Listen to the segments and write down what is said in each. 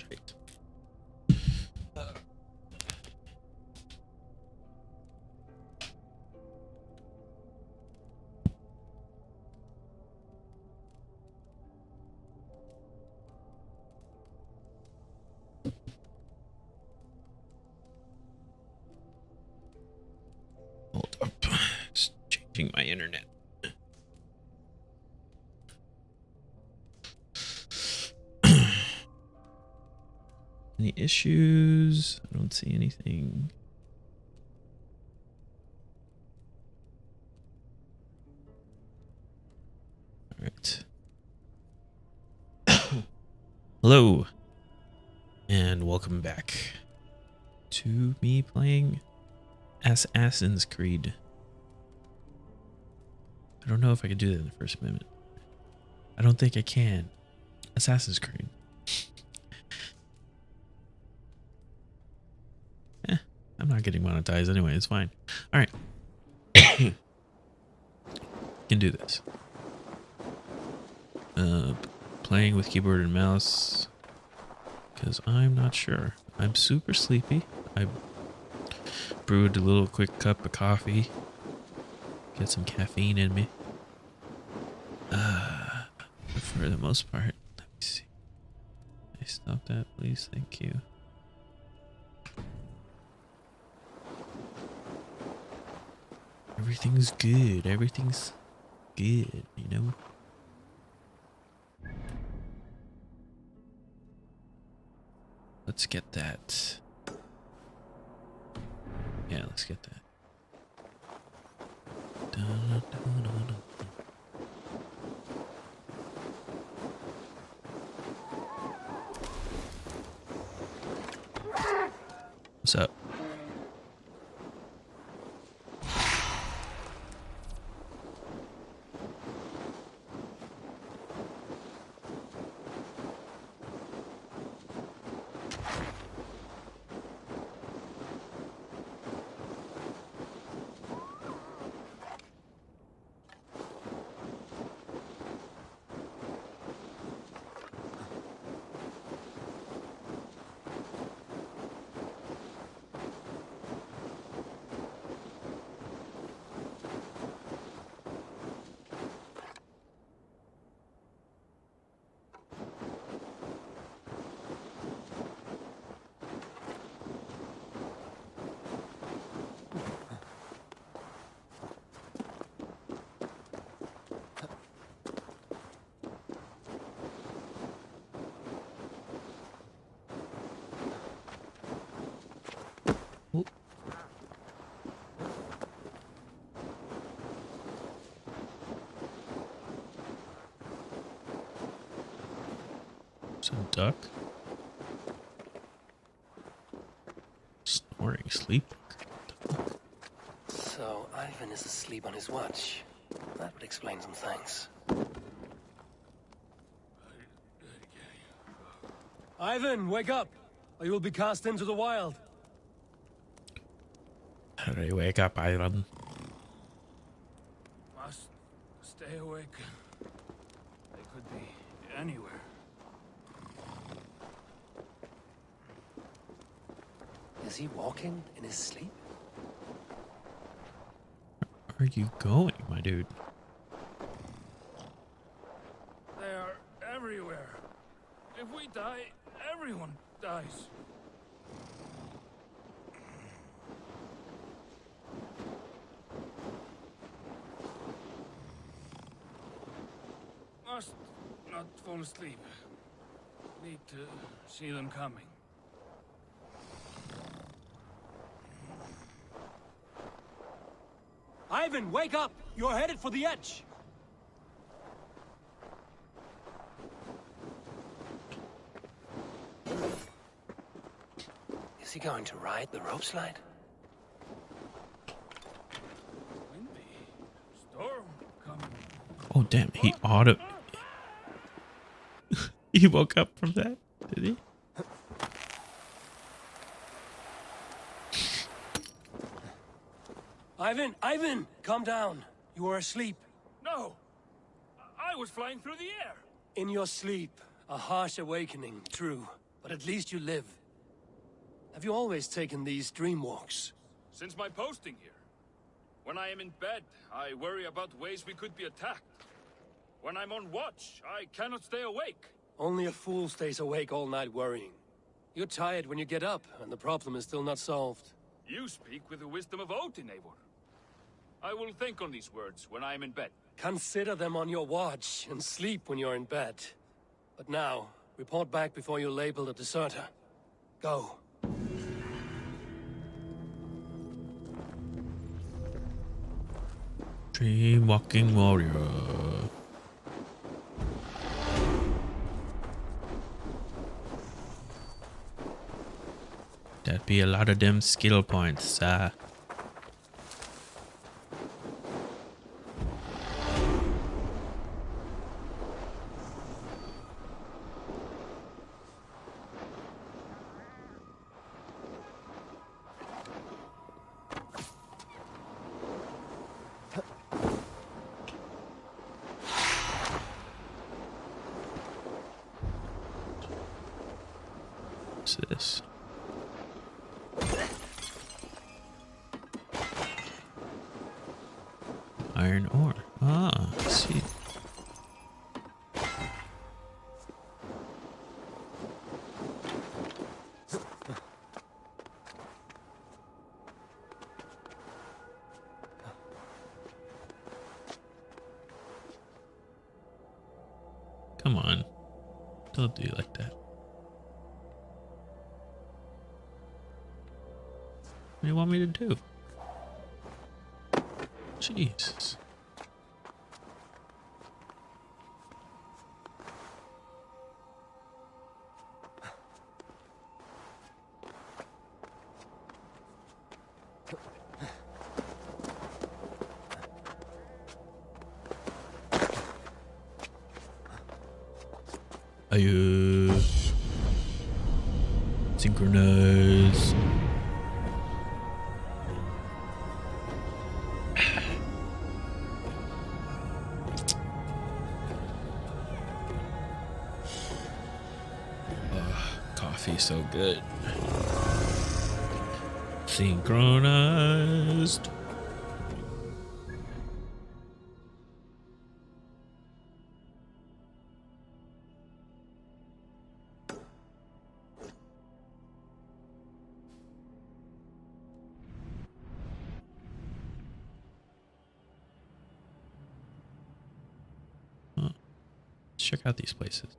Shite. Hold up. It's changing my internet. Any issues? I don't see anything. All right. Hello, and welcome back to me playing Assassin's Creed. I don't know if I can do that in the first minute. I don't think I can. Assassin's Creed. I'm not getting monetized anyway. It's fine. All right. Can do this. Playing with keyboard and mouse because I'm not sure. I'm super sleepy. I brewed a little quick cup of coffee. Get some caffeine in me. But for the most part, let me see. Can I stop that, please? Thank you. Everything's good. Everything's good, you know? Let's get that. Yeah, let's get that. Dun, dun, dun, dun. What's up? Oh. Some duck. Snoring sleep. So Ivan is asleep on his watch. That would explain some things. Ivan, wake up, or you will be cast into the wild. How do I wake up, Ivan? Must stay awake. They could be anywhere. Is he walking in his sleep? Where are you going, my dude? They are everywhere. If we die, everyone dies. Must not fall asleep. Need to see them coming. Ivan, wake up! You're headed for the edge! Is he going to ride the rope slide? Windy. Storm coming. Oh, damn. He auto... He woke up from that, did he? Ivan, calm down. You are asleep. No! I was flying through the air. In your sleep, a harsh awakening, true. but at least you live. Have you always taken these dream walks? Since my posting here. When I am in bed, I worry about ways we could be attacked. When I'm on watch, I cannot stay awake. Only a fool stays awake all night worrying. You're tired when you get up, and the problem is still not solved. You speak with the wisdom of Odin, Eivor. I will think on these words when I am in bed. Consider them on your watch, and sleep when you're in bed. But now, report back before you're labeled a deserter. Go. Dream walking warrior. That'd be a lot of them skill points, What's this? Iron ore. Ah, I see. Come on. Don't do like that. What do you want me to do? Jesus. Are you synchronize? Coffee so good. Synchronized. Let's check out these places.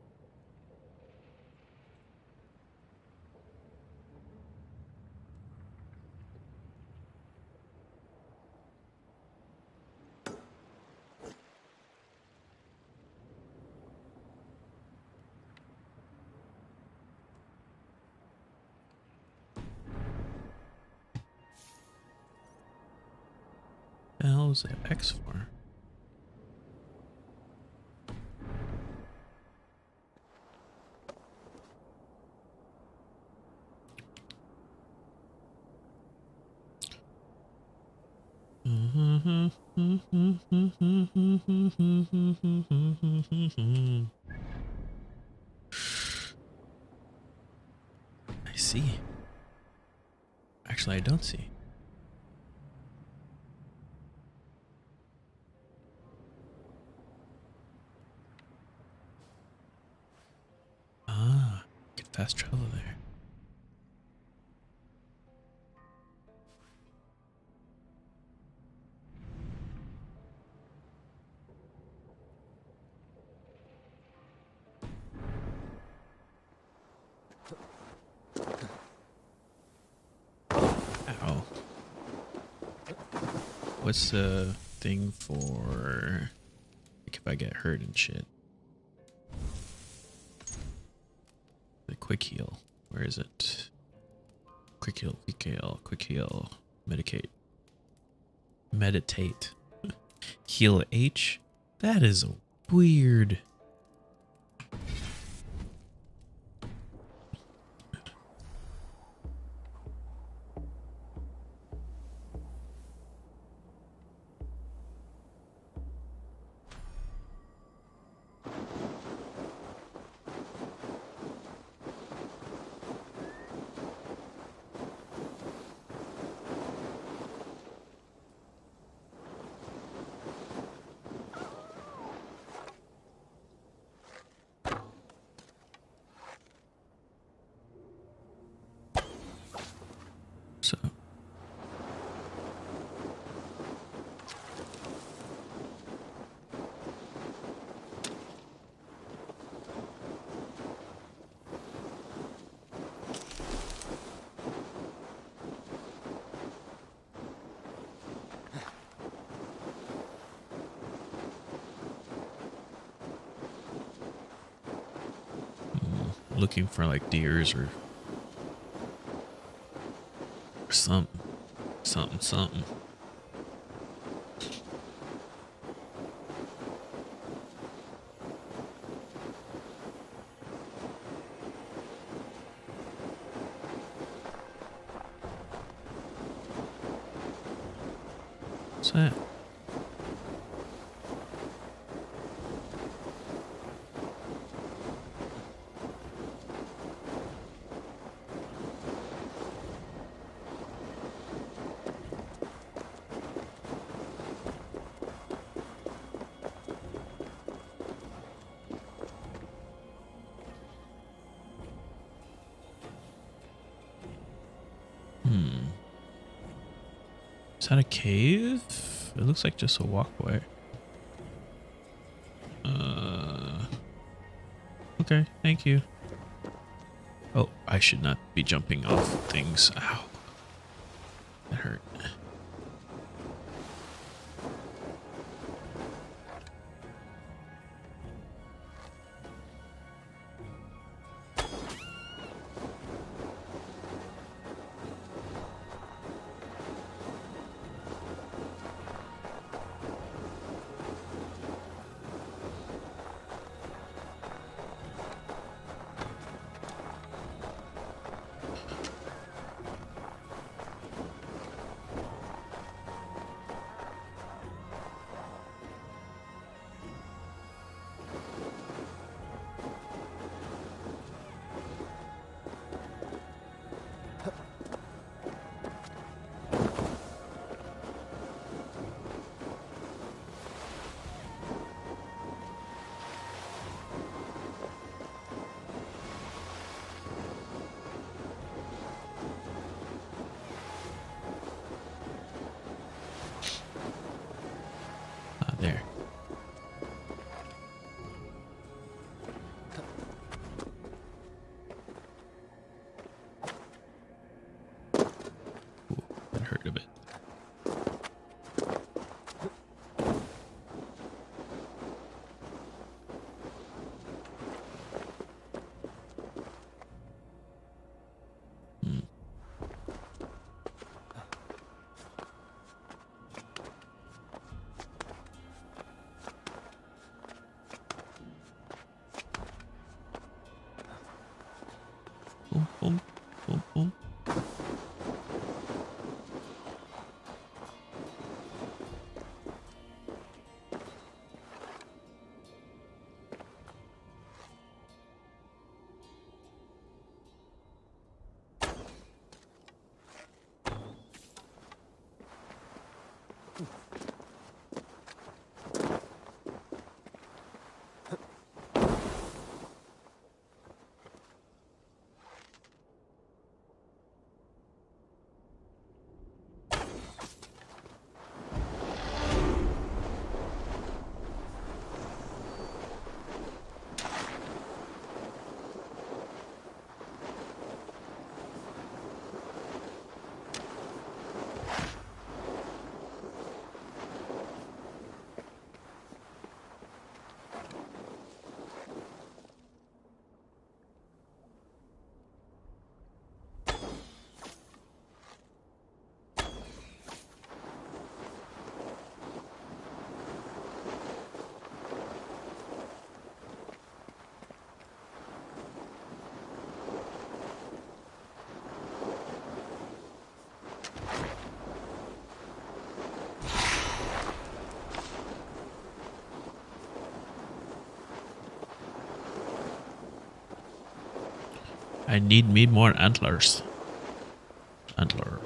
The hell is that X for? I see. Actually, I don't see. Ah, get fast travel there. Ow. What's the thing for like if I get hurt and shit? The quick heal. Where is it? Quick heal, quick heal, quick heal. Medicate. Meditate. Heal H? That is weird. looking for like deers or something. Something. What's that? Is that a cave? It looks like just a walkway. Okay, thank you. Oh, I should not be jumping off things. Ow. That hurt. There. Ooh, that hurt a bit. Boom, boom, boom, boom. I need more antlers. Antler.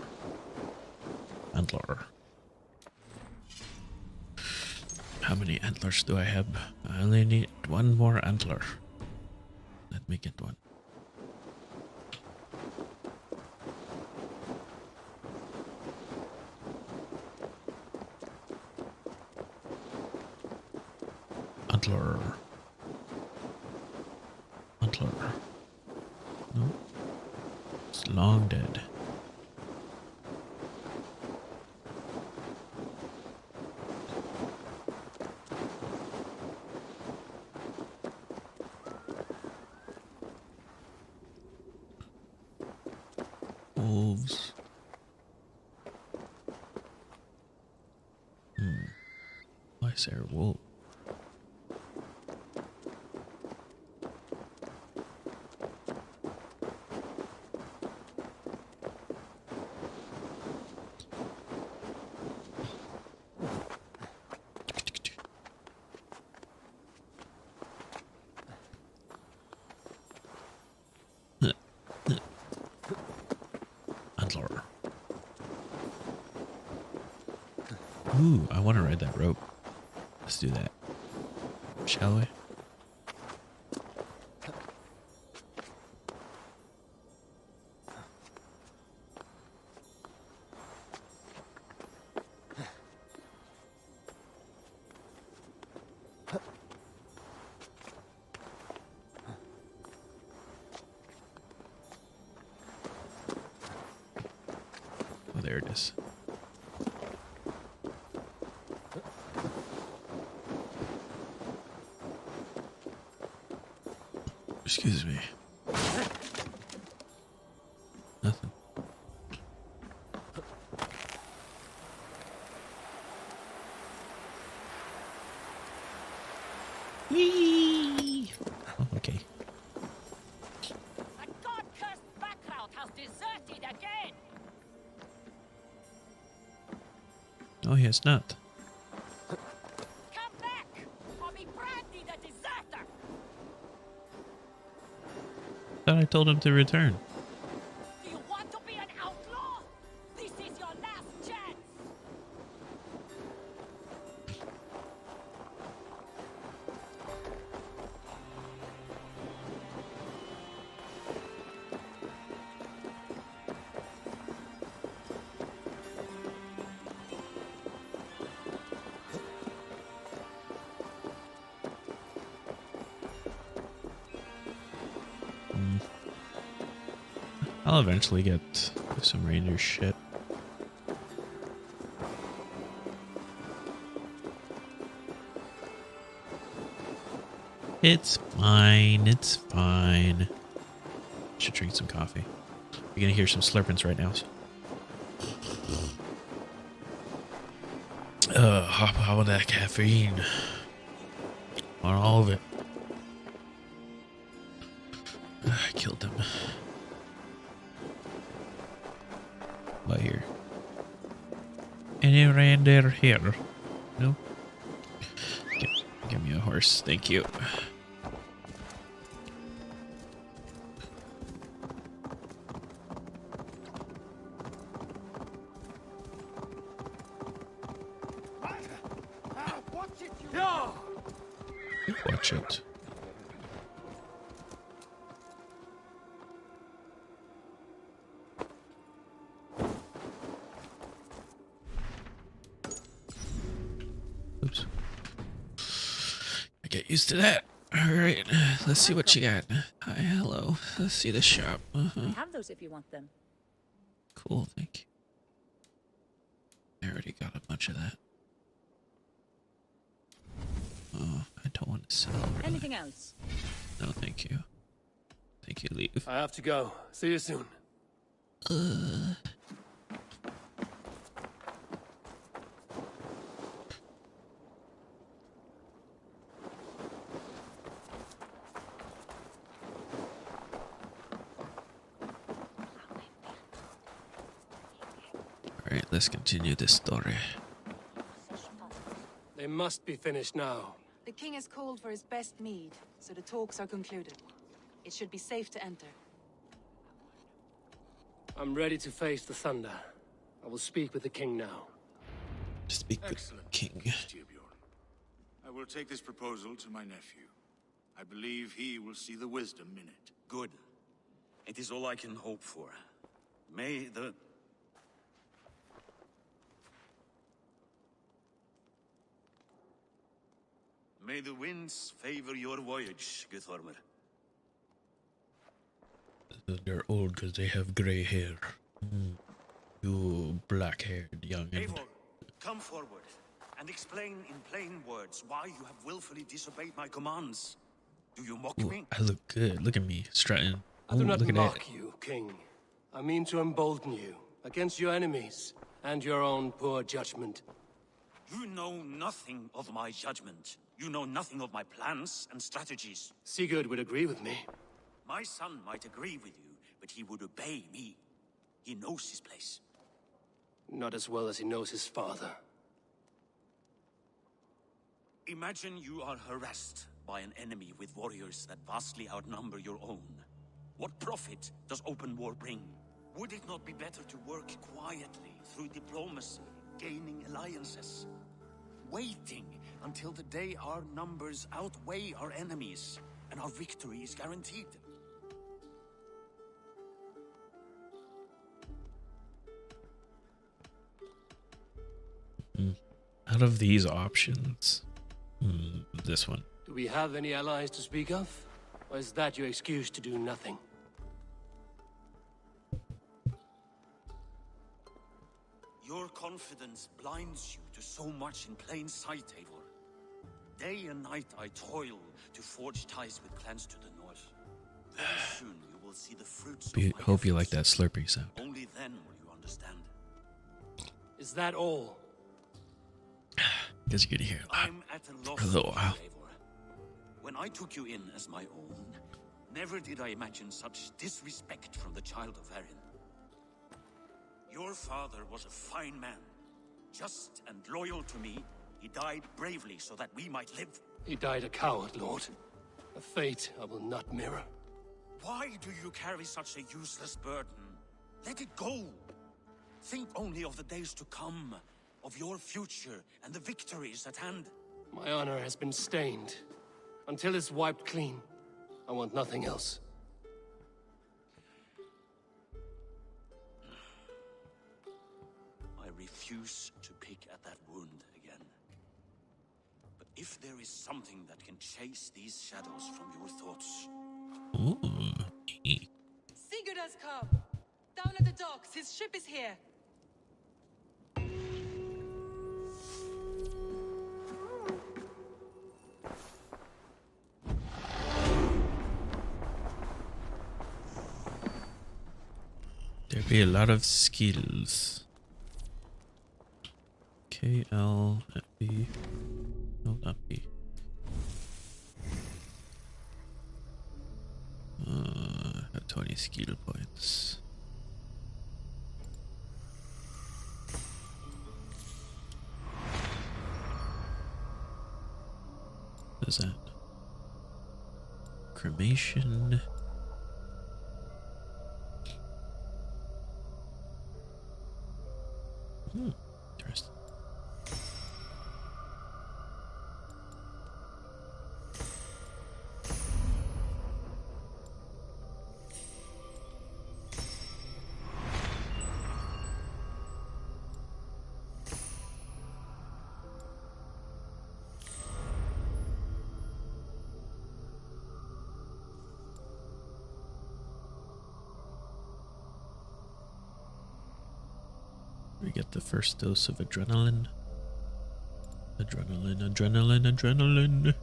How many antlers do I have? I only need one more antler. Let me get one. Antler. No. It's long dead. wolves. Why is there a wolf? Antler. Ooh, I want to ride that rope. Let's do that. Shall we? Oh, there it is. Excuse me. Nothing. Whee! Oh, okay. That god-cursed background has deserted again! Oh, he has not. Come back, or be branded a deserter! Thought I told him to return. Do you want to be an outlaw? This is your last chance! I'll eventually get some ranger shit. It's fine. It's fine. Should drink some coffee. You're gonna hear some slurpings right now. Hop out of that caffeine. On all of it. I killed him. By here. Any reindeer here? No? Give me a horse, thank you. Watch it. Oops. I get used to that. Alright, let's see what you got. Hi, hello. Let's see the shop. I have those if you want them. Cool, thank you. I already got a bunch of that. Oh, I don't want to sell. Really. Anything else? No, thank you. Thank you, leave. I have to go. See you soon. Alright, let's continue this story. They must be finished now. The king has called for his best mead, so the talks are concluded. It should be safe to enter. I'm ready to face the thunder. I will speak with the king now. Speak with Excellent, King. Styrbjorn. I will take this proposal to my nephew. I believe he will see the wisdom in it. Good. It is all I can hope for. May the... May the winds favor your voyage, Guthormer. They're old because they have gray hair. You black-haired youngin. Eivor, come forward and explain in plain words why you have willfully disobeyed my commands. Do you mock Ooh, me? I look good. Look at me, strutting. I do Ooh, not look at mock that. you, king. I mean to embolden you against your enemies and your own poor judgment. You know nothing of my judgment. You know nothing of my plans and strategies. Sigurd would agree with me. My son might agree with you, but he would obey me. He knows his place. Not as well as he knows his father. Imagine you are harassed by an enemy with warriors that vastly outnumber your own. What profit does open war bring? Would it not be better to work quietly through diplomacy, gaining alliances? Waiting until the day our numbers outweigh our enemies, and our victory is guaranteed. Out of these options, this one. Do we have any allies to speak of? Or is that your excuse to do nothing? Your confidence blinds you to so much in plain sight, Eivor. Day and night I toil to forge ties with clans to the north. Very soon you will see the fruits of my Hope you like efforts. that slurping sound. Only then will you understand. Is that all? Guess you're gonna hear a lot. I'm at a loss For a little for you, while. Eivor. When I took you in as my own, never did I imagine such disrespect from the child of Erin. Your father was a fine man. Just and loyal to me, he died bravely so that we might live. He died a coward, Lord. A fate I will not mirror. Why do you carry such a useless burden? Let it go. Think only of the days to come, of your future and the victories at hand. My honor has been stained. Until it's wiped clean, I want nothing else. I refuse to pick at that wound again. But if there is something that can chase these shadows from your thoughts... Ooh. Sigurd has come! Down at the docks, his ship is here! There be a lot of skills. K, L, B. No, not B. Have 20 skill points. What is that? Cremation. Interesting. We get the first dose of adrenaline. Adrenaline.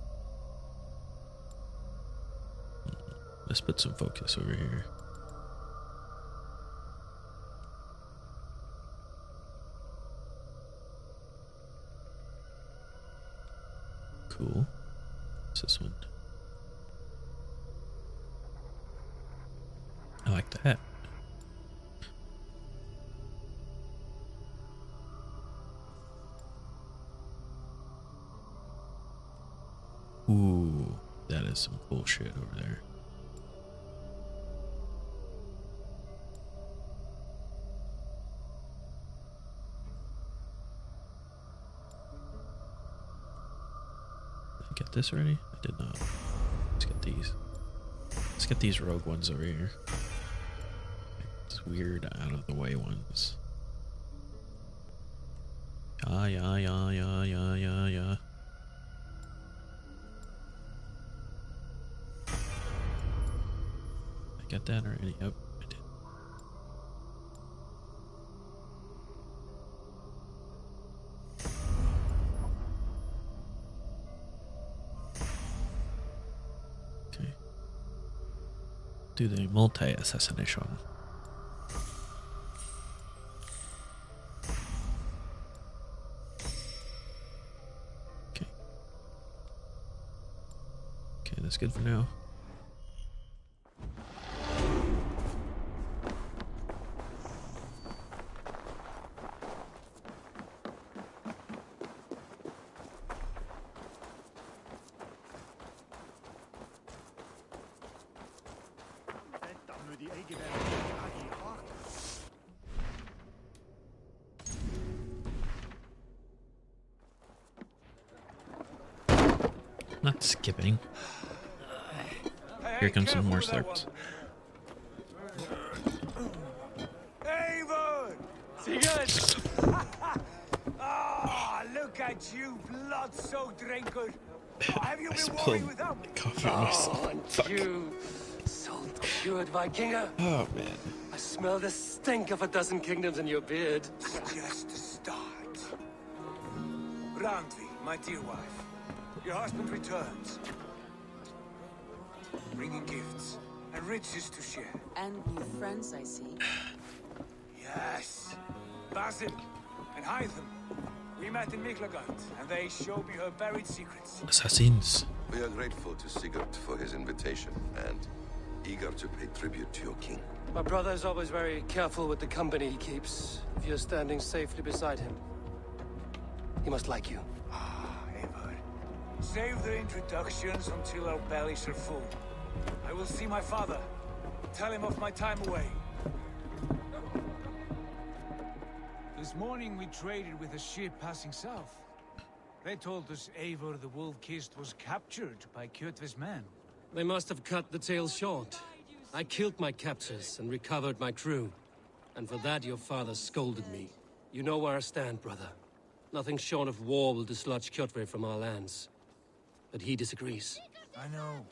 Let's put some focus over here. Cool. What's this one? I like that. Ooh, that is some cool shit over there. Did I get this already? I did not. Let's get these. Let's get these rogue ones over here. These weird, out of the way ones. Yeah. Get that already? Yep, I did. Okay. Do the multi-assassination. looks good for now. Not skipping. Here comes some more slurps. Avon! Sigurd! Ah, look at you, blood-soaked drinker. Have you been worried without me? Coffee on myself. Fuck. You salt-cured Vikinger. Oh man. I smell the stink of a dozen kingdoms in your beard. Just to start. Randvi, my dear wife, your husband returns. Bringing gifts and riches to share. And new friends, I see. Yes. Basil and Hytham. We met in Miklagard, and they showed me her buried secrets. Assassins. We are grateful to Sigurd for his invitation and eager to pay tribute to your king. My brother is always very careful with the company he keeps. If you're standing safely beside him, he must like you. Ah, Eivor. Save the introductions until our bellies are full. I will see my father. Tell him of my time away. This morning we traded with a ship passing south. They told us Eivor the Wolf-Kissed was captured by Kjotve's men. They must have cut the tale short. I killed my captors and recovered my crew. And for that your father scolded me. You know where I stand, brother. Nothing short of war will dislodge Kjotve from our lands. But he disagrees. I know.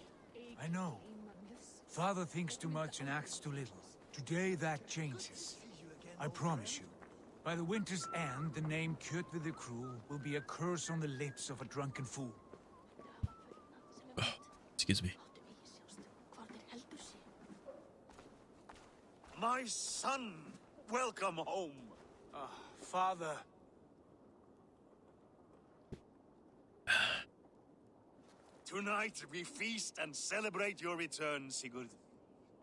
Father thinks too much and acts too little. Today that changes. I promise you. By the winter's end, the name Kjotve the Cruel will be a curse on the lips of a drunken fool. Oh, excuse me. My son, welcome home. Father. Tonight we feast and celebrate your return, Sigurd.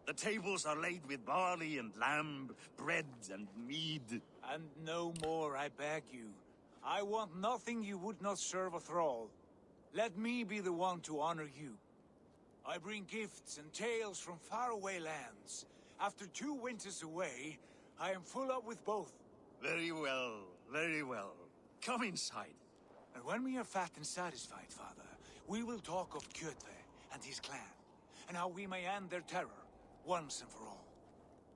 The tables are laid with barley and lamb, bread and mead. And no more, I beg you. I want nothing you would not serve a thrall. Let me be the one to honor you. I bring gifts and tales from faraway lands. After 2 winters away, I am full up with both. Very well, very well. Come inside. And when we are fat and satisfied, Father, we will talk of Kjotve and his clan, and how we may end their terror, once and for all.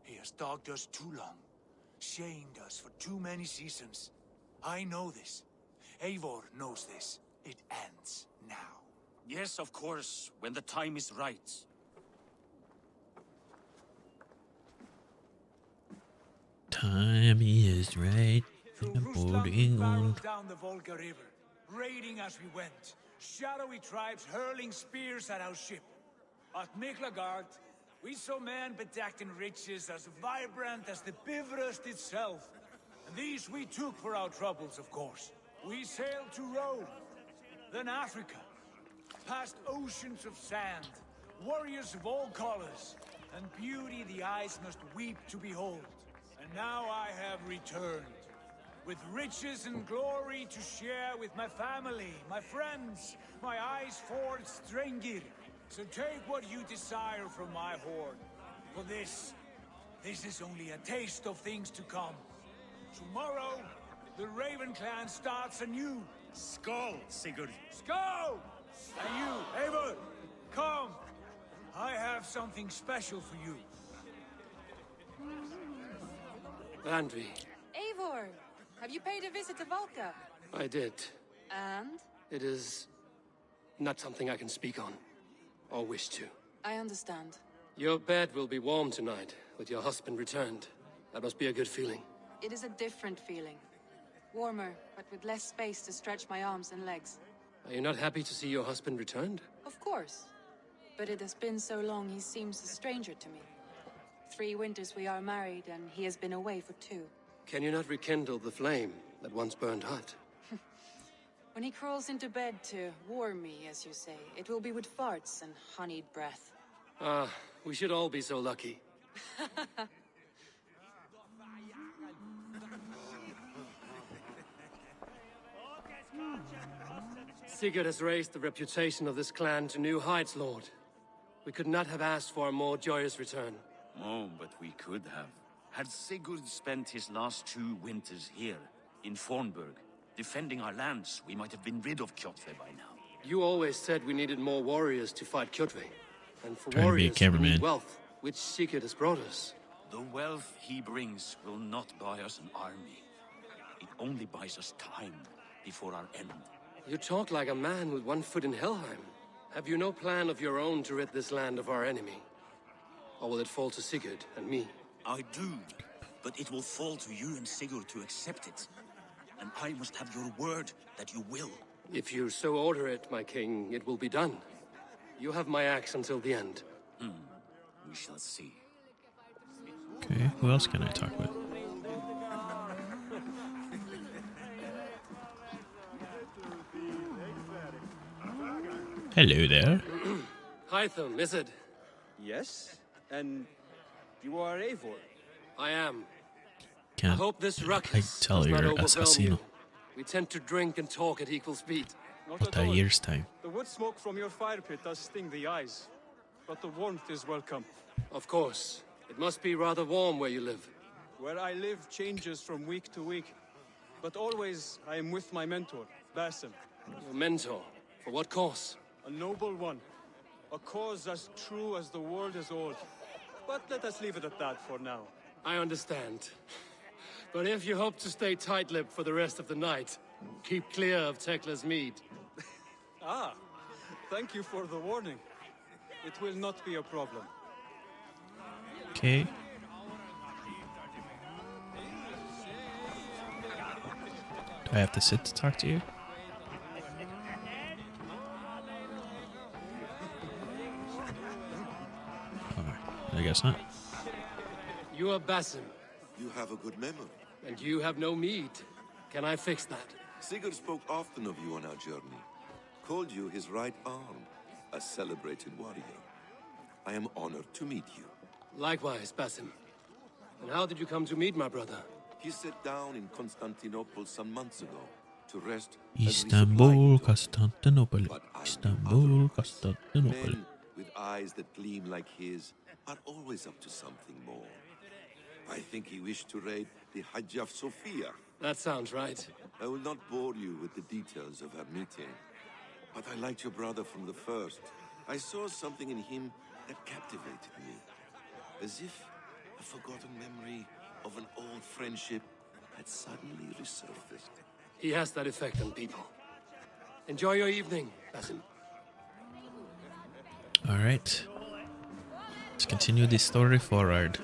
He has dogged us too long, shamed us for too many seasons. I know this. Eivor knows this. It ends now. Yes, of course, when the time is right. Time is right. Through I'm Rusland, holding we on. barreled down the Volga River, raiding as we went. Shadowy tribes hurling spears at our ship. At Miklagard, we saw men bedecked in riches as vibrant as the Bifrost itself. And these we took for our troubles, of course. We sailed to Rome, then Africa, past oceans of sand, warriors of all colors, and beauty the eyes must weep to behold. And now I have returned, with riches and glory to share with my family, my friends, my eyes-forged Strengir. So take what you desire from my hoard. For this is only a taste of things to come. Tomorrow, the Raven clan starts anew. Skål, Sigurd. Skål! And you, Eivor, come. I have something special for you. Randvi, Eivor, have you paid a visit to Valka? I did. And? It is not something I can speak on, or wish to. I understand. Your bed will be warm tonight, with your husband returned. That must be a good feeling. It is a different feeling. Warmer, but with less space to stretch my arms and legs. Are you not happy to see your husband returned? Of course. But it has been so long he seems a stranger to me. 3 winters we are married, and he has been away for 2. Can you not rekindle the flame that once burned hot? When he crawls into bed to warm me, as you say, it will be with farts and honeyed breath. Ah, we should all be so lucky. Sigurd has raised the reputation of this clan to new heights, Lord. We could not have asked for a more joyous return. Oh, but we could have. Had Sigurd spent his last 2 winters here, in Fornburg, defending our lands, we might have been rid of Kjotve by now. You always said we needed more warriors to fight Kjotve. And for Trying to be a warriors, we cameraman. need wealth, which Sigurd has brought us. The wealth he brings will not buy us an army. It only buys us time before our end. You talk like a man with one foot in Helheim. Have you no plan of your own to rid this land of our enemy? Or will it fall to Sigurd and me? I do, but it will fall to you and Sigurd to accept it. And I must have your word that you will. If you so order it, my king, it will be done. You have my axe until the end. We shall see. Okay, who else can I talk with? Hello there. Hytham, is it? Yes, and you are Eivor. I am. I Can't hope this I ruckus tell does not you're overwhelm assassino? you. We tend to drink and talk at equal speed. Not What at a all. year's time. The wood smoke from your fire pit does sting the eyes, but the warmth is welcome. Of course. It must be rather warm where you live. Where I live changes from week to week, but always I am with my mentor, Basim. Your mentor. For what cause? A noble one. A cause as true as the world is old. But let us leave it at that for now. I understand. But if you hope to stay tight-lipped for the rest of the night, keep clear of Tekla's mead. Ah, thank you for the warning. It will not be a problem. Okay. Do I have to sit to talk to you? I guess not. You are Basim, You have a good memory. and you have no mead. Can I fix that? Sigurd spoke often of you on our journey. Called you his right arm, a celebrated warrior. I am honored to meet you. Likewise, Basim. And how did you come to meet my brother? He sat down in Constantinople some months ago to rest as Istanbul, resupplied Constantinople. But I knew Istanbul, otherwise. Constantinople. Men with eyes that gleam like his are always up to something more. I think he wished to raid the Hagia Sophia. That sounds right. I will not bore you with the details of our meeting, but I liked your brother from the first. I saw something in him that captivated me, as if a forgotten memory of an old friendship had suddenly resurfaced. He has that effect on people. Enjoy your evening, Basim. Alright. Let's continue the story forward.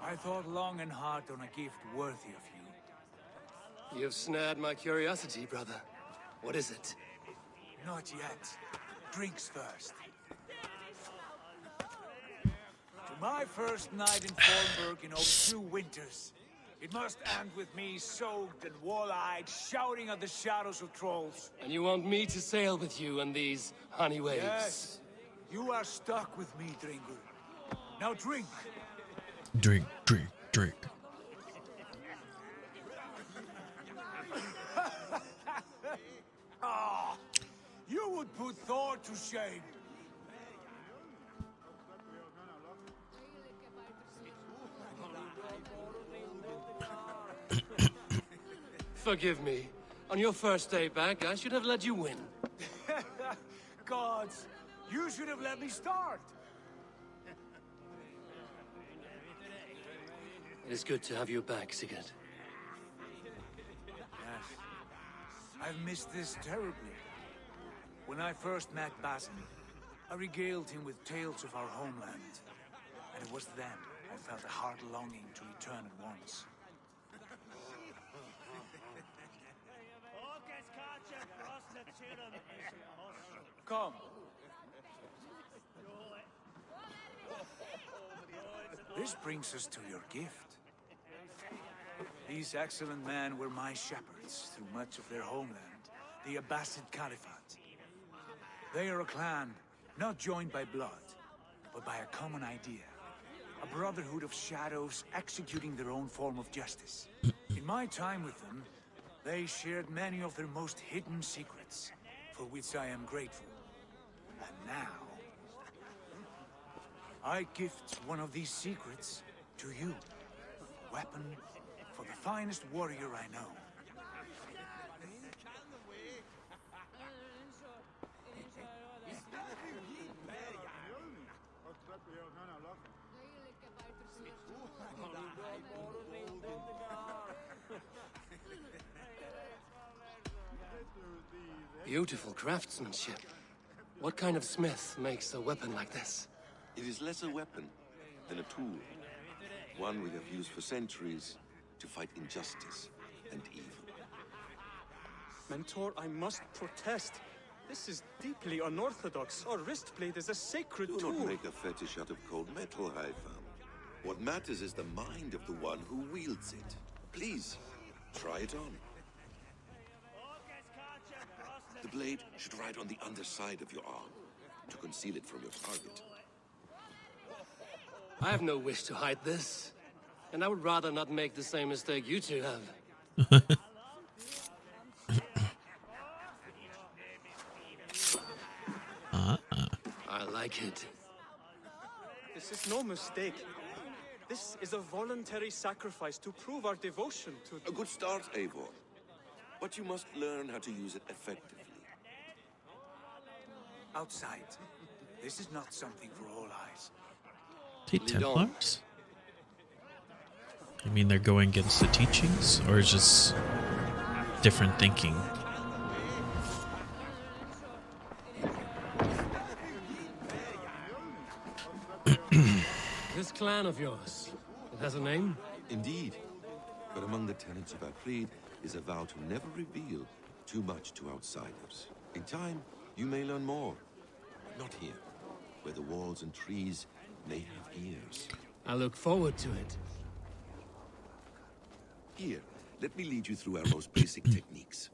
I thought long and hard on a gift worthy of you. You've snared my curiosity, brother. What is it? Not yet. Drinks first. To my first night in Fornburg in over 2 winters. It must end with me soaked and wall-eyed, shouting at the shadows of trolls. And you want me to sail with you on these honey waves? Yes. You are stuck with me, Dringur. Now drink. Drink, drink, drink. Ah, you would put Thor to shame. Forgive me. On your first day back, I should have let you win. Gods, you should have let me start. It is good to have you back, Sigurd. Yes. I've missed this terribly. When I first met Basim, I regaled him with tales of our homeland. And it was then I felt a heart longing to return at once. Come. This brings us to your gift. These excellent men were my shepherds through much of their homeland, the Abbasid Caliphate. They are a clan, not joined by blood, but by a common idea. A brotherhood of shadows executing their own form of justice. In my time with them, they shared many of their most hidden secrets, for which I am grateful. And now, I gift one of these secrets to you. A weapon for the finest warrior I know. Beautiful craftsmanship. What kind of smith makes a weapon like this? It is less a weapon than a tool. One we have used for centuries to fight injustice and evil. Mentor, I must protest. This is deeply unorthodox. Our wrist blade is a sacred Do tool. not make a fetish out of cold metal, Haitham. What matters is the mind of the one who wields it. Please, try it on. The blade should ride on the underside of your arm to conceal it from your target. I have no wish to hide this, and I would rather not make the same mistake you two have. I like it. This is no mistake. This is a voluntary sacrifice to prove our devotion to... A good start, Eivor. But you must learn how to use it effectively. Outside. This is not something for all eyes. The Templars? I mean, they're going against the teachings, or is just different thinking? This clan of yours, it has a name? Indeed. But among the tenets of our creed is a vow to never reveal too much to outsiders. In time, you may learn more. Not here, where the walls and trees may have ears. I look forward to it. Here, let me lead you through our most basic techniques.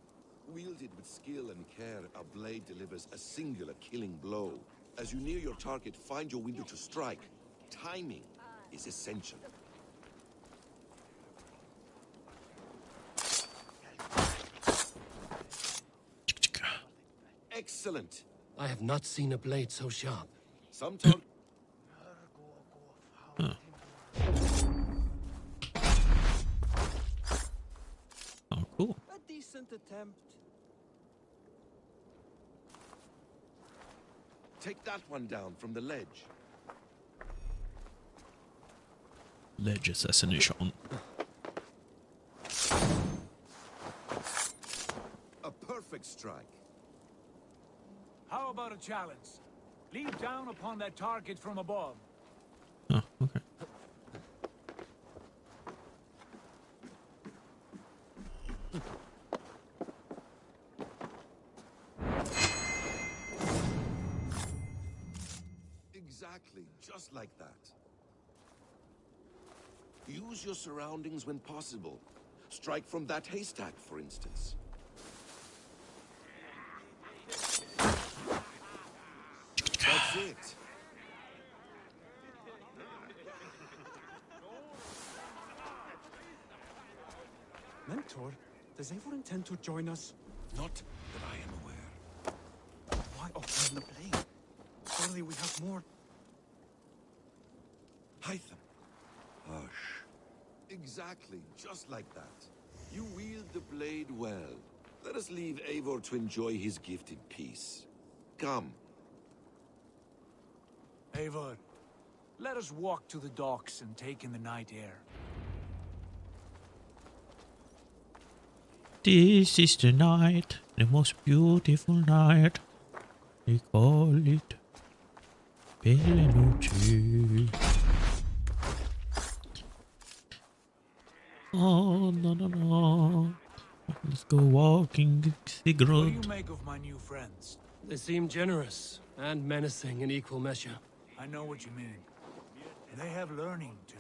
Wielded with skill and care, our blade delivers a singular killing blow. As you near your target, find your window to strike. Timing is essential. Excellent. I have not seen a blade so sharp. Sometimes. Oh, cool. A decent attempt. Take that one down from the ledge. Ledge assassination. A perfect strike. How about a challenge? Leap down upon that target from above. Oh, okay. Exactly, just like that. Use your surroundings when possible. Strike from that haystack, for instance. That's it. Mentor, does Eivor intend to join us? Not that I am aware. Why open the blade? Surely we have more... Hytham. Hush. Exactly, just like that. You wield the blade well. Let us leave Eivor to enjoy his gift in peace. Come. Eivor, let us walk to the docks and take in the night air. This is the night, the most beautiful night. They call it Belle Noche. Oh, no, no, no. Let's go walking the What do you road. make of my new friends? They seem generous and menacing in equal measure. I know what you mean. They have learning, too.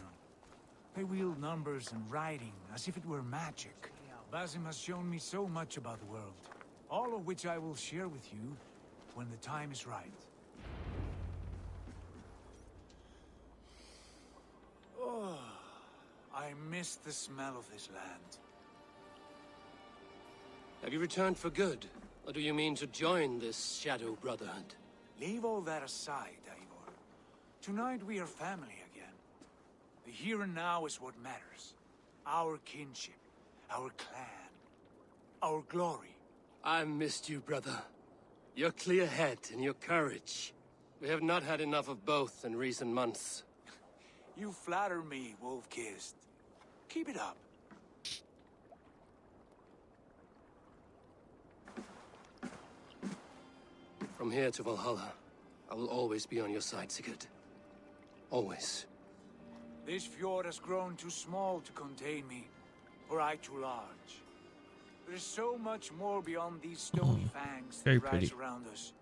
They wield numbers and writing as if it were magic. Basim has shown me so much about the world. All of which I will share with you when the time is right. Oh, I miss the smell of this land. Have you returned for good? Or do you mean to join this Shadow Brotherhood? Leave all that aside, Eivor. Tonight we are family again. The here and now is what matters. Our kinship, our clan, our glory. I missed you, brother. Your clear head and your courage. We have not had enough of both in recent months. You flatter me, Wolf-Kissed. Keep it up. From here to Valhalla, I will always be on your side, Sigurd. Always. This fjord has grown too small to contain me, or I too large. There is so much more beyond these stony fangs Very that rise pretty. around us.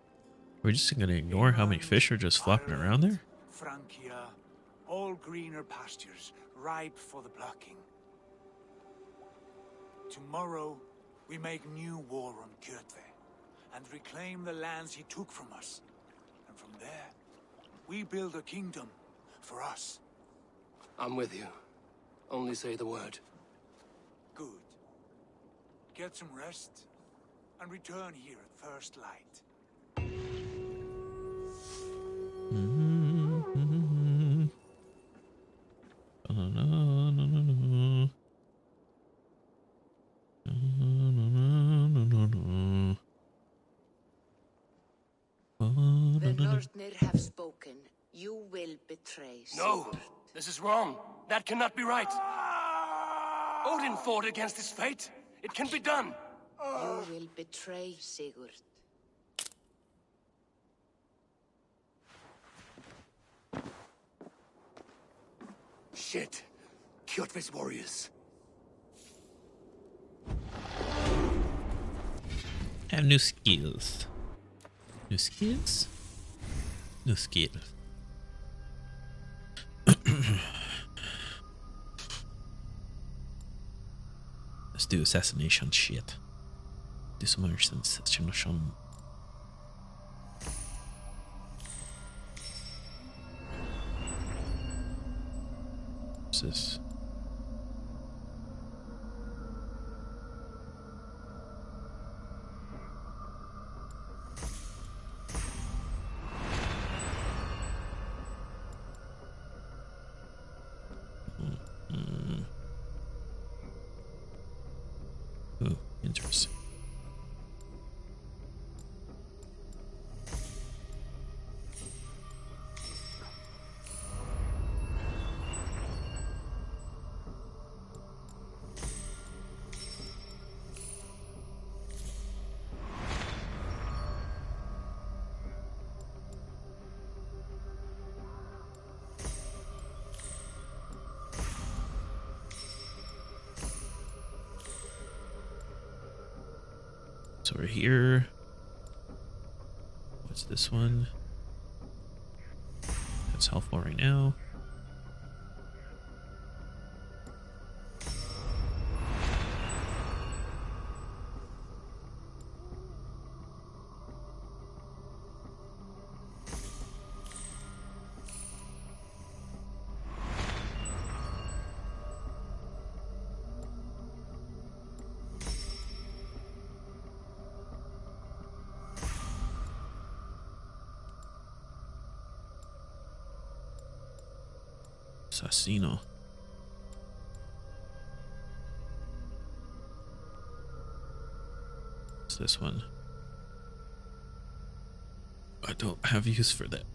We're just gonna ignore how many fish are just flopping around there? Francia, all greener pastures, ripe for the plucking. Tomorrow, we make new war on Kjotve, and reclaim the lands he took from us. And from there, we build a kingdom for us. I'm with you. Only say the word. Good. Get some rest, and return here at first light. The Northnir have spoken. You will betray No! Sigurd. This is wrong. That cannot be right. Odin fought against his fate. It can be done. You will betray Sigurd. Shit. Kjotve's warriors. Have new skills. New skills? New skills. Let's do assassination shit. Do some other assassination. What's this? Ooh, interesting. So we're here. What's this one? That's helpful right now. Assassino. What's this one? I don't have use for that.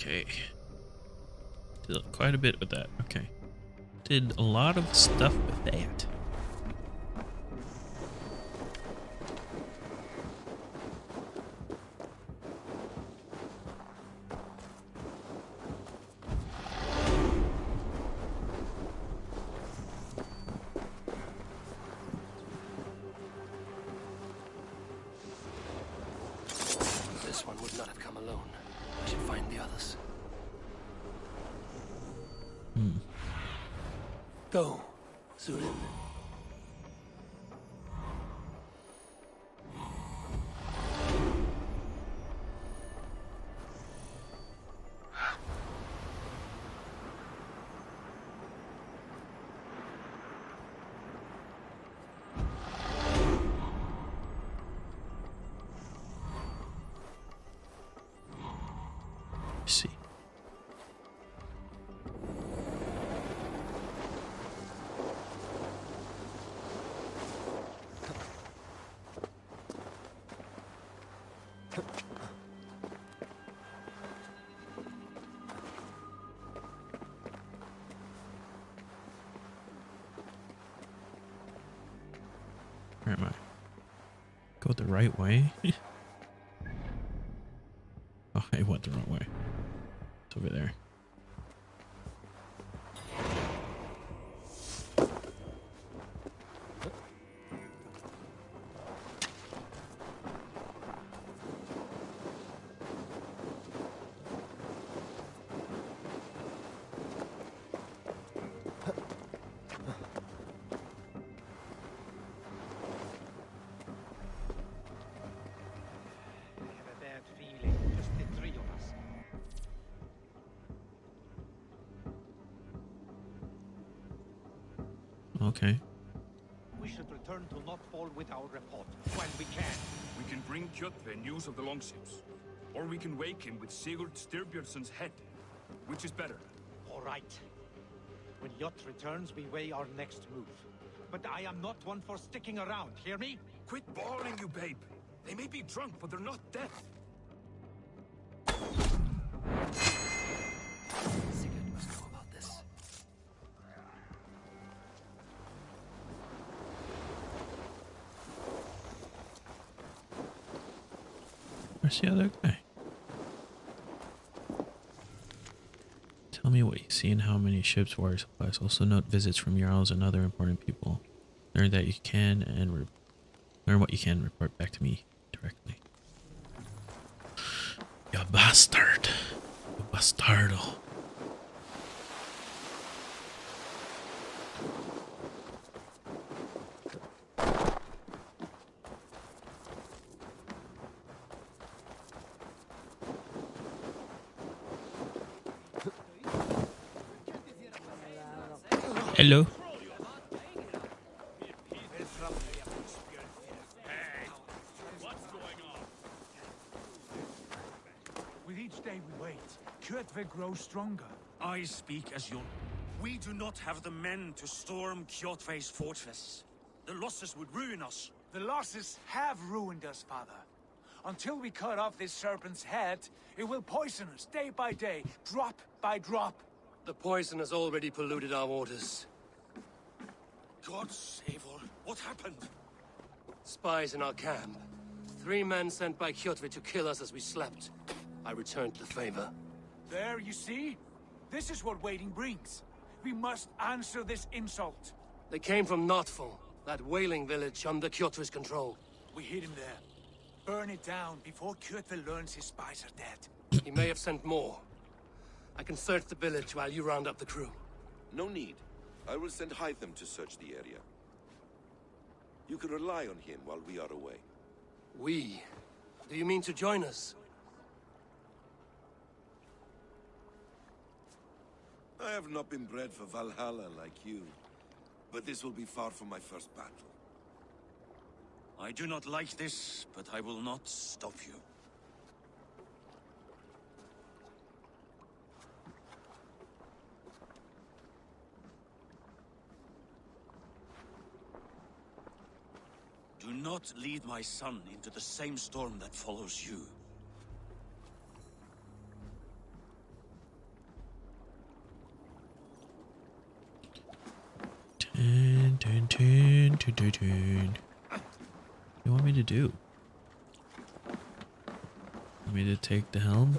Okay. Did quite a bit with that. Okay. Did a lot of stuff with that. Go, Surin. See. Where am I? Go the right way? Oh, I went the wrong way. It's over there. Okay. We should return to Notfall with our report when we can. We can bring Kjotve news of the longships. Or we can wake him with Sigurd Styrbjörnsson's head. Which is better? All right. When Jot returns, we weigh our next move. But I am not one for sticking around, hear me? Quit bawling, you babe. They may be drunk, but they're not dead. Sigurd must know about this. Where's the other guy? Tell me what you see and how many ships, warrior supplies. Also note visits from Jarls and other important people. Learn that you can and learn what you can. Report back to me directly. You bastard! You bastardo! Hello. With each day we wait, Kjotve grows stronger. I speak as your... We do not have the men to storm Kjotve's fortress. The losses would ruin us. The losses have ruined us, father. Until we cut off this serpent's head, it will poison us day by day, drop by drop. The poison has already polluted our waters. God save her. What happened? Spies in our camp. 3 men sent by Kjotve to kill us as we slept. I returned the favor. There, you see? This is what waiting brings. We must answer this insult. They came from Notfall, that whaling village under Kjotve's control. We hid him there. Burn it down before Kjotve learns his spies are dead. He may have sent more. I can search the village while you round up the crew. No need. I will send Hytham to search the area. You can rely on him while we are away. We? Do you mean to join us? I have not been bred for Valhalla like you, but this will be far from my first battle. I do not like this, but I will not stop you. Do not lead my son into the same storm that follows you. What do you want me to do? Want me to take the helm?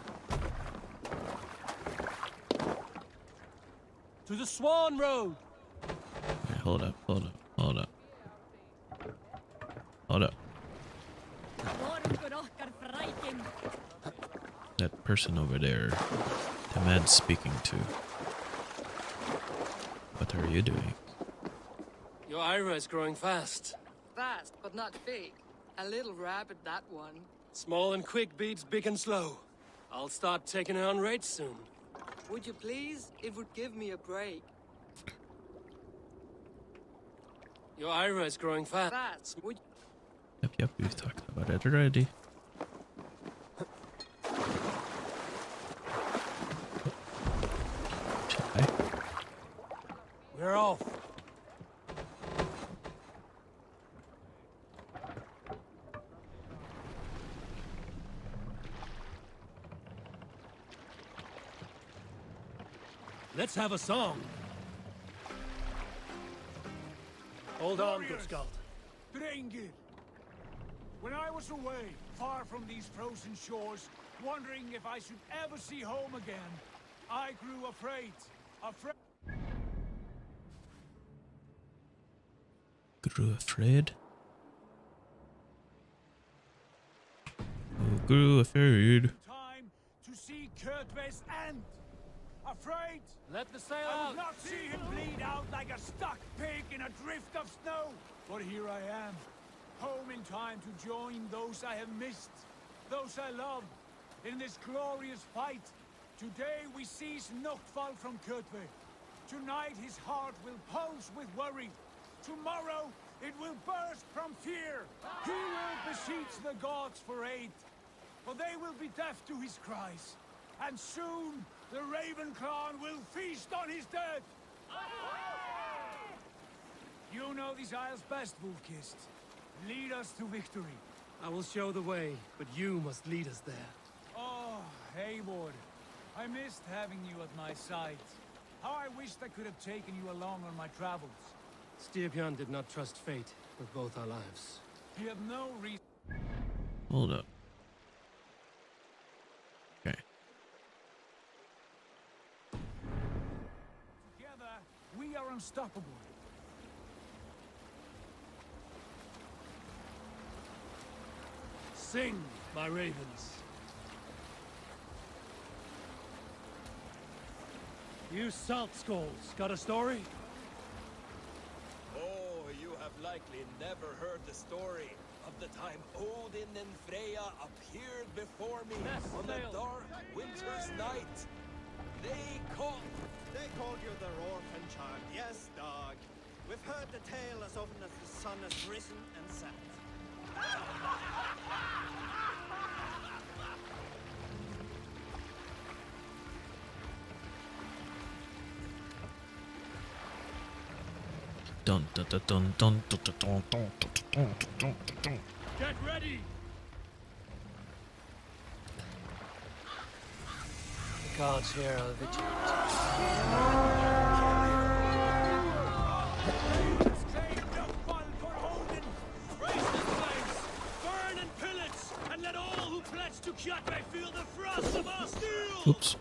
To the Swan Road! Okay, hold up. That person over there, the man's speaking to. What are you doing? Your Ira is growing fast. Fast, but not fake. A little rapid, that one. Small and quick beats big and slow. I'll start taking her on raids soon. Would you please? It would give me a break. Your Ira is growing fast. Would Yep, we've talked about it already. We're off. Let's have a song. Hold on, good Scott. Drengir. When I was away, far from these frozen shores, wondering if I should ever see home again, I grew afraid. Grew afraid? Oh, grew afraid. Time to see Kurtve's end. Afraid? Let the sail I out. would not see him bleed out like a stuck pig in a drift of snow. But here I am, home in time to join those I have missed, those I love, in this glorious fight. Today we seize Noctval from Kurtve. Tonight his heart will pulse with worry. Tomorrow it will burst from fear. He will beseech the gods for aid, for they will be deaf to his cries. And soon the Raven clan will feast on his dead. You know these isles best, Wolfkist. Lead us to victory. I will show the way, but you must lead us there. Oh, Hayward. I missed having you at my side. How I wished I could have taken you along on my travels. Styrbjörn did not trust fate with both our lives. You have no reason. Hold up. Okay. Together, we are unstoppable. Sing, my ravens. You salt skulls, got a story? Oh, you have likely never heard the story of the time Odin and Freya appeared before me on a dark winter's night. They called you their orphan child, yes, dog. We've heard the tale as often as the sun has risen and set. Dun dun dun dun dun dun dun dun dun dun dun dun. Get ready! The gods here are vigilant. Burn and pillage, and let all who pledge to Kjotve feel the frost of our steel! Oops.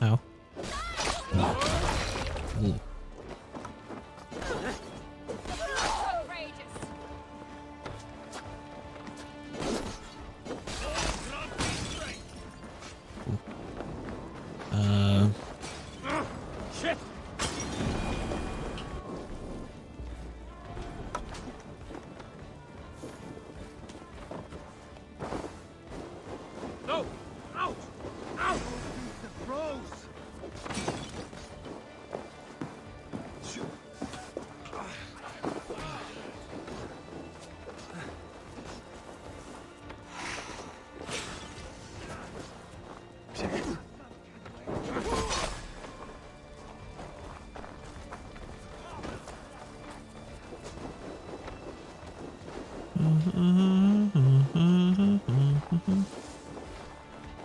Ow. Ooh. Shit! No! Out! Out! The rose!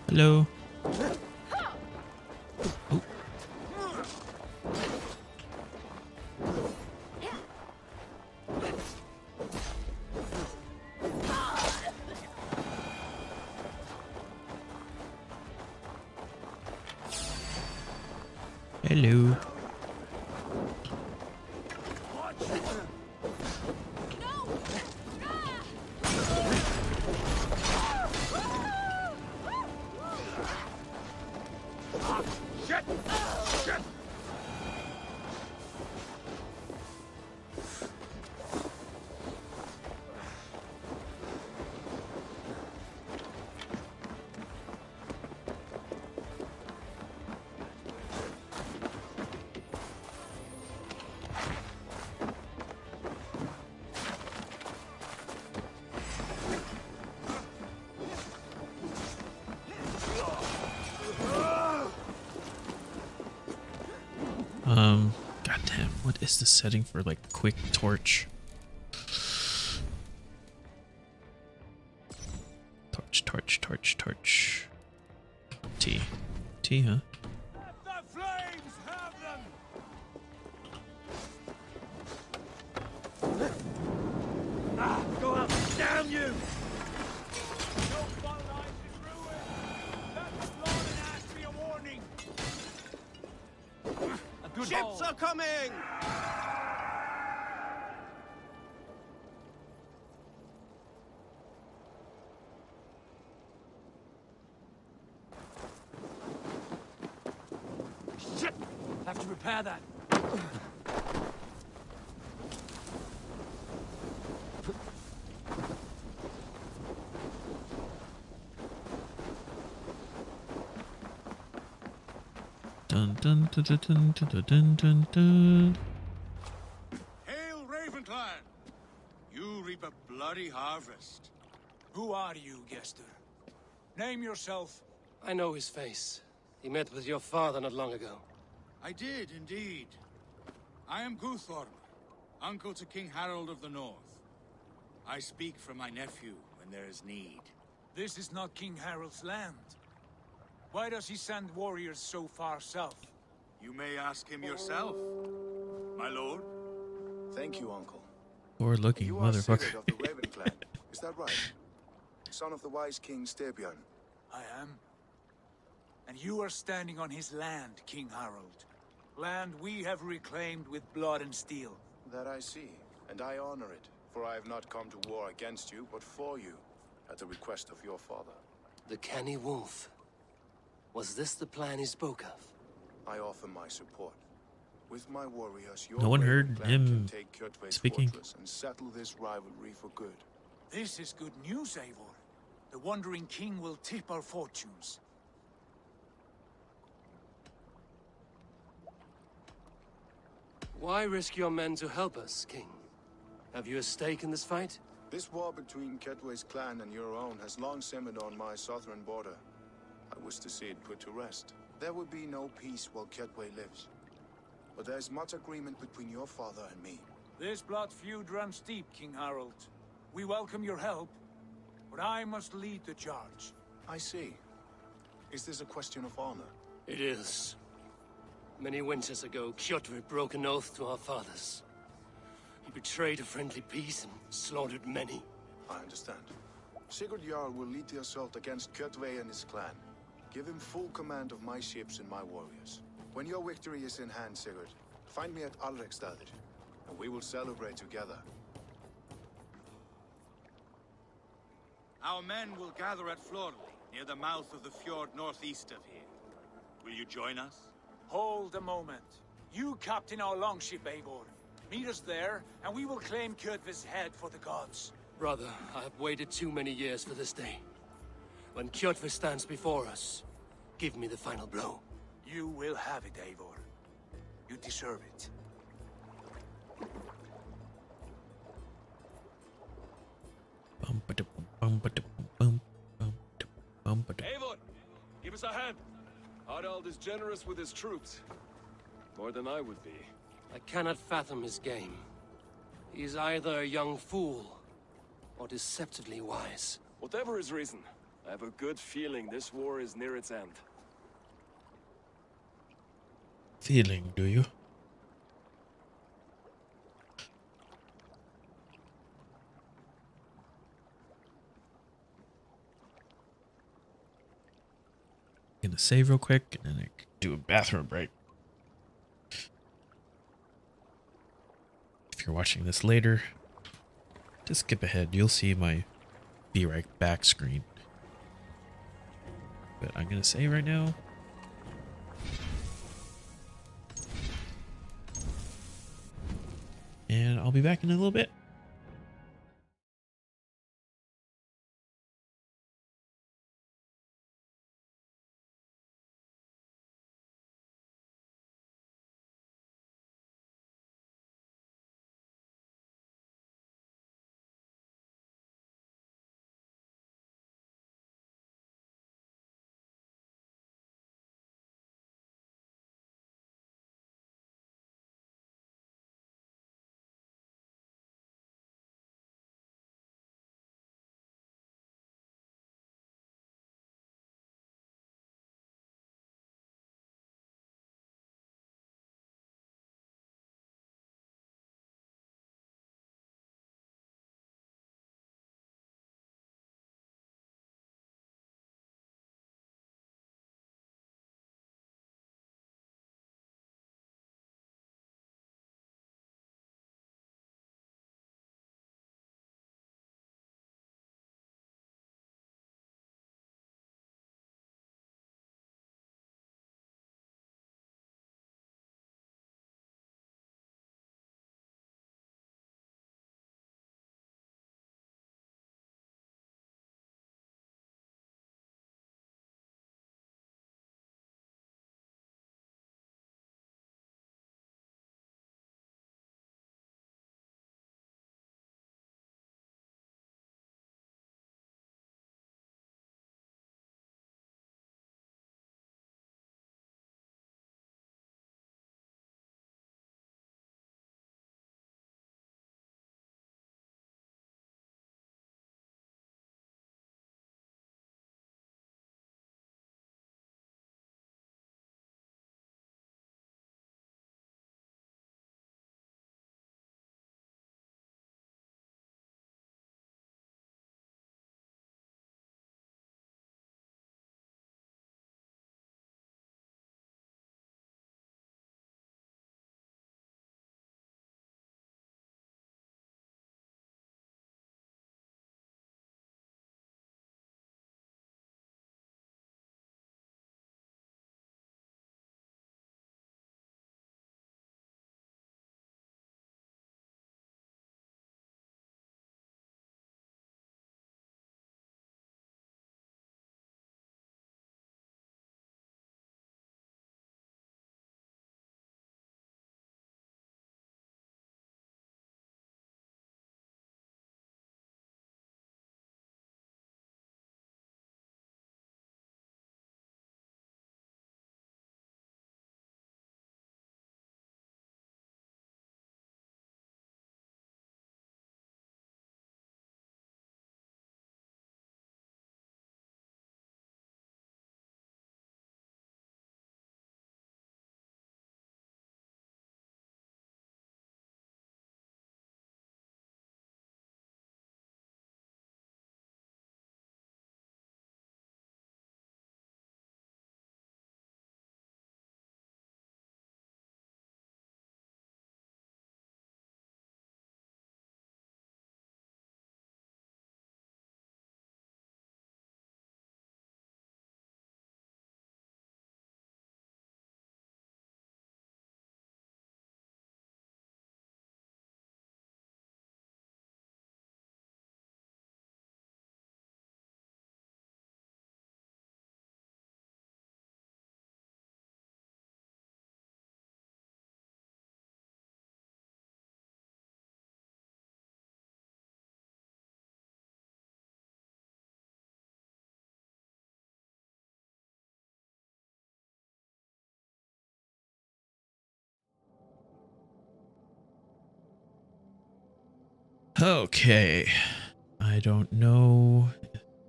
Hello. Hello. is the setting for like quick torch? Torch. T. T, huh? The flames have them! Go out, damn you! No fun life is ruined! Let the blood and ash be a warning! Ships are coming! Shit! Have to repair that. Dun dun dun dun dun dun dun dun dun. Hail, Ravenclan! You reap a bloody harvest. Who are you, Gester? Name yourself. I know his face. He met with your father not long ago. I did, indeed. I am Guthorm, uncle to King Harold of the North. I speak for my nephew when there is need. This is not King Harold's land. Why does he send warriors so far south? You may ask him yourself, my lord. Thank you, uncle. Forward-looking You are motherfucker. Sigurd of the Raven clan, is that right? Son of the wise king Styrbjörn. I am. And you are standing on his land, King Harold. Land we have reclaimed with blood and steel. That I see, and I honor it, for I have not come to war against you, but for you, at the request of your father. The canny wolf. Was this the plan he spoke of? I offer my support. With my warriors, your No one Raven heard clan him can take Kjotve's speaking. fortress and settle this rivalry for good. This is good news, Eivor. The Wandering King will tip our fortunes. Why risk your men to help us, King? Have you a stake in this fight? This war between Kjotve's clan and your own has long simmered on my southern border. I wish to see it put to rest. There will be no peace while Kjotve lives. But there is much agreement between your father and me. This blood feud runs deep, King Harold. We welcome your help, but I must lead the charge. I see. Is this a question of honor? It is. Many winters ago, Kjotve broke an oath to our fathers. He betrayed a friendly peace and slaughtered many. I understand. Sigurd Jarl will lead the assault against Kjotve and his clan. Give him full command of my ships and my warriors. When your victory is in hand, Sigurd, find me at Alrekstadir, and we will celebrate together. Our men will gather at Florley, near the mouth of the fjord northeast of here. Will you join us? Hold a moment. You captain our longship, Eivor. Meet us there, and we will claim Kjotve's head for the gods. Brother, I have waited too many years for this day. When Kjotve stands before us, give me the final blow. You will have it, Eivor. You deserve it. Eivor, give us a hand. Harald is generous with his troops. More than I would be. I cannot fathom his game. He is either a young fool, or deceptively wise. Whatever his reason, I have a good feeling this war is near its end. Feeling, do you? Gonna save real quick and then do a bathroom break. If you're watching this later, just skip ahead. You'll see my be right back screen. But I'm gonna save right now. And I'll be back in a little bit. Okay. I don't know.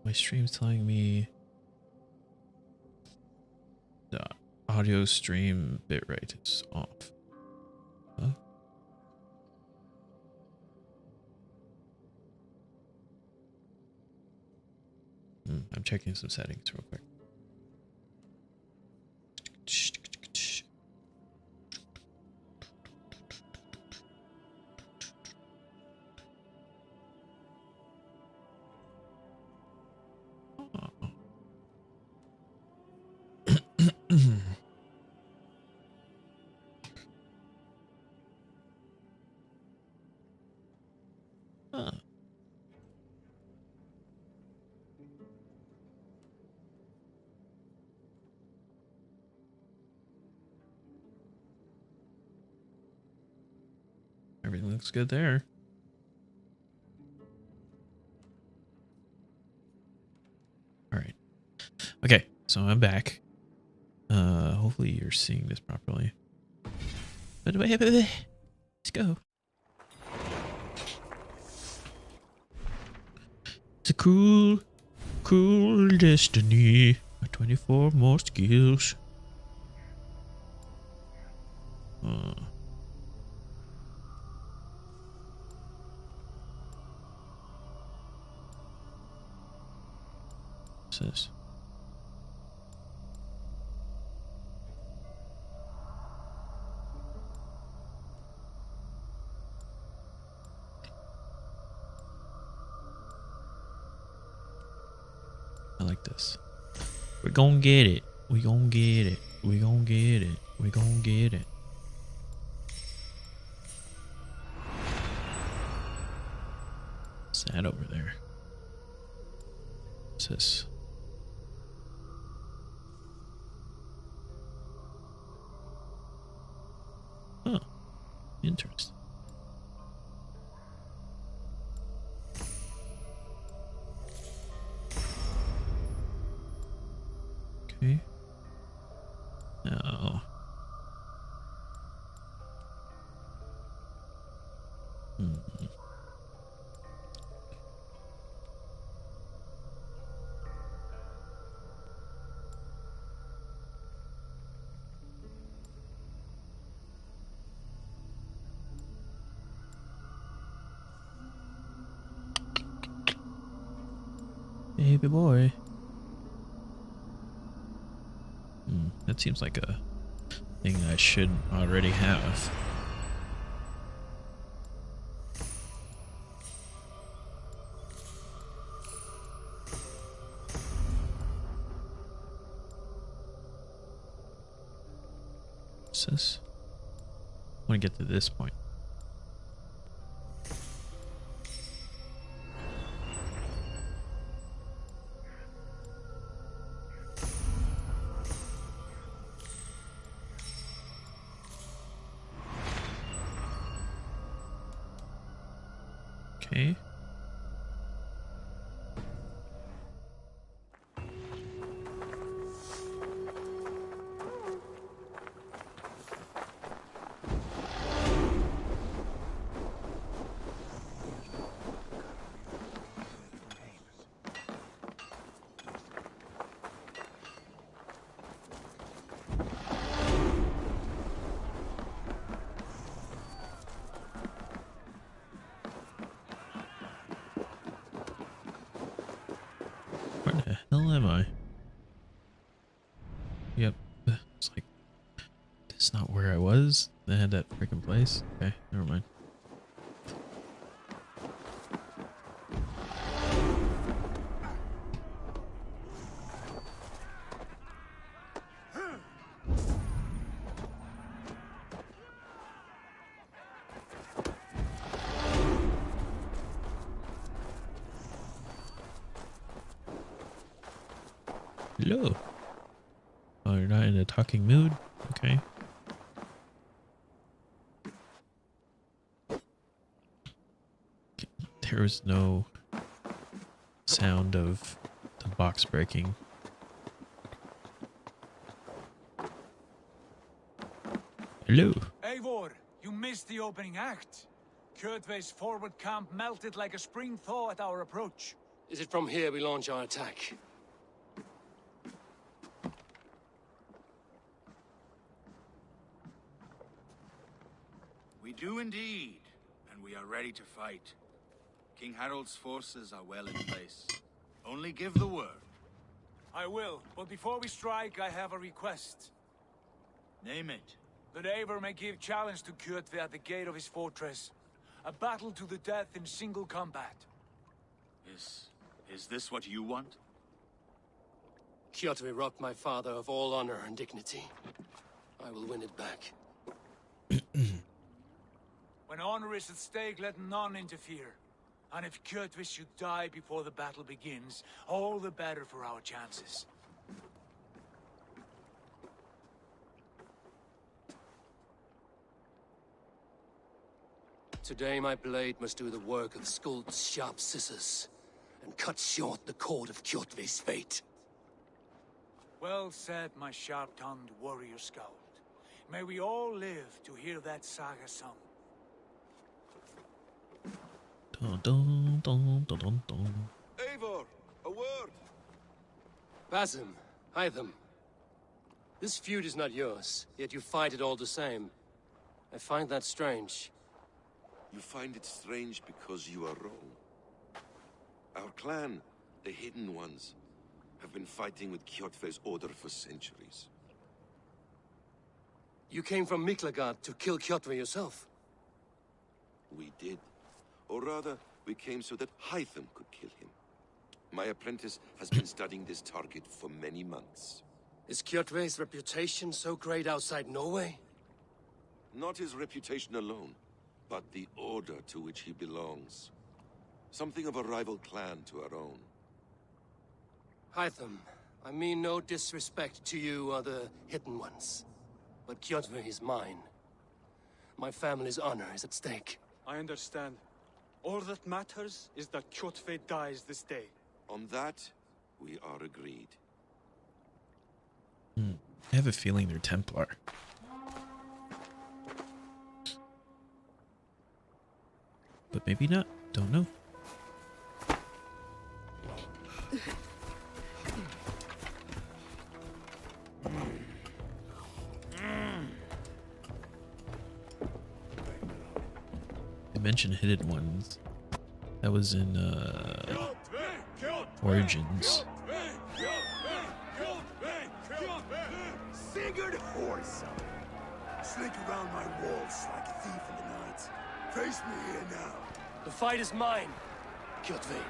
My stream's telling me the audio stream bitrate is off. Huh? I'm checking some settings real quick. Huh. Everything looks good there. All right. Okay, so I'm back. Hopefully you're seeing this properly. But wait, let's go. It's a cruel, cruel destiny. 24 more skills. What's this? I like this. We're gonna get it. We gonna get it. We gonna get it. We gonna get it. What's that over there? What's this? Huh. Interesting. Okay. No. Baby boy. That seems like a thing I should already have. What's this? I want to get to this point. Okay. Where the hell am I? Yep. It's like, this is not where I was. They had that freaking place. Okay, never mind. Hello. Oh, you're not in a talking mood? Okay. There was no sound of the box breaking. Hello. Eivor, you missed the opening act. Kjotve's forward camp melted like a spring thaw at our approach. Is it from here we launch our attack? We do indeed, and we are ready to fight. King Harold's forces are well in place. Only give the word. I will, but before we strike, I have a request. Name it. That Eivor may give challenge to Kjotve at the gate of his fortress. A battle to the death in single combat. Is this what you want? Kjotve robbed my father of all honor and dignity. I will win it back. When honor is at stake, let none interfere. And if Kjotve should die before the battle begins, all the better for our chances. Today my blade must do the work of Skuld's sharp scissors, and cut short the cord of Kjotve's fate. Well said, my sharp-tongued warrior Skald. May we all live to hear that saga sung. Dun, dun, dun, dun, dun, dun. Eivor, a word! Basim, Hytham. This feud is not yours, yet you fight it all the same. I find that strange. You find it strange because you are wrong. Our clan, the Hidden Ones, have been fighting with Kjotve's order for centuries. You came from Miklagard to kill Kjotve yourself? We did. Or rather, we came so that Hytham could kill him. My apprentice has been studying this target for many months. Is Kjotve's reputation so great outside Norway? Not his reputation alone, but the order to which he belongs. Something of a rival clan to our own. Hytham, I mean no disrespect to you or the Hidden Ones. But Kjotve is mine. My family's honor is at stake. I understand. All that matters is that Kjotve dies this day. On that, we are agreed. I have a feeling they're Templar. But maybe not. Don't know. They mentioned Hidden Ones. That was in Origins. Sigurd Horsa! Slink around my walls like a thief in the night. Face me here now. The fight is mine, Kjotve.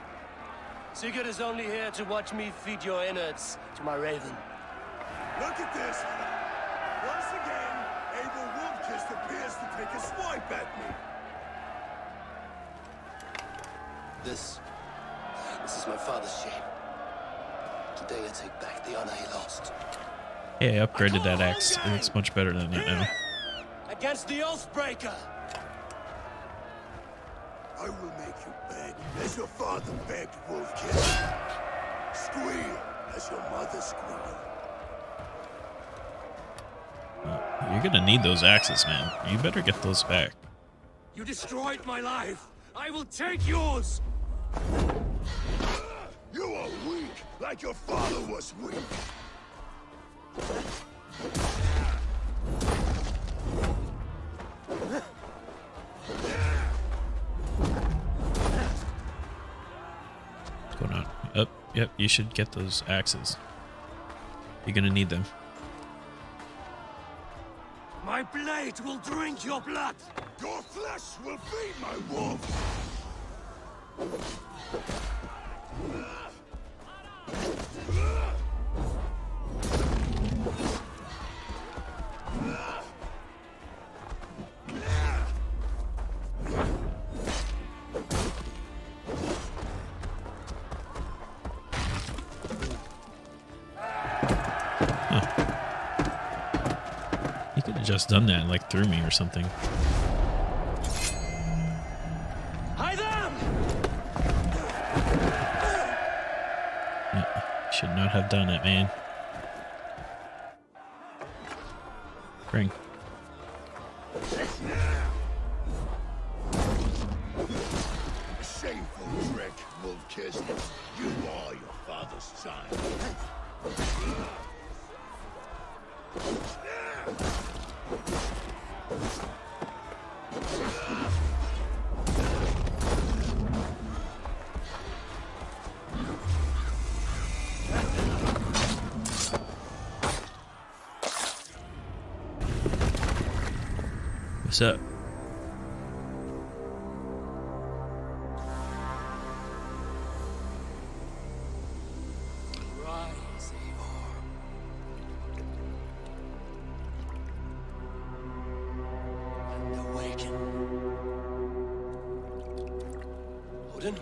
Sigurd is only here to watch me feed your innards to my raven. Look at this! Once again, Abel Wolfkist appears to take a swipe at me. This is my father's shame. Today I take back the honor he lost. Hey, I upgraded that axe. It looks much better than that now. Against the Oathbreaker! I will make you beg as your father begged, Wolfkist. Squeal as your mother squealed. You're gonna need those axes, man. You better get those back. You destroyed my life! I will take yours! You are weak, like your father was weak. What's going on? Oh, yep, you should get those axes. You're gonna need them. My blade will drink your blood! Your flesh will feed my wolf! You could have just done that and like threw me or something. Should not have done it, man. Bring. Alric, Wolf-Kissed, you are your father's child. What's up? Rise, Eivor. And awaken. Odin?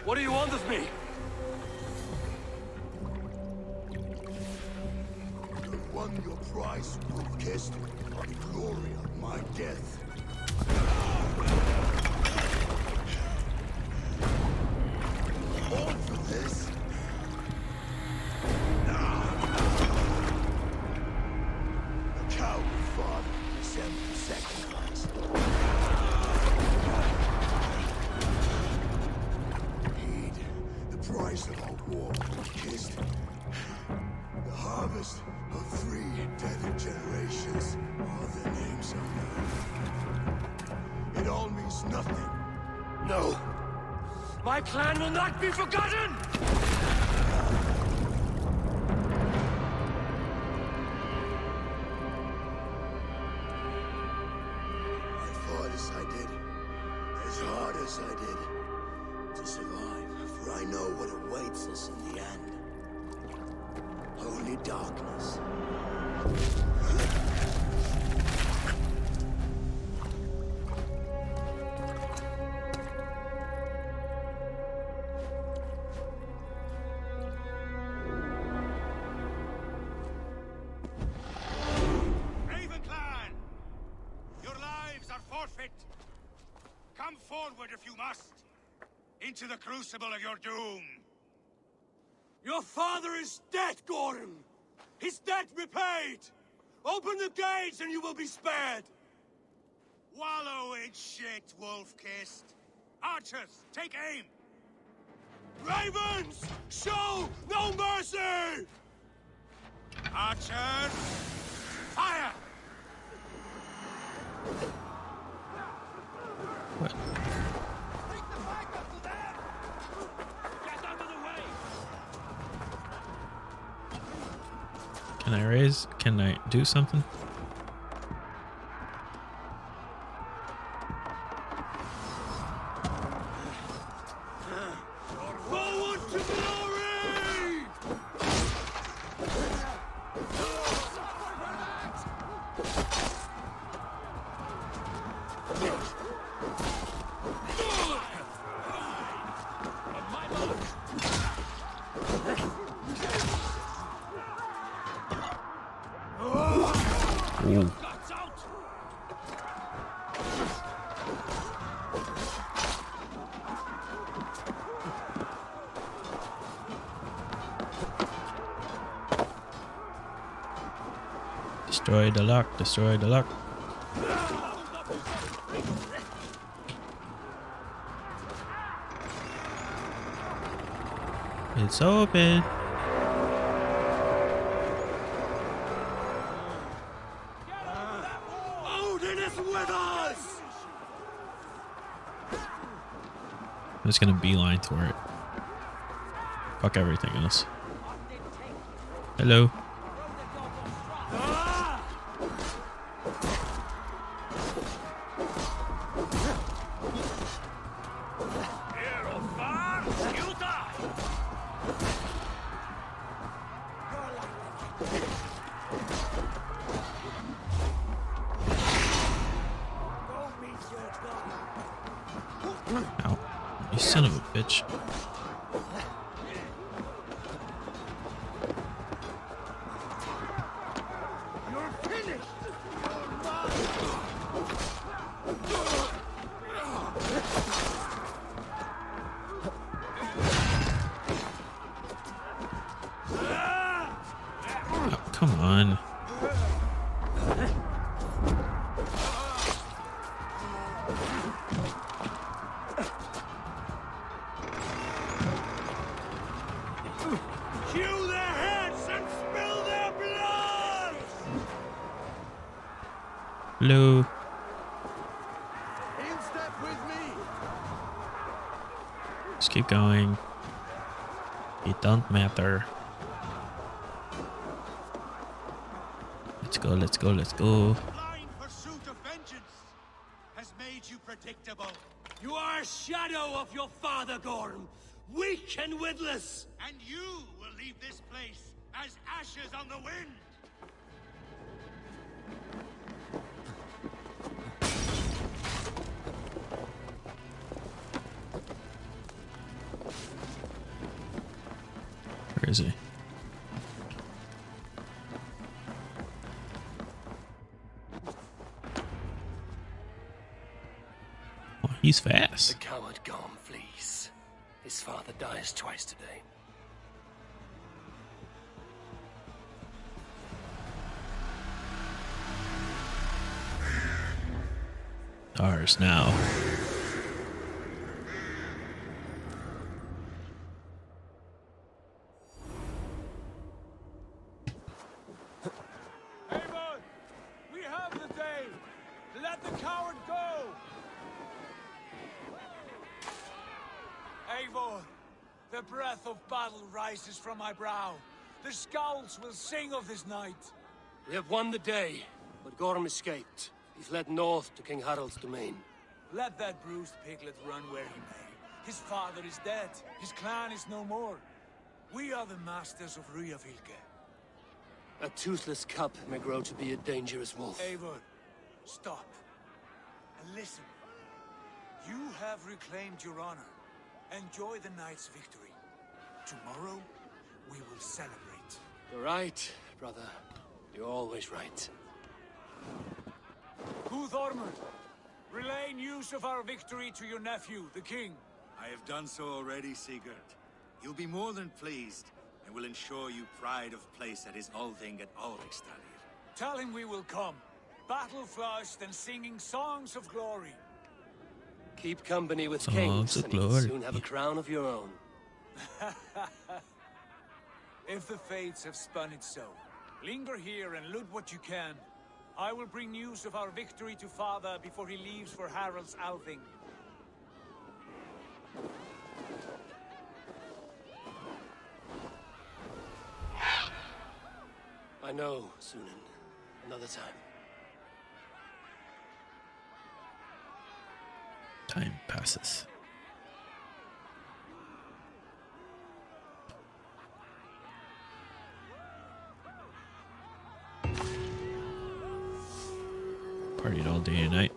What do you want of me? You won your prize, Wolf-Kissed, the glory of my death. All for this? A coward father is empty sacrifice. Heed the price of our war, Wolf-Kissed. The harvest of 3 dead generations are the names of men. It all means nothing. No! My clan will not be forgotten! I fought as I did, as hard as I did, to survive, for I know what awaits us in the end. Only darkness. Raven Clan! Your lives are forfeit! Come forward if you must! Into the crucible of your doom! Your father is dead, Gordon! His debt repaid! Open the gates and you will be spared! Wallow in shit, Wolf-Kissed! Archers, take aim! Ravens! Show no mercy! Archers, fire! What? Can I raise? Can I do something? Forward to glory! Ooh. Destroy the lock, destroy the lock. It's open. Odin is with us! I'm just gonna beeline for it. Fuck everything else. Hello. Ow. You son of a bitch. You're finished! Oh, come on. Hello. In step with me. Just keep going. It don't matter. Let's go, let's go, let's go. Blind pursuit of vengeance has made you predictable. You are a shadow of your father, Gorm. Weak and witless. And you will leave this place as ashes on the wind. Where is he? Oh, he's fast. The coward Gorm flees. His father dies twice today. Ours now. Avon, we have the day. Let the coward go. Avon, the breath of battle rises from my brow. The scouts will sing of this night. We have won the day, but Gorm escaped. He's fled north to King Harald's domain. Let that bruised piglet run where he may. His father is dead. His clan is no more. We are the masters of Ryjavilke. A toothless cub may grow to be a dangerous wolf. Eivor, stop. And listen. You have reclaimed your honor. Enjoy the night's victory. Tomorrow, we will celebrate. You're right, brother. You're always right. Guthormur, relay news of our victory to your nephew, the king. I have done so already, Sigurd. He'll be more than pleased, and will ensure you pride of place at his Althing at Alrikstadir. Tell him we will come, battle-flushed and singing songs of glory. Keep company with Songs kings, of and you'll glory. soon have a crown of your own. If the fates have spun it so, linger here and loot what you can. I will bring news of our victory to father before he leaves for Harald's Althing. I know, Sunan. Another time. Time passes. Partied all day and night.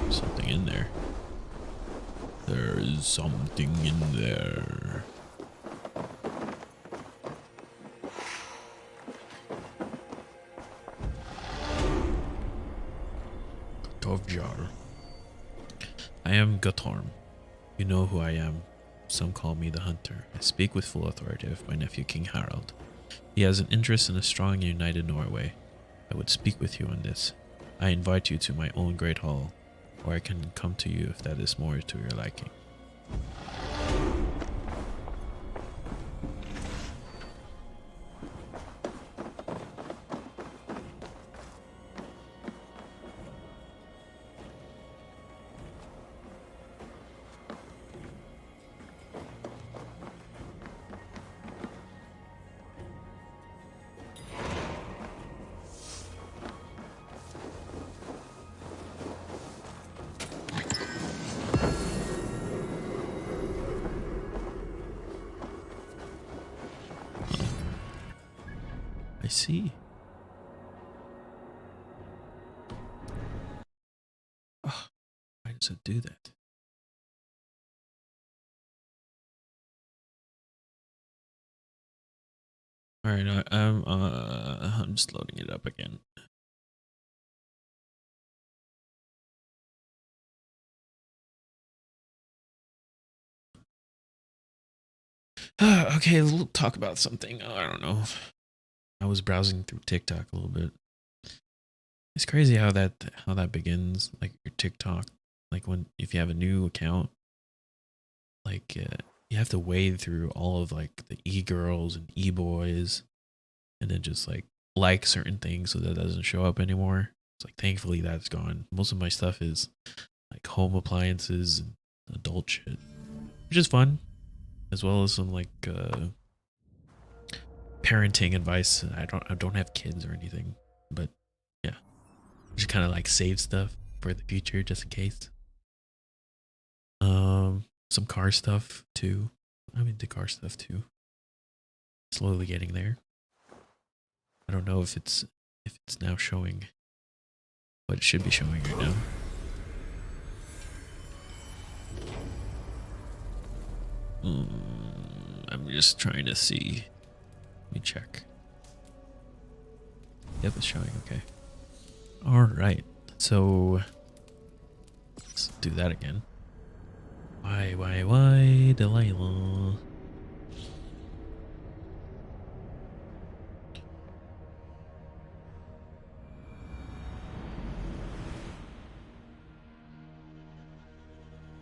Something in there. There is something in there. Tovjar. I am Guthorm. You know who I am. Some call me the Hunter. I speak with full authority of my nephew King Harald. He has an interest in a strong and united Norway. I would speak with you on this. I invite you to my own great hall, or I can come to you if that is more to your liking. I see. Oh, why does it do that? All right, I'm just loading it up again. Okay, we'll talk about something. I don't know. I was browsing through TikTok a little bit. It's crazy how that begins. Like your TikTok, like when if you have a new account, like you have to wade through all of like the e-girls and e-boys, and then just like certain things so that doesn't show up anymore. It's like thankfully that's gone. Most of my stuff is like home appliances and adult shit, which is fun, as well as some like parenting advice. I don't have kids or anything, but yeah, just kind of like save stuff for the future just in case. Some car stuff too. I'm into car stuff too. Slowly getting there. I don't know if it's now showing what it should be showing right now. I'm just trying to see. Let me check. Yep, it's showing. Okay. All right. So let's do that again. Why, Delilah?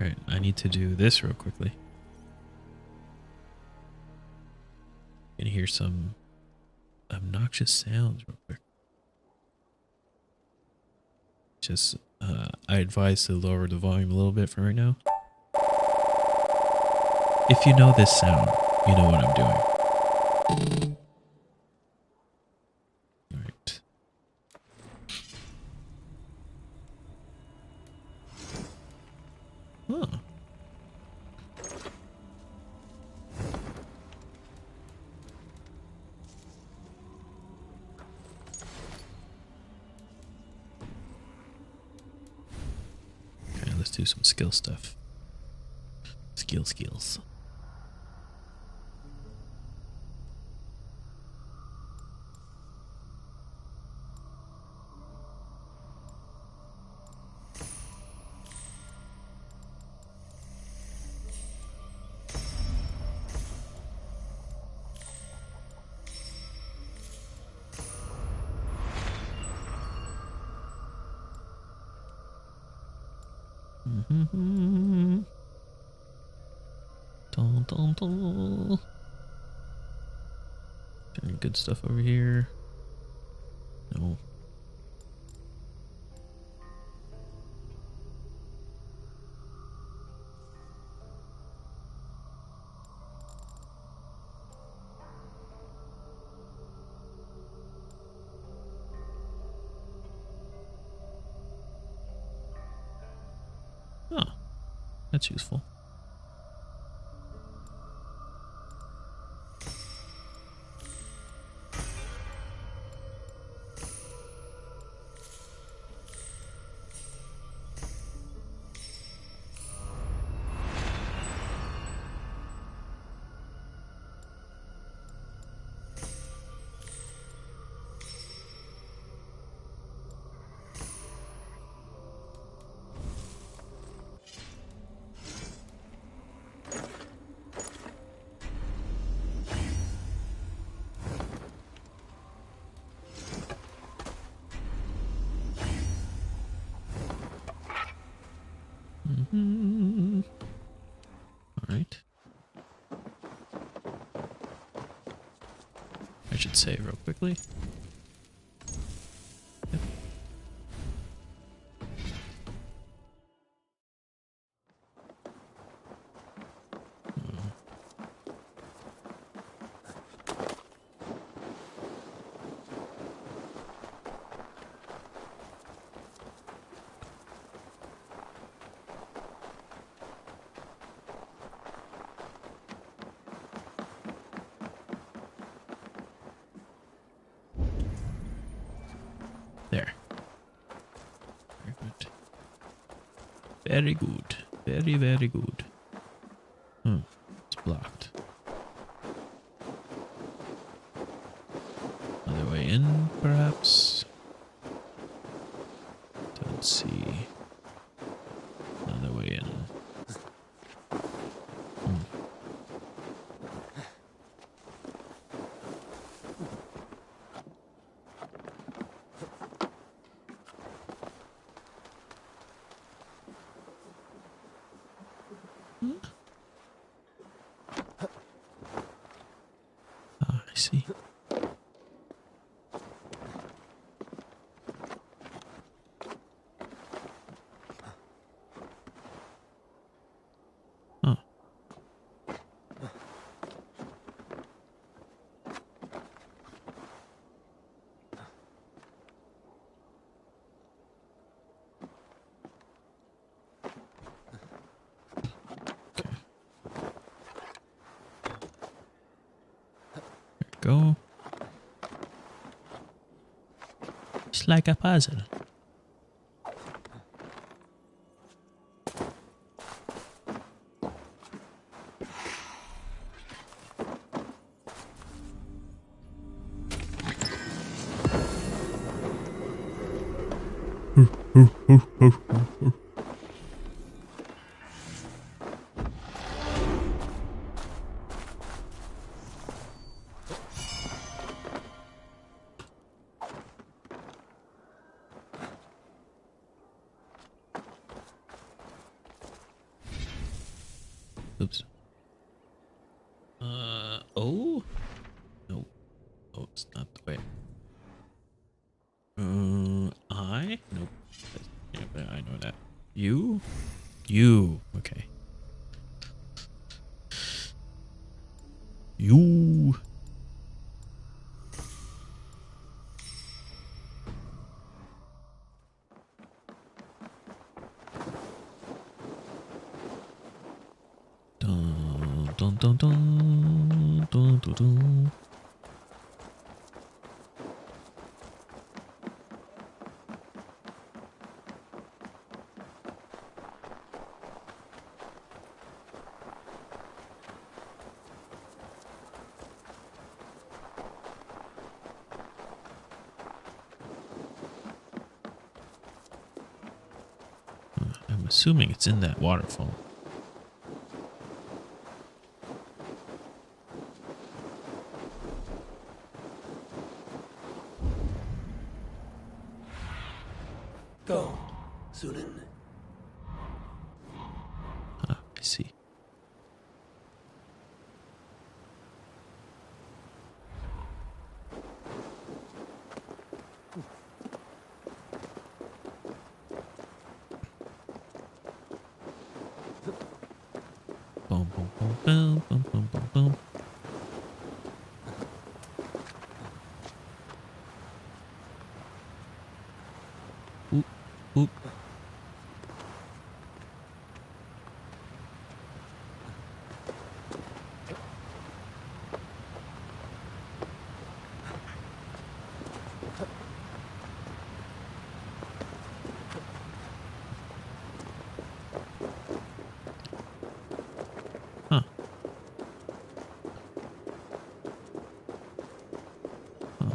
Alright, I need to do this real quickly. You can hear some obnoxious sounds real quick. Just, I advise to lower the volume a little bit for right now. If you know this sound, you know what I'm doing. Alright. Huh. Okay, let's do some skill stuff. Skills. Dun. Any good stuff over here? No. Oh, that's useful. Alright. I should save real quickly. Yep. There. Very good. Very good. Very, very good. It's blocked. Another way in, perhaps? Don't see. Another way in. I see. Huh. Go. It's like a puzzle. Oops. Oh? No. Oh, it's not the way. I? Nope. Yeah, but I know that. You? You. Okay. You. Dun, dun, dun, dun, dun, dun, dun. I'm assuming it's in that waterfall. Go, Sunan. Ah, I see. Boom, boom, boom, boom, boom, boom, boom, boom. Oop, oop. Huh. Huh.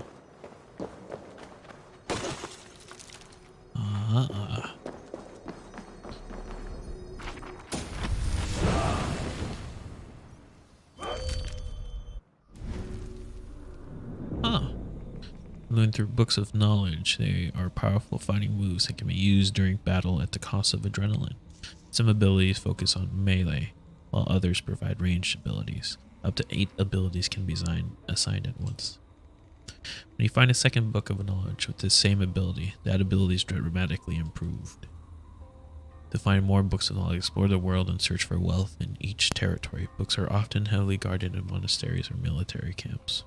Huh. Learn through books of knowledge. They are powerful fighting moves that can be used during battle at the cost of adrenaline. Some abilities focus on melee, while others provide ranged abilities. Up to 8 abilities can be assigned at once. When you find a second book of knowledge with the same ability, that ability is dramatically improved. To find more books of knowledge, explore the world and search for wealth in each territory. Books are often heavily guarded in monasteries or military camps.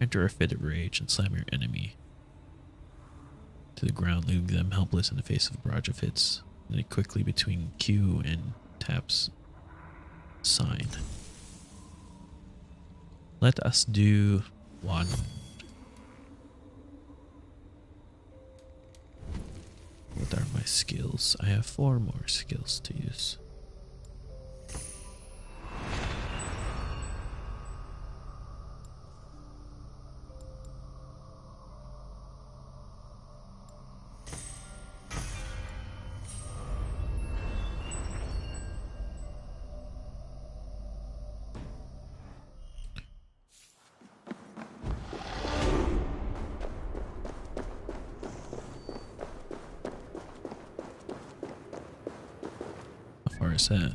Enter a fit of rage and slam your enemy to the ground, leaving them helpless in the face of a barrage of hits. Then quickly between Q and taps sign. Let us do one. What are my skills? I have 4 more skills to use. How far is that?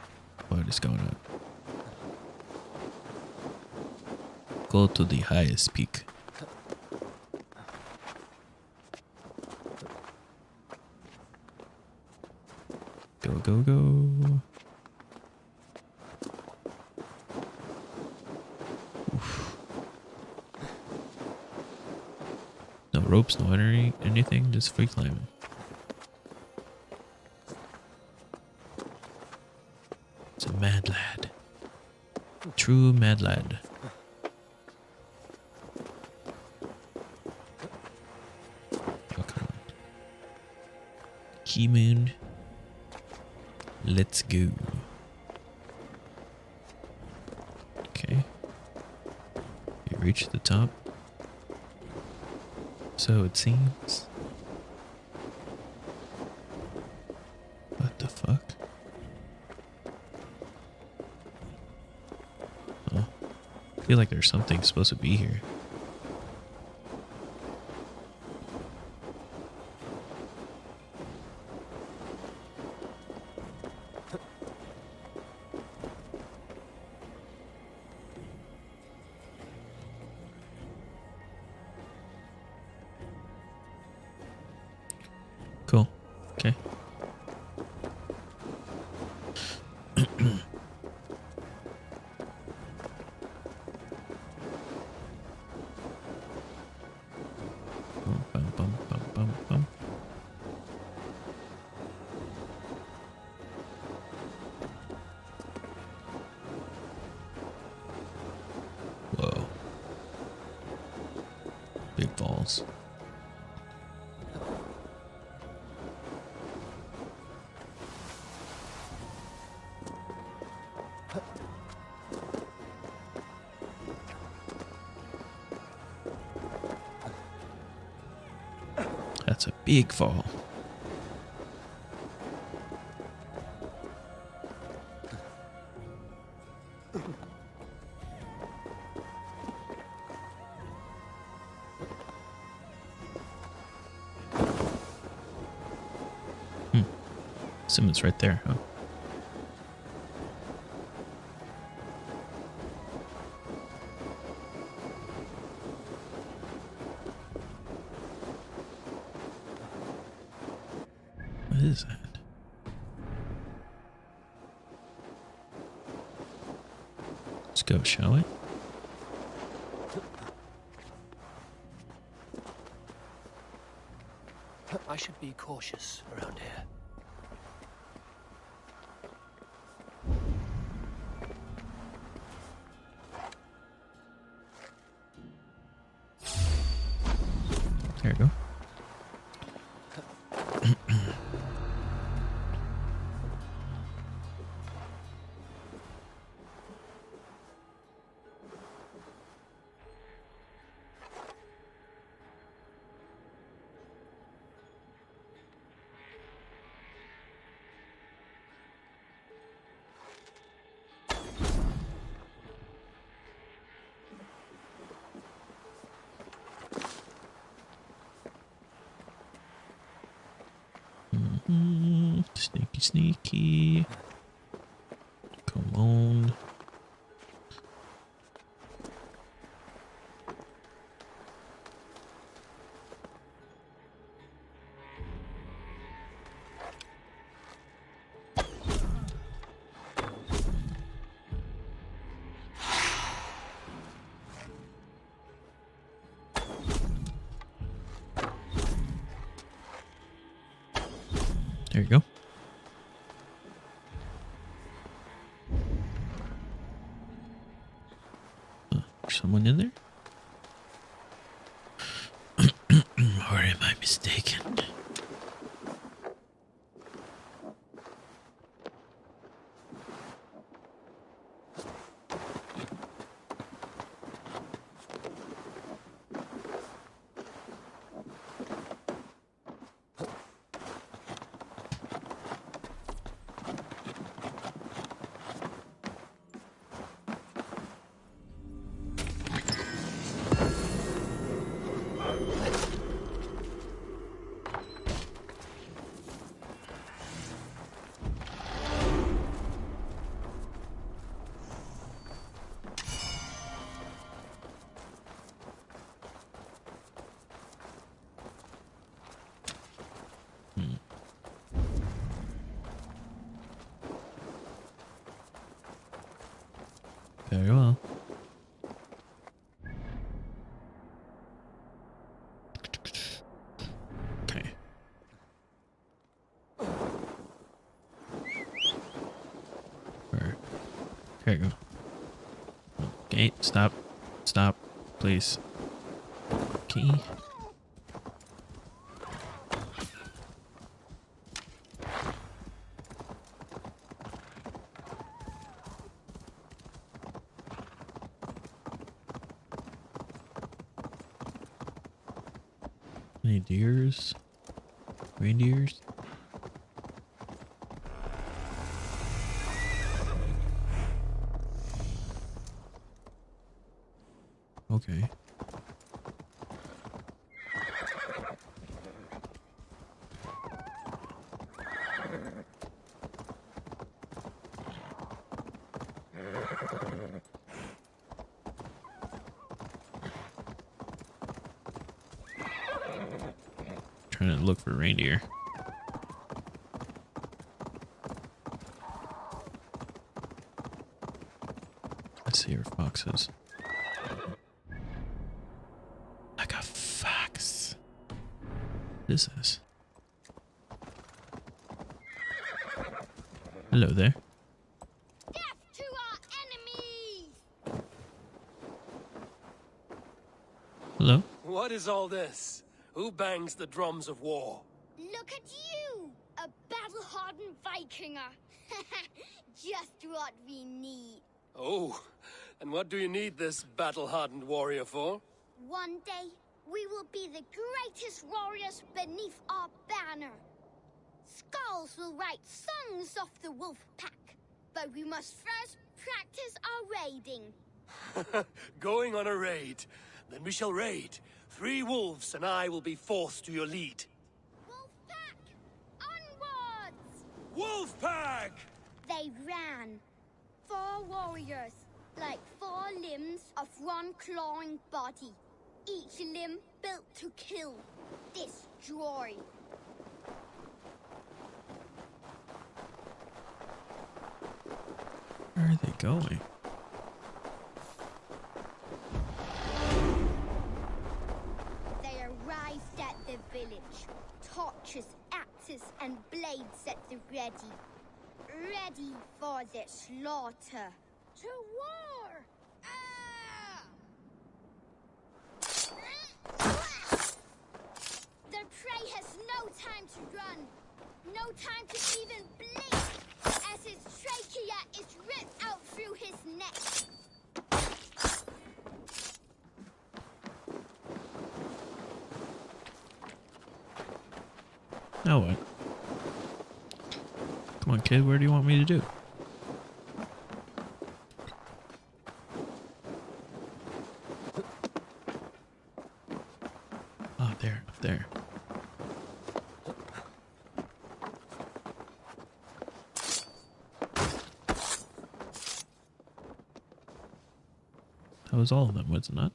is going up. Go to the highest peak. Go, go, go. Oof. No ropes, no anything, just free climbing. It's a mad lad. True mad lad. Oh, come on. Key moon. Let's go. Okay. You reach the top. So it seems. What the fuck? Oh. I feel like there's something supposed to be here. Cool. Okay. Bum, bum, bum, bum, bum. Whoa. Big balls. That's a big fall. Someone's right there, huh? What is that? Let's go, shall we? I should be cautious around here. There you go. Sneaky, sneaky. Come on. There you go. Someone in there? Or am I mistaken? Very well. Okay. Where? There you go. Okay, stop. Stop, please. Okay. Any deers? Reindeers? Okay. Trying to look for reindeer. I see our foxes. Like a fox. What is this? Hello there. Death to our enemies! Hello. What is all this? Who bangs the drums of war? Look at you! A battle-hardened Vikinger! Just what we need. Oh, and what do you need this battle-hardened warrior for? One day, we will be the greatest warriors beneath our banner. Skulls will write songs of the wolf pack, but we must first practice our raiding. Going on a raid. Then we shall raid. 3 wolves and I will be forced to your lead. Wolf pack! Onwards! Wolf pack! They ran. 4 warriors, like 4 limbs of one clawing body. Each limb built to kill, destroy. Where are they going? They arrived at the village. Torches, axes, and blades at the ready. Ready for the slaughter. To war! The prey has no time to run. No time to even blink, as his trachea is ripped out through his neck. Now what? Come on, kid. Where do you want me to do? Ah, there, up there. That was all of them, was it not?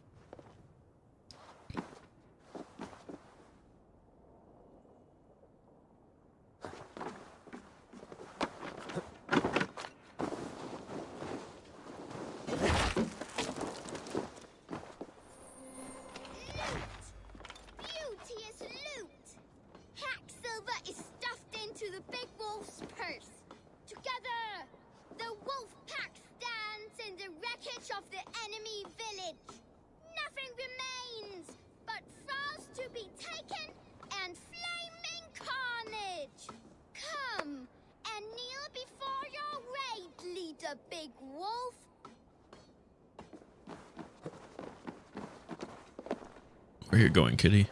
Beauteous loot! Hack silver is stuffed into the big wolf's purse. Together, the wolf pack stands in the wreckage of the enemy village. Nothing remains but thralls to be taken and flaming carnage. Come and kneel before your raid leader, Big Wolf. Where you going, kitty?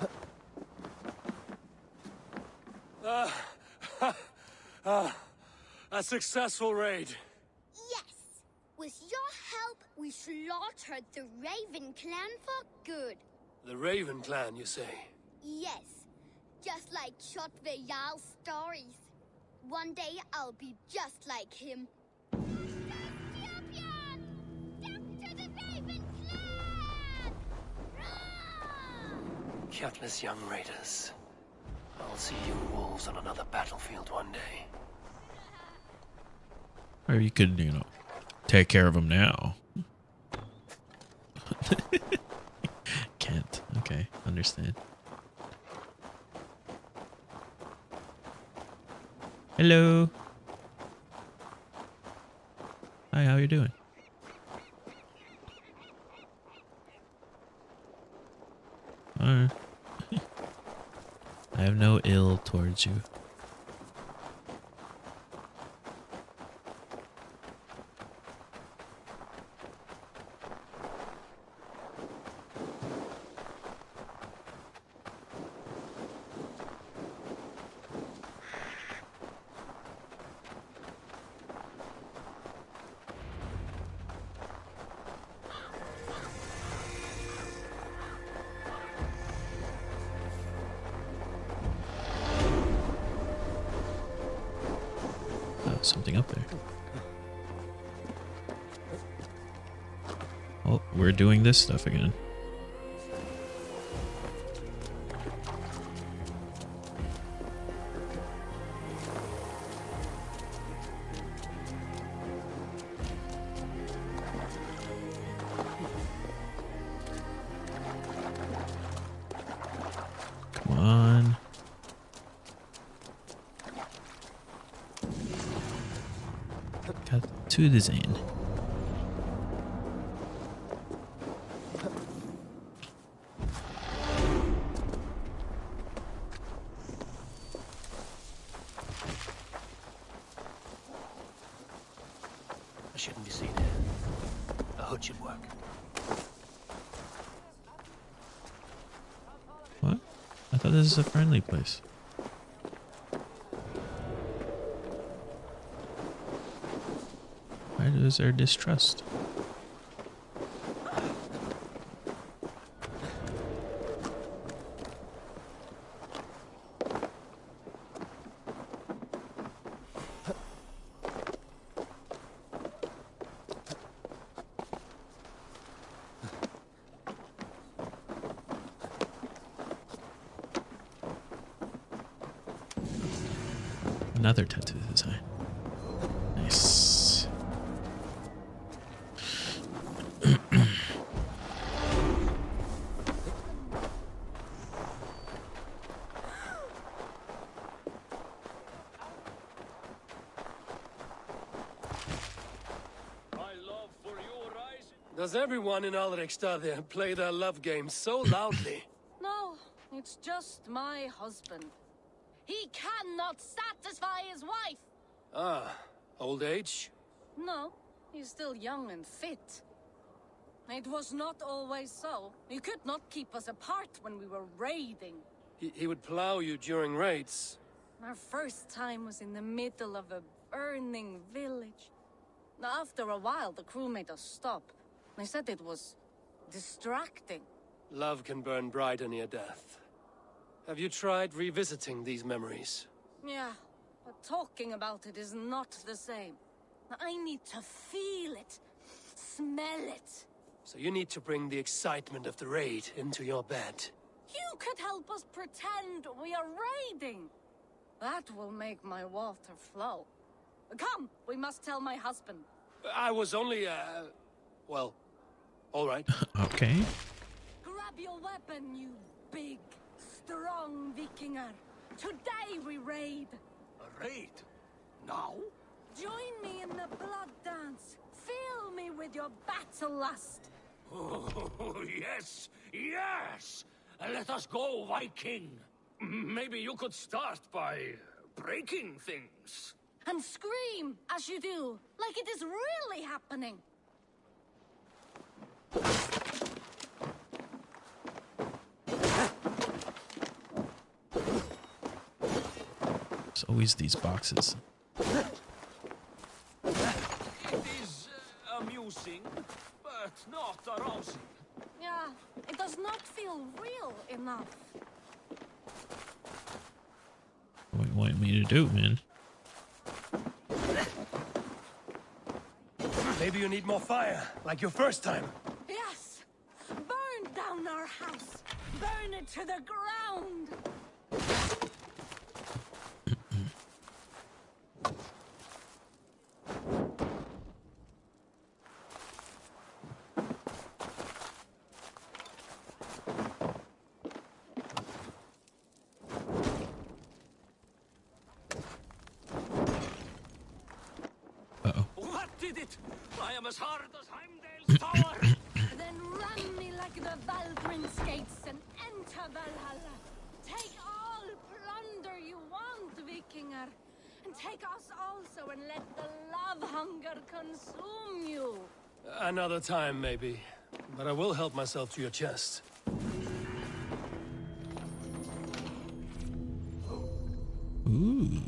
A successful raid. Yes. With your help, we slaughtered the Raven clan for good. The Raven clan, you say? Yes. Just like Chotve Jarl's stories. One day I'll be just like him. Champion! Death to the Raven clan! Gutless young raiders. I'll see you wolves on another battlefield one day. Or you could, take care of them now. Can't. Okay, understand. Hello. Hi, how you doing? Alright. I have no ill towards you. Something up there. Oh, we're doing this stuff again. Come on. Got to the Zane. I shouldn't be seen here. A hood should work. What? I thought this is a friendly place. Why is there distrust? Another tattoo design. Nice. Does everyone in Alrekstad play their love game so loudly? No, it's just my husband. He cannot satisfy his wife. Ah, old age? No, he's still young and fit. It was not always so. He could not keep us apart when we were raiding. He would plow you during raids. Our first time was in the middle of a burning village. After a while, the crew made us stop. They said it was distracting. Love can burn brighter near death. Have you tried revisiting these memories? Yeah, but talking about it is not the same. I need to feel it, smell it. So you need to bring the excitement of the raid into your bed. You could help us pretend we are raiding. That will make my water flow. Come, we must tell my husband. I was only, well, all right. Okay. Grab your weapon, you big, strong Vikinger. Today we raid. A raid? Now? Join me in the blood dance. Fill me with your battle lust. Oh, yes, yes! Let us go, Viking! Maybe you could start by breaking things. And scream as you do, like it is really happening. There's always these boxes. It is amusing, but not arousing. Yeah, it does not feel real enough. What do you want me to do, man? Maybe you need more fire, like your first time. Yes! Burn down our house! Burn it to the ground! did it! I am as hard as Heimdall's tower! Then run me like the Valgrin's gates and enter Valhalla. Take all plunder you want, Vikinger. And take us also and let the love hunger consume you. Another time, maybe. But I will help myself to your chest. Ooh.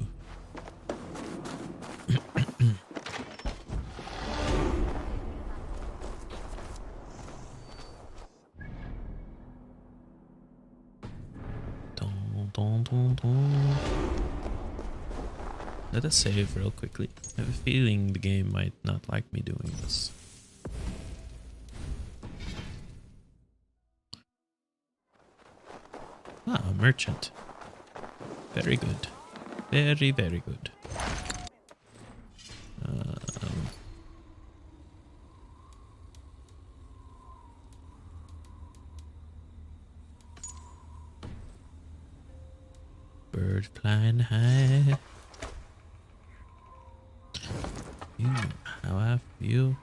Dun, dun, dun. Let us save real quickly. I have a feeling the game might not like me doing this. Ah, a merchant. Very good. Very, very good. Bird flying high. You know how I feel.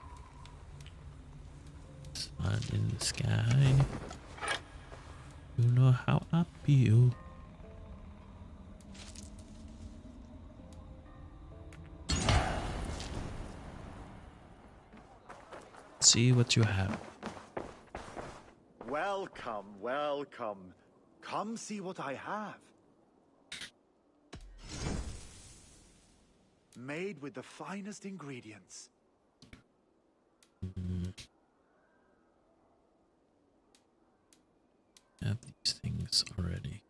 Sun in the sky. You know how I feel. See what you have. Welcome, welcome. Come see what I have. Made with the finest ingredients. Have these things already.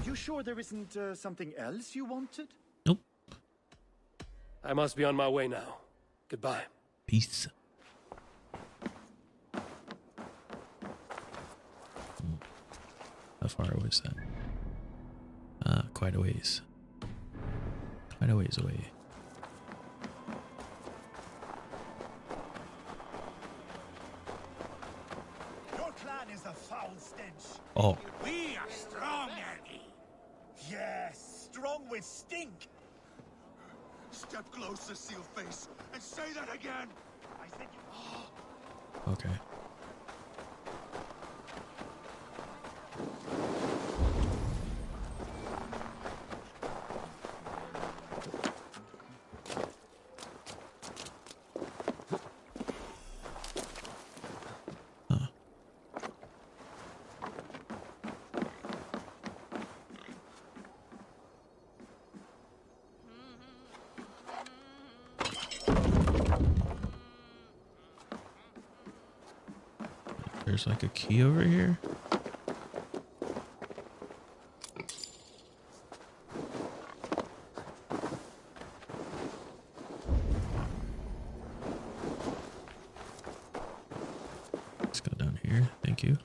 You sure there isn't something else you wanted? Nope. I must be on my way now. Goodbye. Peace. How far away is that? Quite a ways. Quite a ways away. Your clan is a foul stench. Oh. We are strong, Andy. Yes, strong with stink. Step closer, Sealface, and say that again. I said Okay. There's like a key over here. Let's go down here. Thank you.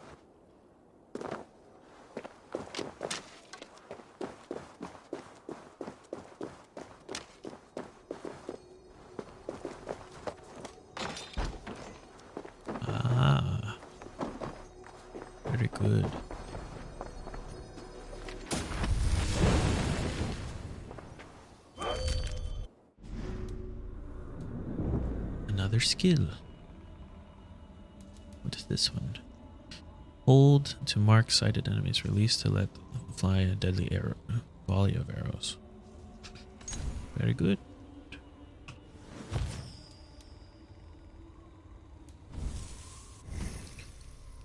Very good. Another skill. What is this one? Hold to mark sighted enemies. Release to let fly a deadly arrow. Volley of arrows. Very good.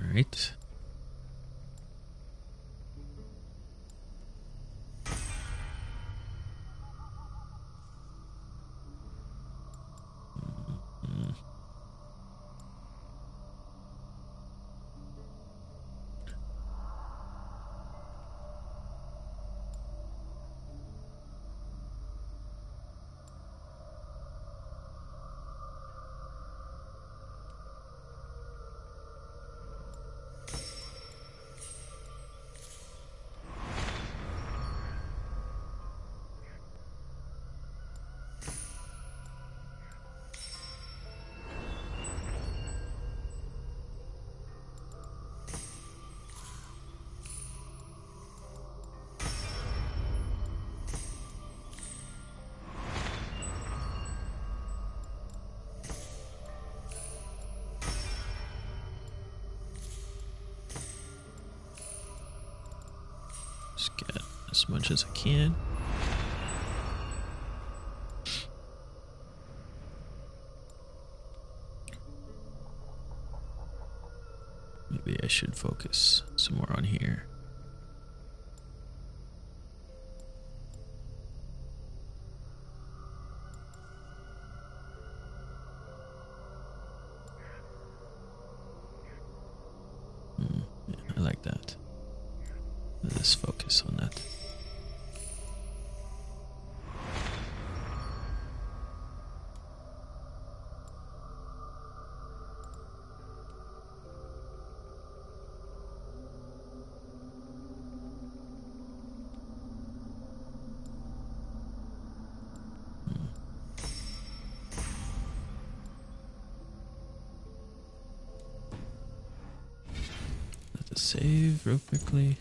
All right. as much as I can. Maybe I should focus some more on here. Yeah, I like that. Let's focus on that. Let's save real quickly.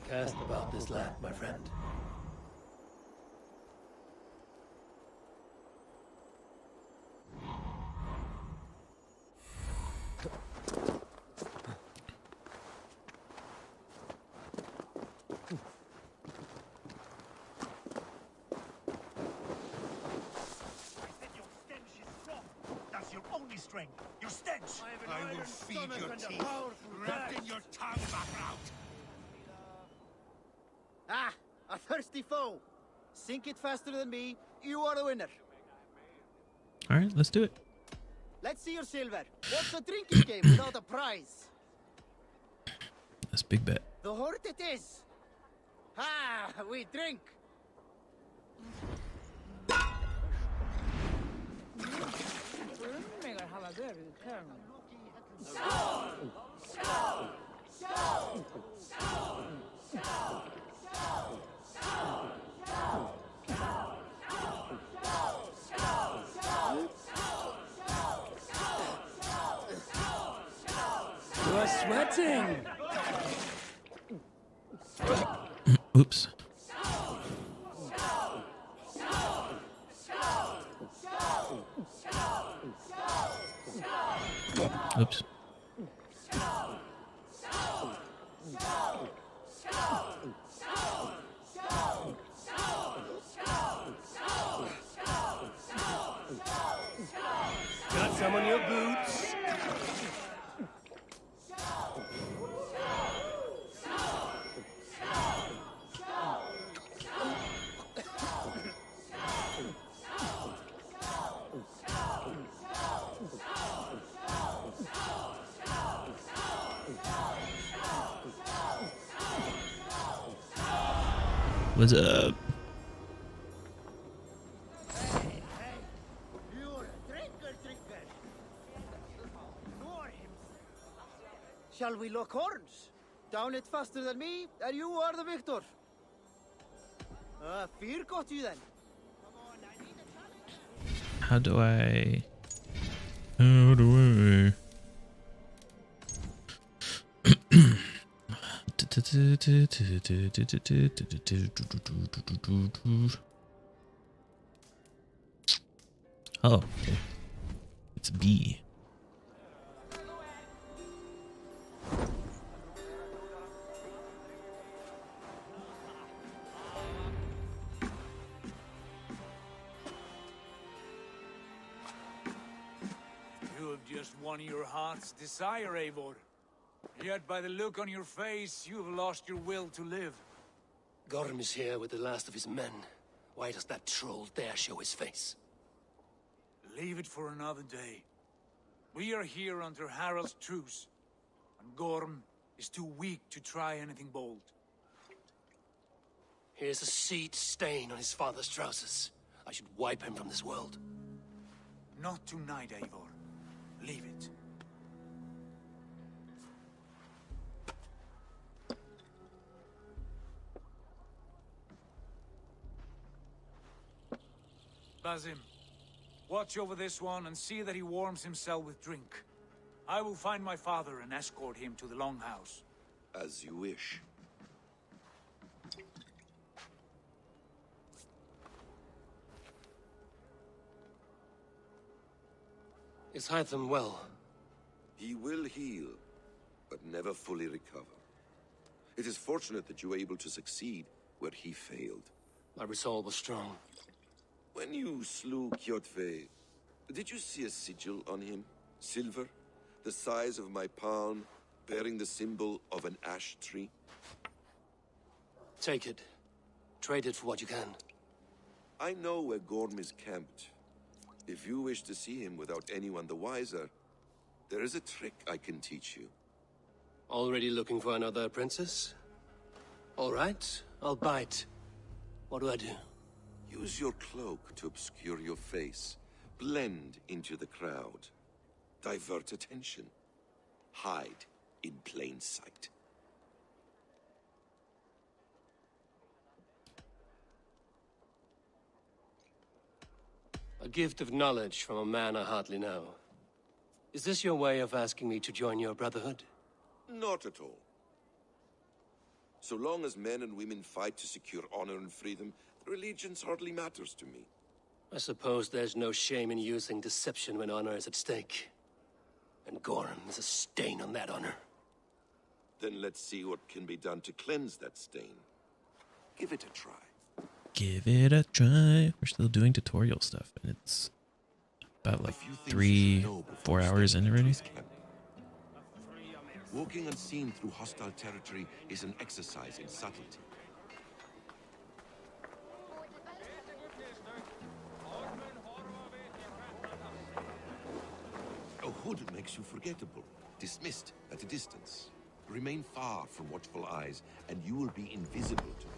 Cast about this land, my friend. That's your only strength. Your stench. I will feed your teeth. Wrapped in your tongue, Background. Ah, a thirsty foe. Sink it faster than me. You are the winner. All right, let's do it. Let's see your silver. What's a drinking game without a prize? That's a big bet. The hort it is. Ah, we drink. You are sweating. Oops. Oops. Got some on your boots? What's up? Shall we lock horns? Down it faster than me, and you are the victor. Fear got you then. How do I? How do I? Oh, okay. It's B. You have just one of your heart's desire, Eivor. Yet by the look on your face, you have lost your will to live. Gorm is here with the last of his men. Why does that troll dare show his face? Leave it for another day. We are here under Harald's truce, and Gorm is too weak to try anything bold. Here's a seed stain on his father's trousers. I should wipe him from this world. Not tonight, Eivor. Leave it. Basim, watch over this one and see that he warms himself with drink. I will find my father and escort him to the Longhouse. As you wish. Is Hytham well? He will heal, but never fully recover. It is fortunate that you were able to succeed where he failed. My resolve was strong. When you slew Kjotve, did you see a sigil on him? Silver? The size of my palm, bearing the symbol of an ash tree? Take it. Trade it for what you can. I know where Gorm is camped. If you wish to see him without anyone the wiser, there is a trick I can teach you. Already looking for another princess? All right, I'll bite. What do I do? Use your cloak to obscure your face. Blend into the crowd. Divert attention. Hide in plain sight. A gift of knowledge from a man I hardly know. Is this your way of asking me to join your brotherhood? Not at all. So long as men and women fight to secure honor and freedom, allegiance hardly matters to me. I suppose there's no shame in using deception when honor is at stake. And Gorm is a stain on that honor. Then let's see what can be done to cleanse that stain. Give it a try. Give it a try. We're still doing tutorial stuff, and it's about like 3-4 hours in already. Walking unseen through hostile territory is an exercise in subtlety. A hood makes you forgettable, dismissed at a distance. Remain far from watchful eyes, and you will be invisible to them.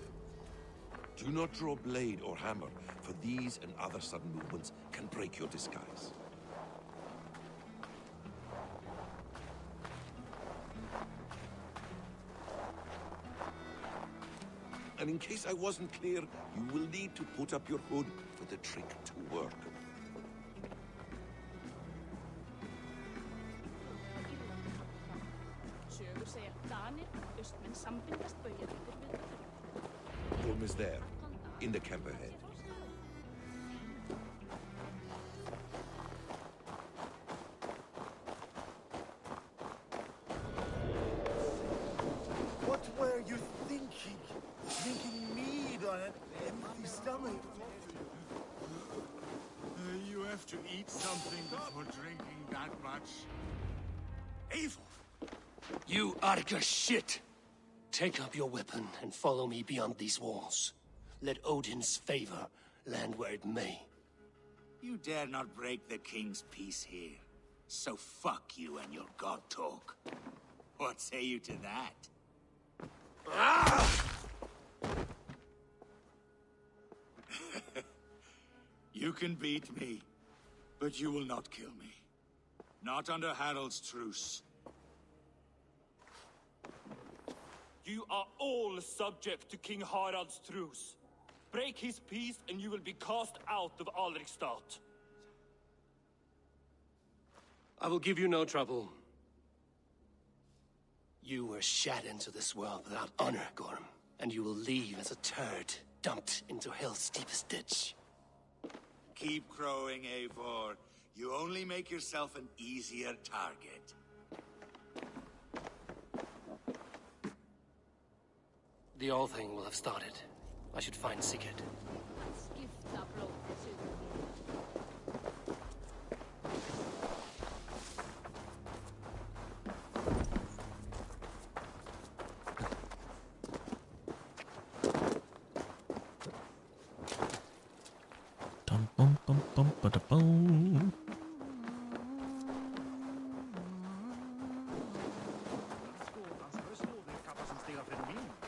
Do not draw blade or hammer, for these and other sudden movements can break your disguise. And in case I wasn't clear, you will need to put up your hood for the trick to work. Gorm is there, in the camp ahead. What were you thinking? Drinking mead on an empty stomach? You have to eat something before drinking that much. Eivor! You Arga shit! Take up your weapon and follow me beyond these walls. Let Odin's favor land where it may. You dare not break the king's peace here. So fuck you and your god talk. What say you to that? Ah! You can beat me, but you will not kill me. Not under Harald's truce. You are all subject to King Harald's truce. Break his peace and you will be cast out of Alrikstad. I will give you no trouble. You were shat into this world without honor, Gorm, and you will leave as a turd dumped into hell's deepest ditch. Keep crowing, Eivor. You only make yourself an easier target. The All Thing will have started. I should find Sigurd. phone.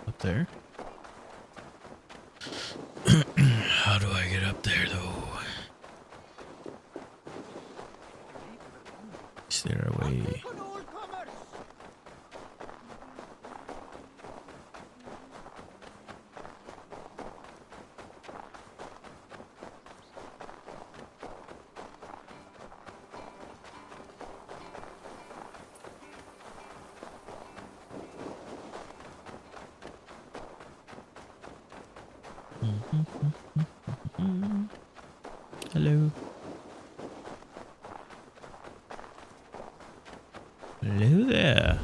Up there. How do I get up there, though? Is there a way? Hello. Hello there.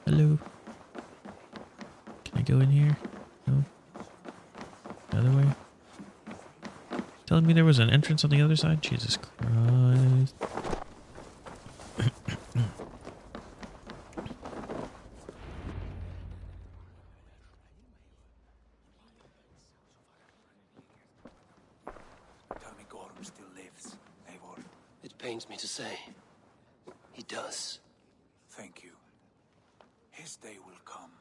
Hello. Can I go in here? No. The other way? Telling me there was an entrance on the other side? Jesus Christ. Tell me Gorm still lives, Eivor. It pains me to say. He does. Thank you. His day will come.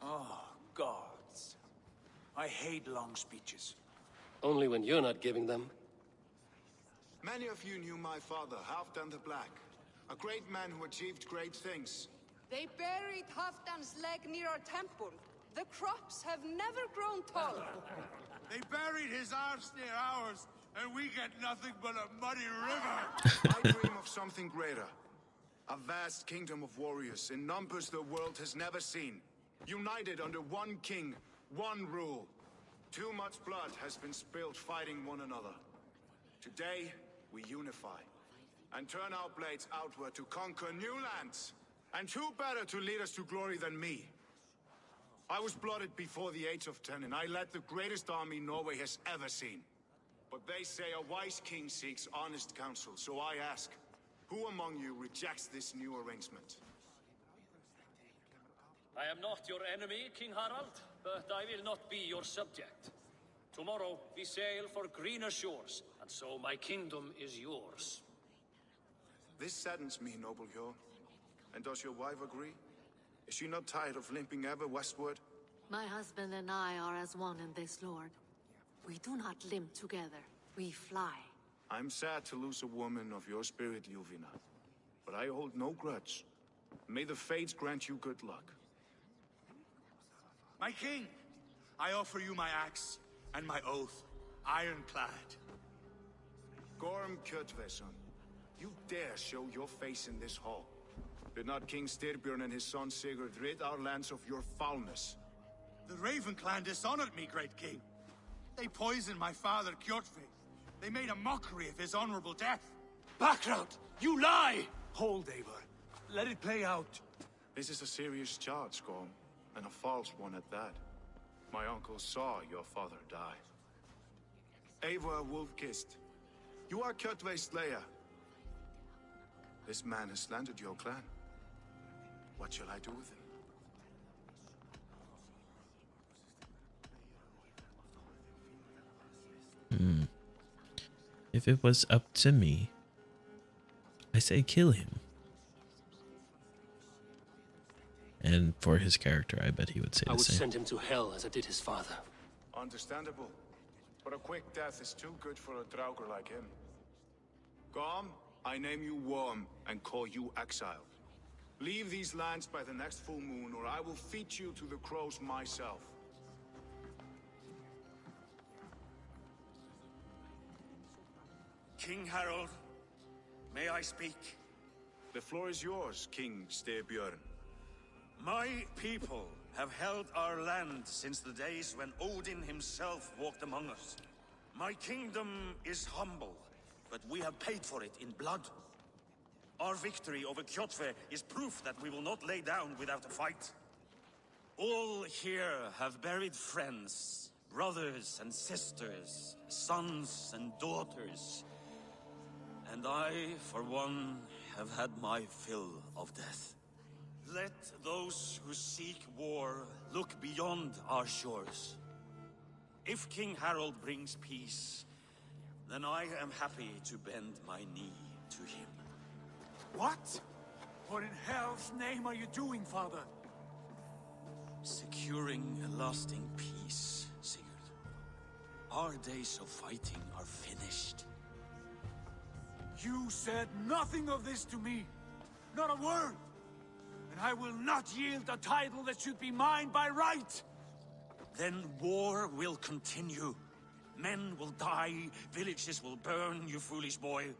Oh, gods. I hate long speeches. Only when you're not giving them. Many of you knew my father, Halfdan the Black. A great man who achieved great things. They buried Halfdan's leg near our temple. The crops have never grown tall. They buried his arse near ours, and we get nothing but a muddy river. I dream of something greater. A vast kingdom of warriors in numbers the world has never seen. United under one king, one rule. Too much blood has been spilled fighting one another. Today, we unify and turn our blades outward to conquer new lands. And who better to lead us to glory than me? I was blooded before the age of 10, and I led the greatest army Norway has ever seen. But they say a wise king seeks honest counsel, so I ask, who among you rejects this new arrangement? I am not your enemy, King Harald, but I will not be your subject. Tomorrow we sail for greener shores, and so my kingdom is yours. This saddens me, noble Hjorn. And does your wife agree? Is she not tired of limping ever westward? My husband and I are as one in this, Lord. We do not limp together. We fly. I'm sad to lose a woman of your spirit, Yuvina. But I hold no grudge. May the fates grant you good luck. My king, I offer you my axe and my oath, ironclad. Gorm Kjotveson, you dare show your face in this hall. Did not King Styrbjörn and his son Sigurd rid our lands of your foulness? The Raven clan dishonored me, great king. They poisoned my father, Kjotve. They made a mockery of his honorable death. Background! You lie! Hold, Eivor. Let it play out. This is a serious charge, Gorm, and a false one at that. My uncle saw your father die. Eivor Wolf-Kissed, you are Kjotve's slayer. This man has slandered your clan. What shall I do with him? If it was up to me, I say kill him. And for his character, I bet he would say the I would same. send him to hell as I did his father. Understandable. But a quick death is too good for a Draugr like him. Gorm, I name you Worm and call you exile. Leave these lands by the next full moon, or I will feed you to the crows myself. King Harold, may I speak? The floor is yours, King Styrbjörn. My people have held our land since the days when Odin himself walked among us. My kingdom is humble, but we have paid for it in blood. Our victory over Kjotve is proof that we will not lay down without a fight. All here have buried friends, brothers and sisters, sons and daughters. And I, for one, have had my fill of death. Let those who seek war look beyond our shores. If King Harold brings peace, then I am happy to bend my knee to him. What? What in hell's name are you doing, Father? Securing a lasting peace, Sigurd. Our days of fighting are finished. You said nothing of this to me. Not a word. And I will not yield a title that should be mine by right. Then war will continue. Men will die, villages will burn, you foolish boy.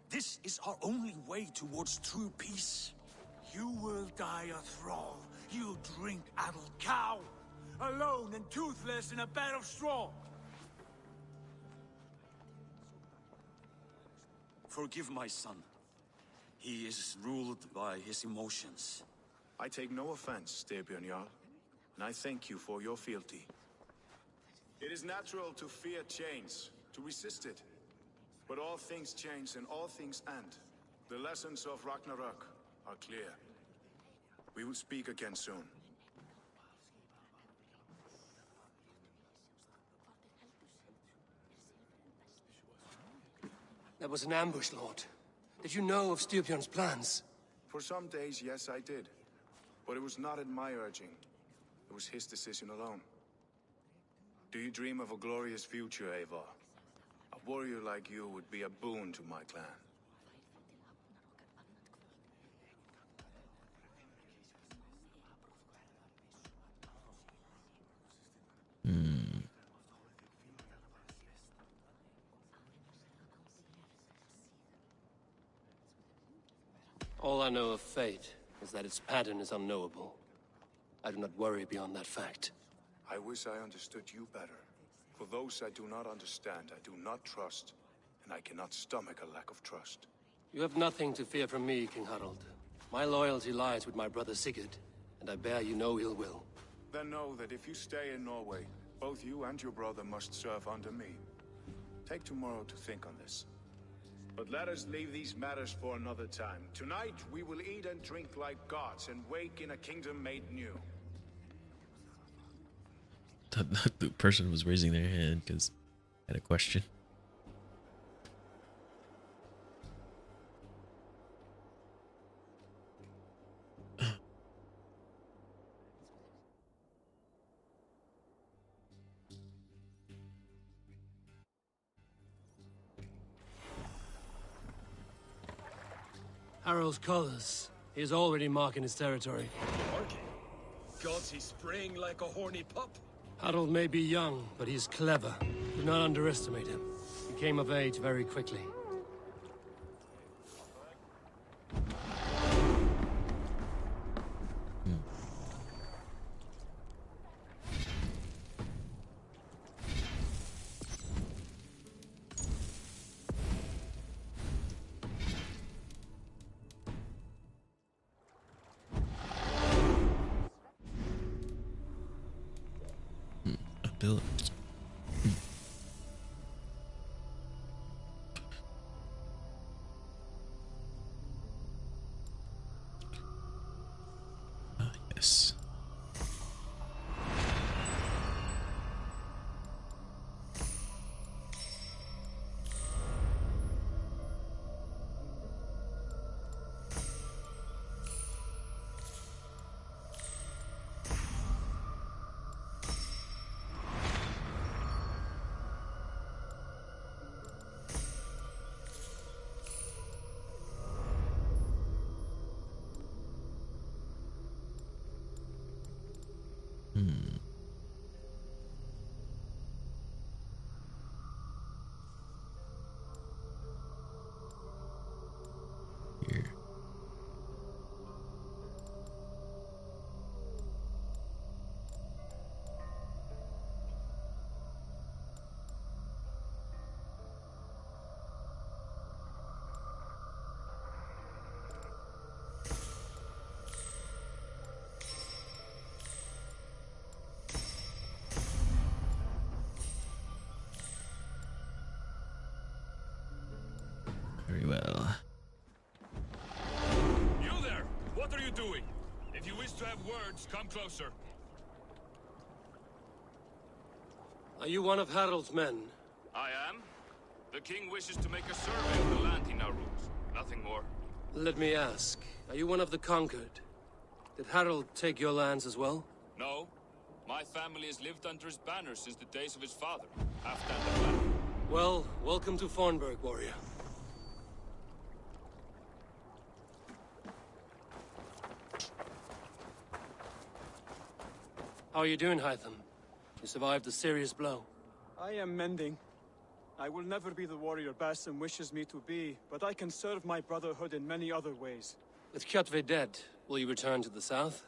This is our only way towards true peace. You will die a thrall. You drink-addled cow. Alone and toothless in a bed of straw. Forgive my son. He is ruled by his emotions. I take no offense, Styrbjörn Jarl, and I thank you for your fealty. It is natural to fear change, to resist it. But all things change and all things end. The lessons of Ragnarok are clear. We will speak again soon. That was an ambush, Lord. Did you know of Styrbjörn's plans? For some days, yes, I did. But it was not at my urging. It was his decision alone. Do you dream of a glorious future, Eivor? A warrior like you would be a boon to my clan. All I know of fate is that its pattern is unknowable. I do not worry beyond that fact. I wish I understood you better. For those I do not understand, I do not trust, and I cannot stomach a lack of trust. You have nothing to fear from me, King Harald. My loyalty lies with my brother Sigurd, and I bear you no ill will. Then know that if you stay in Norway, both you and your brother must serve under me. Take tomorrow to think on this. But let us leave these matters for another time. Tonight, we will eat and drink like gods and wake in a kingdom made new. The person was raising their hand because I had a question. Harald's colors. He is already marking his territory. Marking? Gods, he's spraying like a horny pup. Harald may be young, but he's clever. Do not underestimate him. He came of age very quickly. Ability. Yes. Here. words, come closer. Are you one of Harald's men? I am. The king wishes to make a survey of the land he now rules. Nothing more. Let me ask, are you one of the conquered? Did Harald take your lands as well? No. My family has lived under his banner since the days of his father, Halfdan the Black. Well, welcome to Fornburg, warrior. How are you doing, Hytham? You survived a serious blow. I am mending. I will never be the warrior Basim wishes me to be, but I can serve my brotherhood in many other ways. With Kjotve dead, will you return to the south?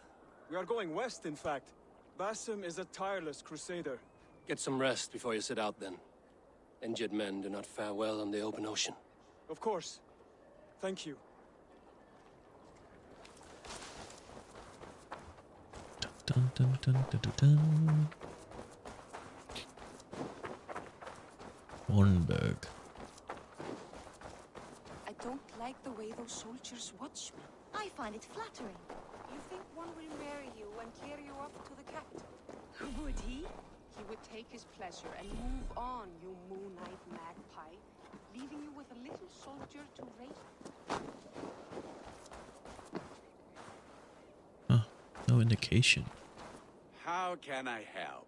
We are going west, in fact. Basim is a tireless crusader. Get some rest before you set out, then. Injured men do not fare well on the open ocean. Of course. Thank you. Dun, dun, dun, dun, dun, dun. Fornburg. I don't like the way those soldiers watch me. I find it flattering. You think one will marry you and carry you off to the capital? Would he? He would take his pleasure and move on, you moon-eyed magpie, leaving you with a little soldier to raise. Huh. No indication. How can I help?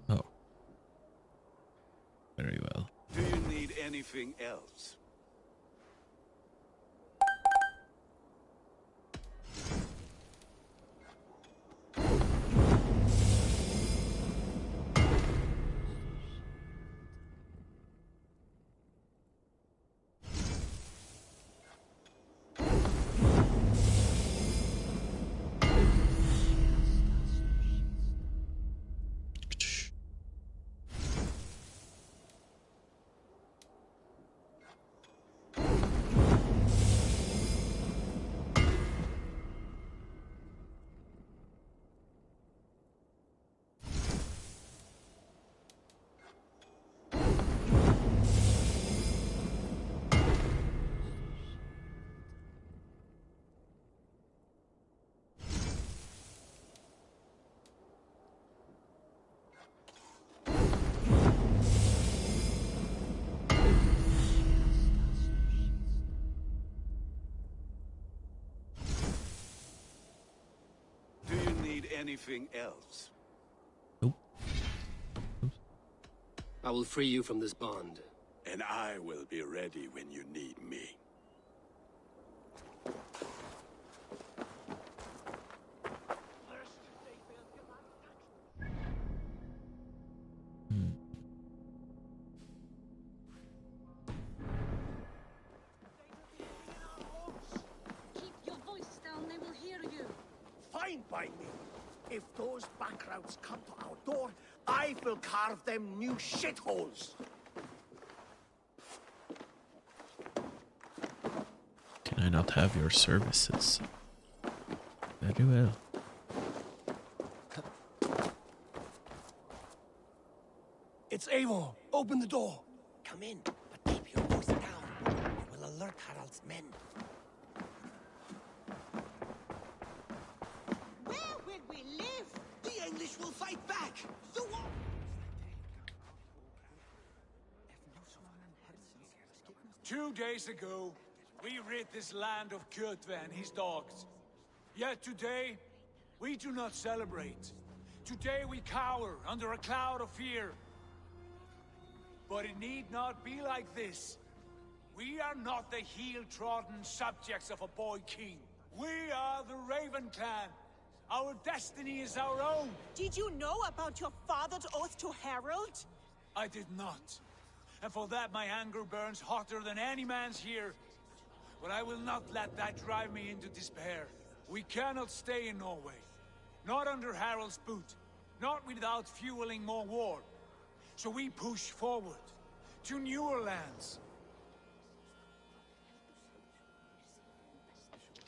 Oh. Very well. Do you need anything else? Anything else? Nope. I will free you from this bond. And I will be ready when you need me. Keep your voice down, they will hear you. Fine by me. If those bankrouts come to our door, I will carve them new shitholes. Can I not have your services? Very well. It's Eivor. Open the door. Come in, but keep your voice down. It will alert Harald's men. Where will we live? The English will fight back. You won't. 2 days ago, we rid this land of Kjotve and his dogs. Yet today, we do not celebrate. Today we cower under a cloud of fear. But it need not be like this. We are not the heel-trodden subjects of a boy king. We are the Raven clan. Our destiny is our own. Did you know about your father's oath to Harald? I did not. And for that my anger burns hotter than any man's here. But I will not let that drive me into despair. We cannot stay in Norway. Not under Harald's boot. Not without fueling more war. So we push forward to newer lands.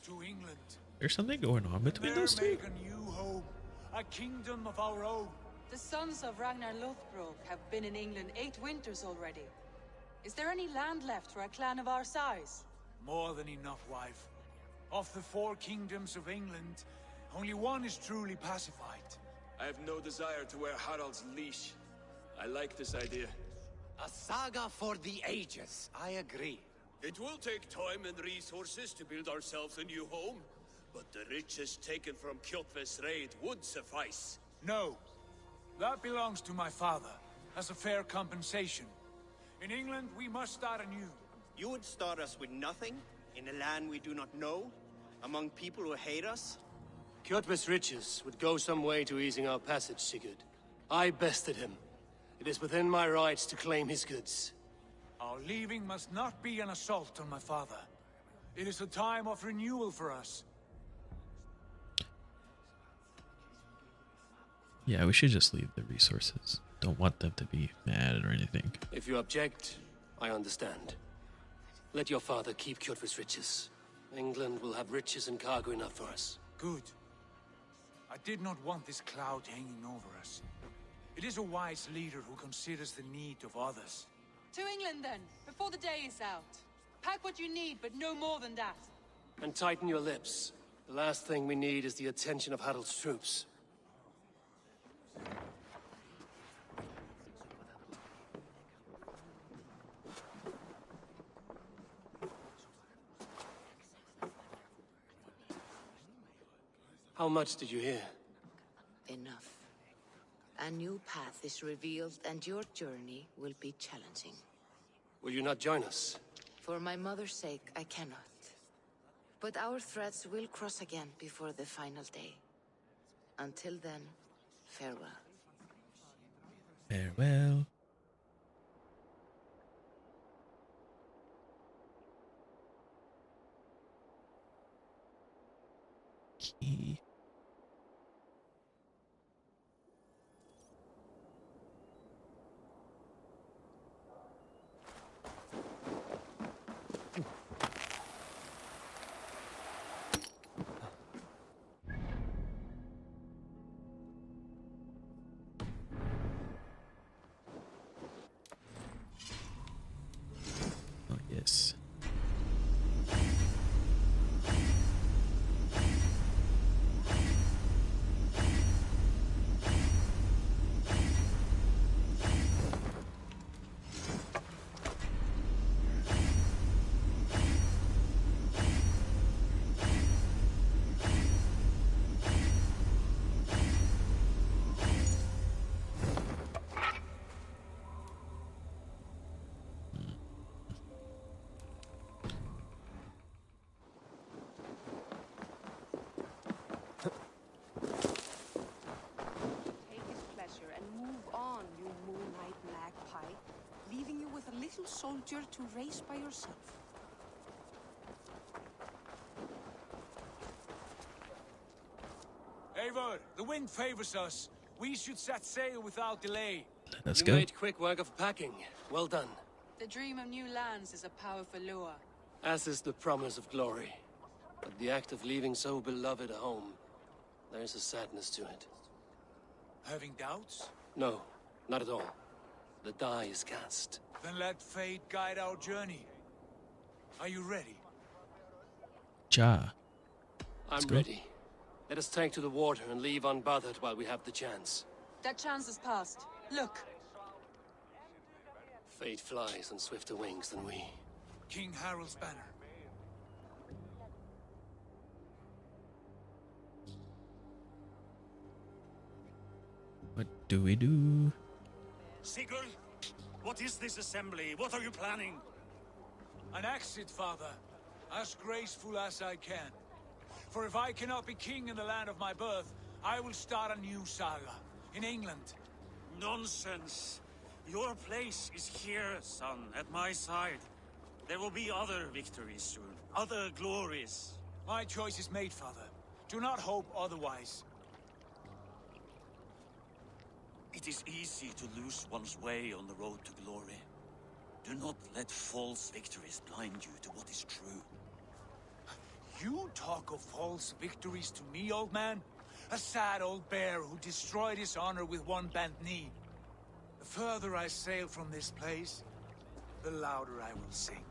To England. There's something going on between There those two? make a new home, a kingdom of our own. The sons of Ragnar Lothbrok have been in England 8 winters already. Is there any land left for a clan of our size? More than enough, wife. Of the 4 kingdoms of England, only one is truly pacified. I have no desire to wear Harald's leash. I like this idea. A saga for the ages, I agree. It will take time and resources to build ourselves a new home, but the riches taken from Kjotve's raid would suffice. No. That belongs to my father, as a fair compensation. In England, we must start anew. You would start us with nothing, in a land we do not know, among people who hate us? Kjotve's riches would go some way to easing our passage, Sigurd. I bested him. It is within my rights to claim his goods. Our leaving must not be an assault on my father. It is a time of renewal for us. Yeah, we should just leave the resources. Don't want them to be mad or anything. If you object, I understand. Let your father keep Kjotve's riches. England will have riches and cargo enough for us. Good. I did not want this cloud hanging over us. It is a wise leader who considers the need of others. To England then, before the day is out. Pack what you need, but no more than that. And tighten your lips. The last thing we need is the attention of Harald's troops. How much did you hear? Enough. A new path is revealed, and your journey will be challenging. Will you not join us? For my mother's sake, I cannot. But our threads will cross again before the final day. Until then, farewell. Farewell. Key. Oh, yes. Take his pleasure and move on, you moonlight magpie, leaving you with a little soldier to race by yourself. Eivor, the wind favors us. We should set sail without delay. Let's You go. made quick work of packing. Well done. The dream of new lands is a powerful lure. As is the promise of glory. But the act of leaving so beloved a home, there is a sadness to it. Having doubts? No, not at all. The die is cast. Then let fate guide our journey. Are you ready? Ja. I'm go. ready. Let us take to the water and leave unbothered while we have the chance. That chance is past. Look. Fate flies on swifter wings than we. King Harald's banner. What do we do? Sigurd, what is this assembly? What are you planning? An exit, father. As graceful as I can. For if I cannot be king in the land of my birth, I will start a new saga. In England. Nonsense. Your place is here, son, at my side. There will be other victories soon. Other glories. My choice is made, father. Do not hope otherwise. It is easy to lose one's way on the road to glory. Do not let false victories blind you to what is true. You talk of false victories to me, old man? A sad old bear who destroyed his honor with one bent knee. The further I sail from this place, the louder I will sing.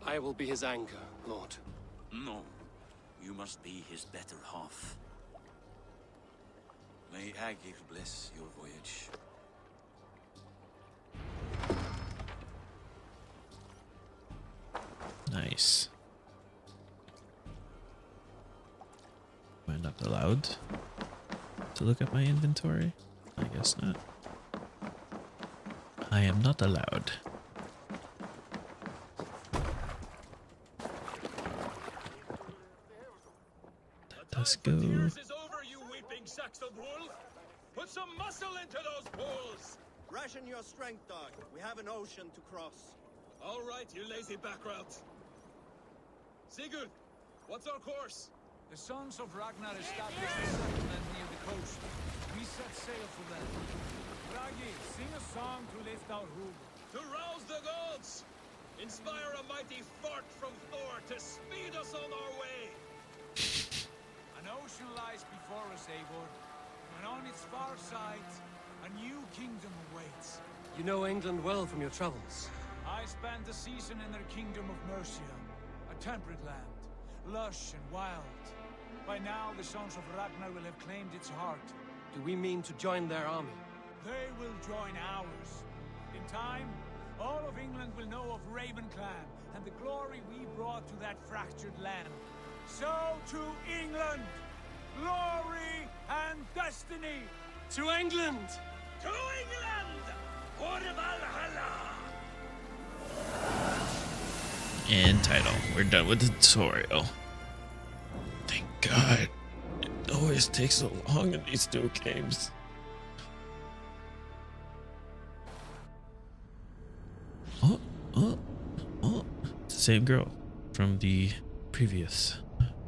I will be his anchor, Lord. No. You must be his better half. May Agir bless your voyage. Nice. Am I not allowed to look at my inventory? I guess not. I am not allowed. Let us go. Tears is over, you weeping sacks of wool. Put some muscle into those bulls. Ration your strength, dog. We have an ocean to cross. All right, you lazy backrout. Sigurd, what's our course? The sons of Ragnar established a settlement near the coast. We set sail for them. Ragi, sing a song to lift our hood. To rouse the gods! Inspire a mighty fart from Thor to speed us on our way! An ocean lies before us, Eivor, and on its far side, a new kingdom awaits. You know England well from your travels. I spent a season in their kingdom of Mercia, a temperate land, lush and wild. By now, the sons of Ragnar will have claimed its heart. Do we mean to join their army? They will join ours. In time, all of England will know of Raven Clan and the glory we brought to that fractured land. So to England, glory and destiny. To England! To England! For Valhalla! And title. We're done with the tutorial. Thank God. It always takes so long in these new games. Oh. It's the same girl from the previous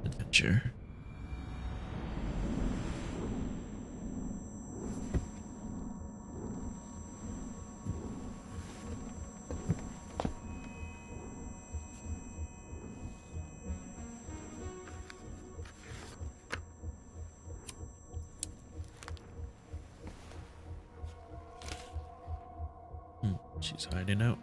adventure. She's hiding out.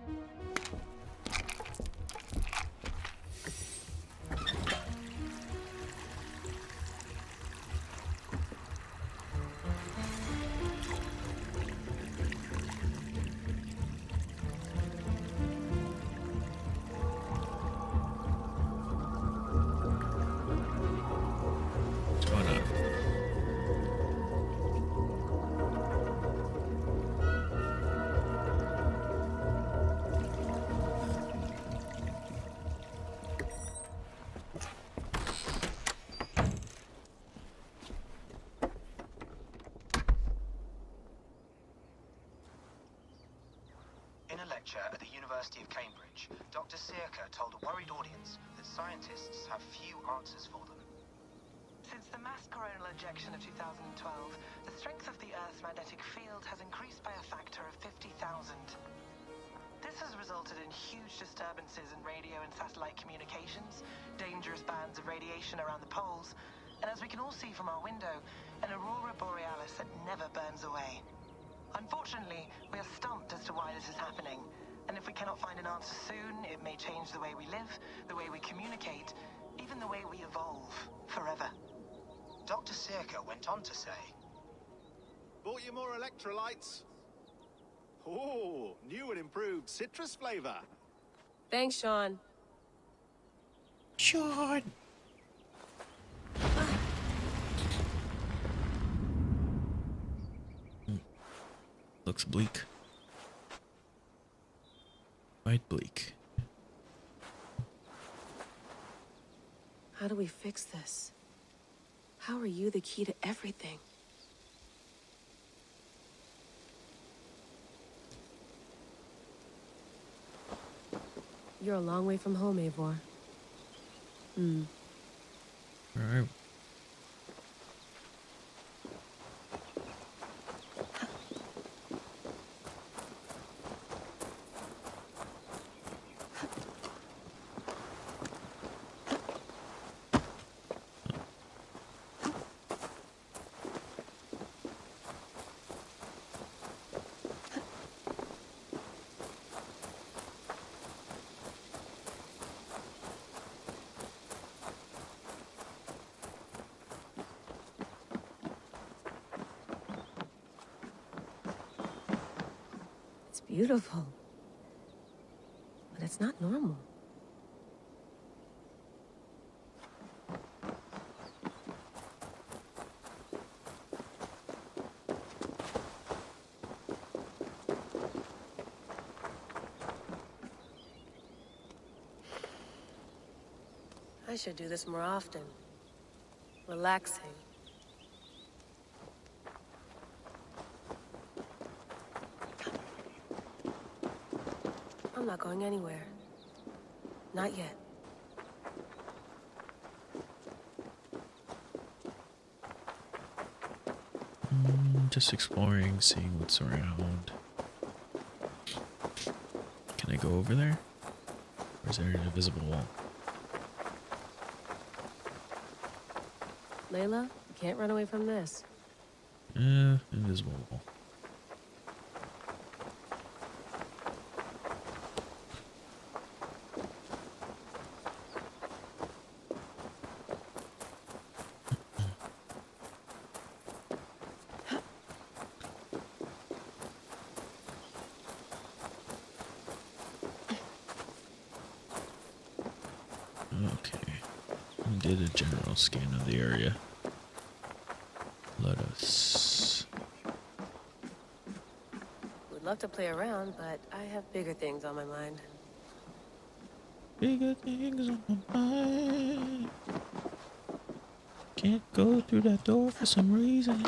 What's going on? In a lecture at the University of Cambridge, Dr. Circa told a worried audience that scientists have few answers for them. Since the mass coronal ejection of 2012, the strength of the Earth's magnetic field has increased by a factor of 50,000. This has resulted in huge disturbances in radio and satellite communications, dangerous bands of radiation around the poles, and as we can all see from our window, an aurora borealis that never burns away. Unfortunately, we are stumped as to why this is happening, and if we cannot find an answer soon, it may change the way we live, the way we communicate, even the way we evolve, forever. Dr. Circa went on to say, "Bought you more electrolytes? Oh, new and improved citrus flavor." Thanks, Sean. Sean! Looks bleak. Quite bleak. How do we fix this? How are you the key to everything? You're a long way from home, Eivor. Where are beautiful. But it's not normal. I should do this more often. Relaxing. I'm not going anywhere. Not yet. Just exploring, seeing what's around. Can I go over there? Or is there an invisible wall? Layla, you can't run away from this. Invisible wall. Okay. We did a general scan of the area. Let us... Would love to play around, but I have bigger things on my mind. Bigger things on my mind. Can't go through that door for some reason.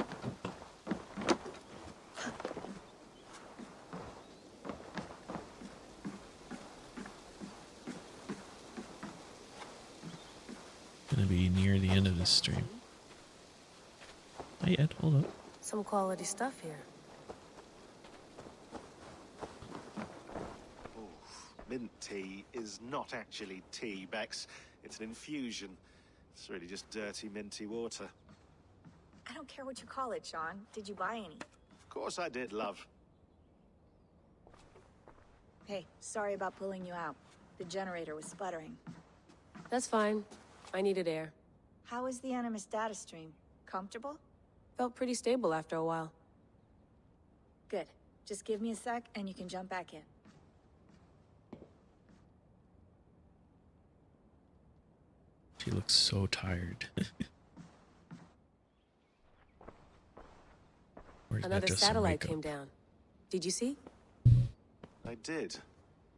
Gonna be near the end of this stream. Not yet, hold up. Some quality stuff here. Mint tea is not actually tea, Bex. It's an infusion. It's really just dirty, minty water. I don't care what you call it, Sean. Did you buy any? Of course I did, love. Hey, sorry about pulling you out. The generator was sputtering. That's fine. I needed air. How is the Animus data stream? Comfortable? Felt pretty stable after a while. Good. Just give me a sec and you can jump back in. She looks so tired. Or is that Another just some satellite makeup? came down. Did you see? I did.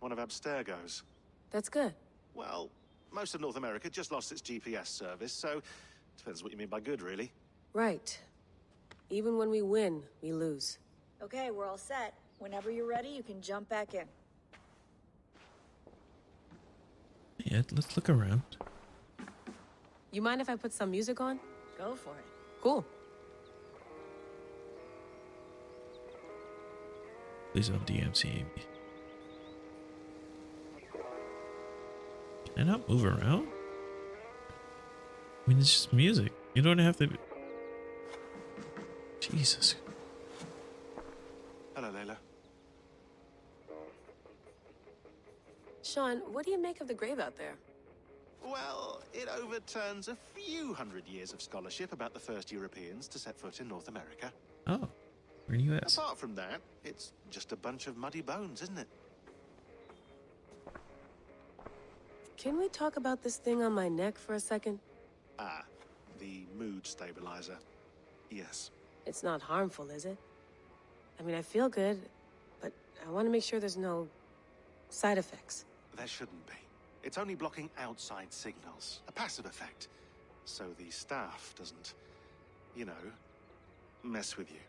One of Abstergo's. That's good. Well, most of North America just lost its GPS service, so depends what you mean by good, really. Right. Even when we win, we lose. Okay, we're all set. Whenever you're ready, you can jump back in. Yeah, let's look around. You mind if I put some music on? Go for it. Cool. Please don't DMCA me. Can I not move around? I mean, it's just music. You don't have to... Jesus. Hello, Layla. Sean, what do you make of the grave out there? Well, it overturns a few hundred years of scholarship about the first Europeans to set foot in North America. Oh, we're in the US. Apart from that, it's just a bunch of muddy bones, isn't it? Can we talk about this thing on my neck for a second? Ah, the mood stabilizer. Yes. It's not harmful, is it? I mean, I feel good, but I want to make sure there's no side effects. There shouldn't be. It's only blocking outside signals, a passive effect, so the staff doesn't, you know, mess with you.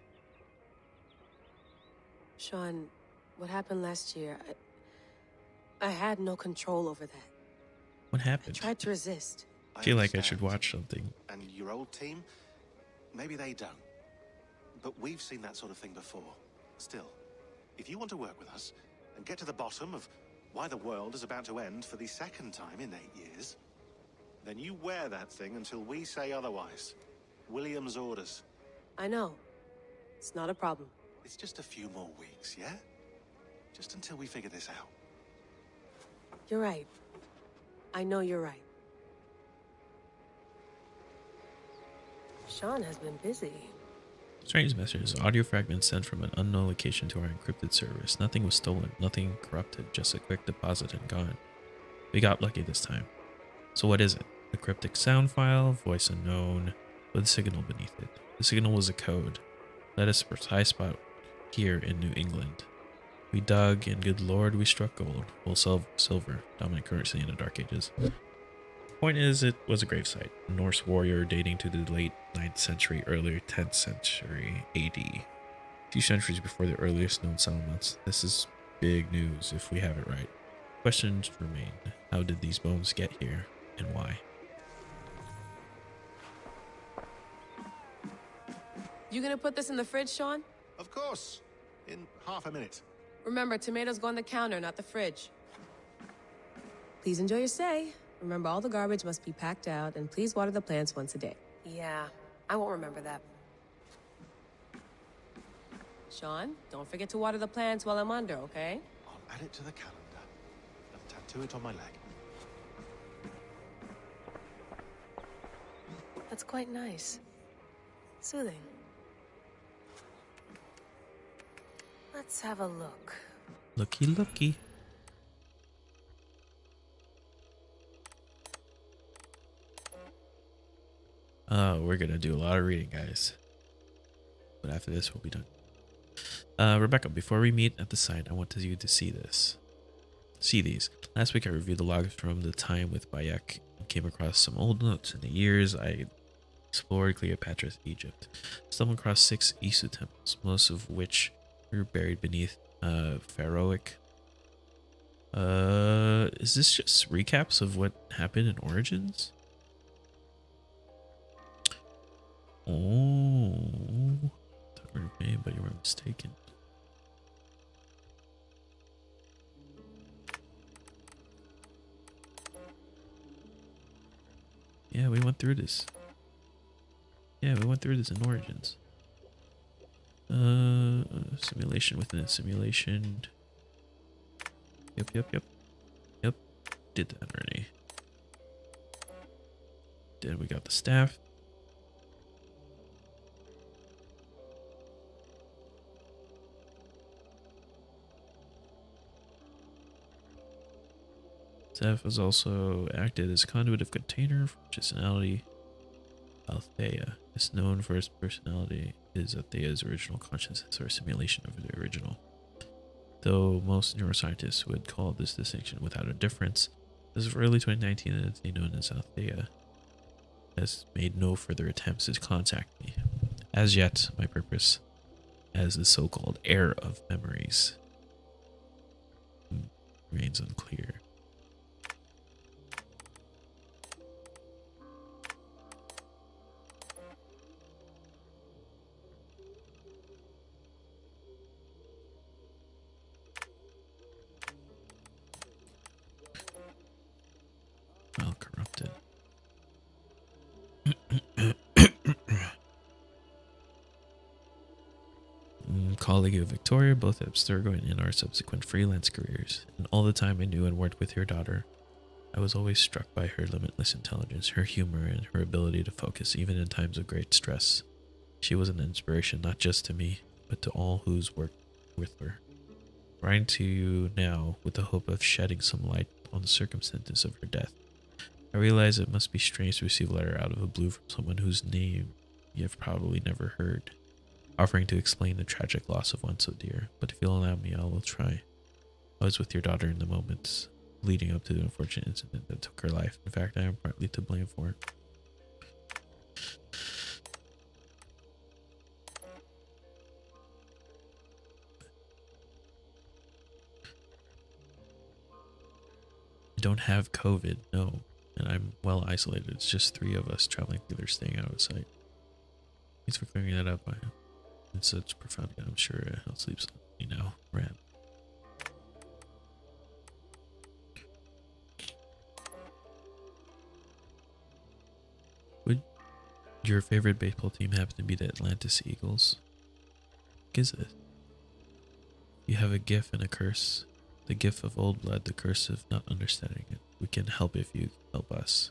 Sean, what happened last year, I had no control over that. What I happened? tried to resist. I feel like I should watch something. And your old team, maybe they don't. But we've seen that sort of thing before. Still, if you want to work with us and get to the bottom of why the world is about to end for the second time in 8 years, then you wear that thing until we say otherwise. William's orders. I know. It's not a problem. It's just a few more weeks, yeah? Just until we figure this out. You're right. I know you're right. Sean has been busy. Strange messages, audio fragments sent from an unknown location to our encrypted servers. Nothing was stolen, nothing corrupted, just a quick deposit and gone. We got lucky this time. So what is it? A cryptic sound file, voice unknown, with a signal beneath it. The signal was a code. Led us to a precise spot here in New England. We dug, and good lord, we struck gold. Well, silver, dominant currency in the Dark Ages. Point is, it was a gravesite. A Norse warrior dating to the late 9th century, earlier 10th century AD. A few centuries before the earliest known settlements. This is big news if we have it right. Questions remain. How did these bones get here, and why? You gonna put this in the fridge, Sean? Of course. In half a minute. Remember, tomatoes go on the counter, not the fridge. Please enjoy your stay. Remember, all the garbage must be packed out, and please water the plants once a day. Yeah, I won't remember that. Sean, don't forget to water the plants while I'm under, okay? I'll add it to the calendar and tattoo it on my leg. That's quite nice. Soothing. Let's have a look. Looky, looky. We're gonna do a lot of reading, guys. But after this, we'll be done. Rebecca, before we meet at the site, I want you to see this. See these. Last week I reviewed the logs from the time with Bayek and came across some old notes. In the years I explored Cleopatra's Egypt, stumbled across 6 Isu temples, most of which were buried beneath pharaohic. Is this just recaps of what happened in Origins? Oh, thought we were made, but you were mistaken. Yeah, we went through this. Yeah, we went through this in Origins. Simulation within a simulation. Yep. Did that already. Then we got the staff. Staff has also acted as conduit of container for personality Althea. Is known for its personality is Althea's original consciousness or a simulation of the original. Though most neuroscientists would call this distinction without a difference, as of early 2019, an entity known as Althea has made no further attempts to contact me. As yet, my purpose as the so-called heir of memories remains unclear. Well corrupted. Colleague of Victoria, both at Abstergo and in our subsequent freelance careers. And all the time I knew and worked with your daughter, I was always struck by her limitless intelligence, her humor, and her ability to focus even in times of great stress. She was an inspiration not just to me, but to all who's worked with her. Writing to you now with the hope of shedding some light on the circumstances of her death. I realize it must be strange to receive a letter out of the blue from someone whose name you have probably never heard, offering to explain the tragic loss of one so dear, but if you'll allow me, I will try. I was with your daughter in the moments leading up to the unfortunate incident that took her life. In fact, I am partly to blame for it. I don't have COVID, no. And I'm well isolated. It's just 3 of us traveling together, staying out of sight. Thanks for clearing that up. It's such profound. I'm sure I'll sleep soundly now. Rat. Would your favorite baseball team happen to be the Atlantis Eagles? What is it? You have a gift and a curse. The gift of old blood, the curse of not understanding it. We can help if you help us.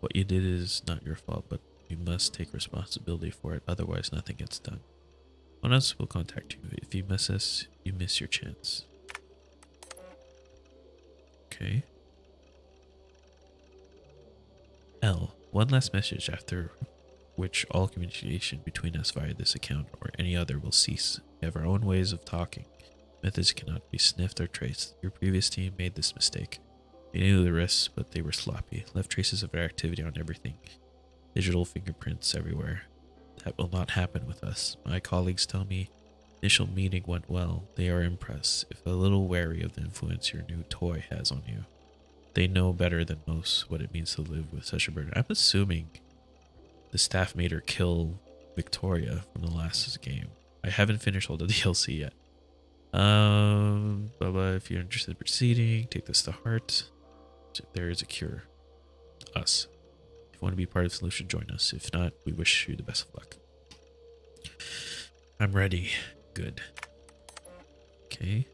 What you did is not your fault, but We must take responsibility for it, otherwise nothing gets done. One of us will contact you. If you miss us, you miss your chance. Okay. L. One last message, after which all communication between us via this account or any other will cease. We have our own ways of talking. Methods cannot be sniffed or traced. Your previous team made this mistake. They knew the risks, but they were sloppy. Left traces of their activity on everything. Digital fingerprints everywhere. That will not happen with us. My colleagues tell me initial meeting went well. They are impressed, if a little wary of the influence your new toy has on you. They know better than most what it means to live with such a burden. I'm assuming the staff made her kill Victoria from the last game. I haven't finished all the DLC yet. If you're interested in proceeding, take this to heart. There is a cure. Us. If you want to be part of the solution, join us. If not, we wish you the best of luck. I'm ready. Good. Okay.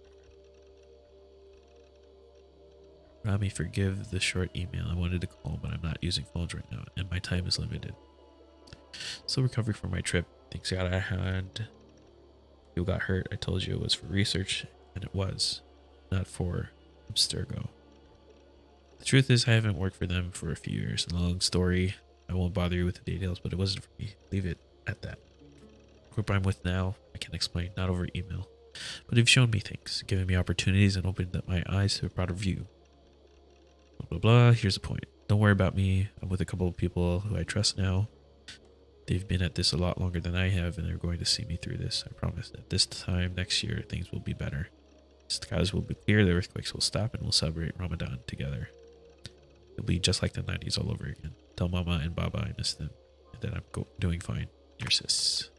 Rami, forgive the short email. I wanted to call, but I'm not using phones right now, and my time is limited. Still recovering from my trip. Thanks God I had. You got hurt. I told you it was for research, and it was. Not for Abstergo. The truth is, I haven't worked for them for a few years. A long story. I won't bother you with the details, but it wasn't for me. Leave it at that. The group I'm with now, I can explain, not over email. But you've shown me things, given me opportunities, and opened up my eyes to a broader view. Blah, blah, blah. Here's the point. Don't worry about me. I'm with a couple of people who I trust now. They've been at this a lot longer than I have, and they're going to see me through this. I promise that this time next year, things will be better. The skies will be clear, the earthquakes will stop, and we'll celebrate Ramadan together. It'll be just like the 90s all over again. Tell Mama and Baba I miss them, and that I'm doing fine. Your sis.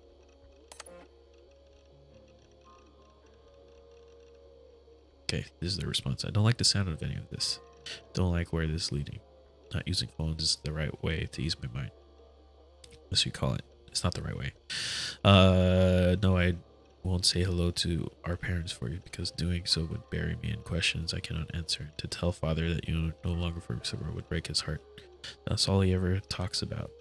Okay, this is the response. I don't like the sound of any of this. Don't like where this is leading. Not using phones is the right way to ease my mind. Unless you call it. It's not the right way. No, I won't say hello to our parents for you, because doing so would bury me in questions I cannot answer. To tell father that you no longer for Xibor would break his heart. That's all he ever talks about.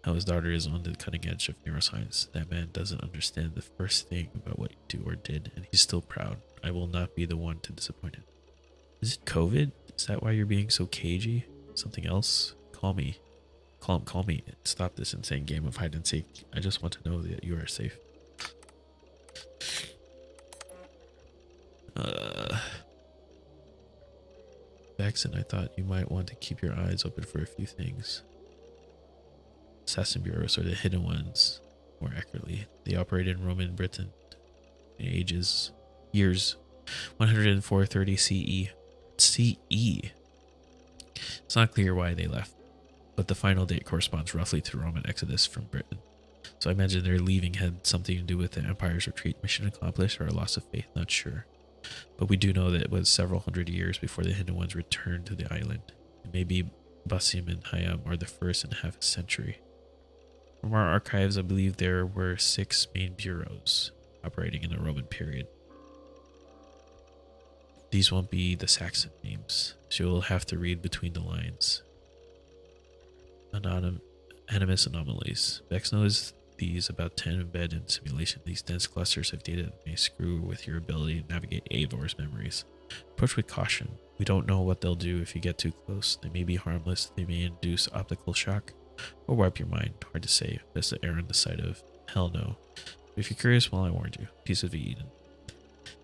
How his daughter is on the cutting edge of neuroscience. That man doesn't understand the first thing about what you do or did, and he's still proud. I will not be the one to disappoint him. Is it COVID? Is that why you're being so cagey? Something else? Call me. Call me. Stop this insane game of hide and seek. I just want to know that you are safe. Jackson, I thought you might want to keep your eyes open for a few things. Assassin bureaus are the hidden ones, more accurately. They operated in Roman Britain in years 10430 CE. CE. It's not clear why they left, but the final date corresponds roughly to Roman exodus from Britain. So I imagine their leaving had something to do with the Empire's retreat, mission accomplished, or a loss of faith, not sure. But we do know that it was several hundred years before the Hidden Ones returned to the island. And maybe Basim and Hayam are the first in half a century. From our archives, I believe there were 6 main bureaus operating in the Roman period. These won't be the Saxon names, so you'll have to read between the lines. Animus anomalies. Vex knows these about 10 embed in simulation. These dense clusters of data may screw with your ability to navigate Eivor's memories. Approach with caution. We don't know what they'll do if you get too close. They may be harmless, they may induce optical shock, or wipe your mind. Hard to say. Best to err on the side of hell no. But if you're curious, well, I warned you. Piece of Eden.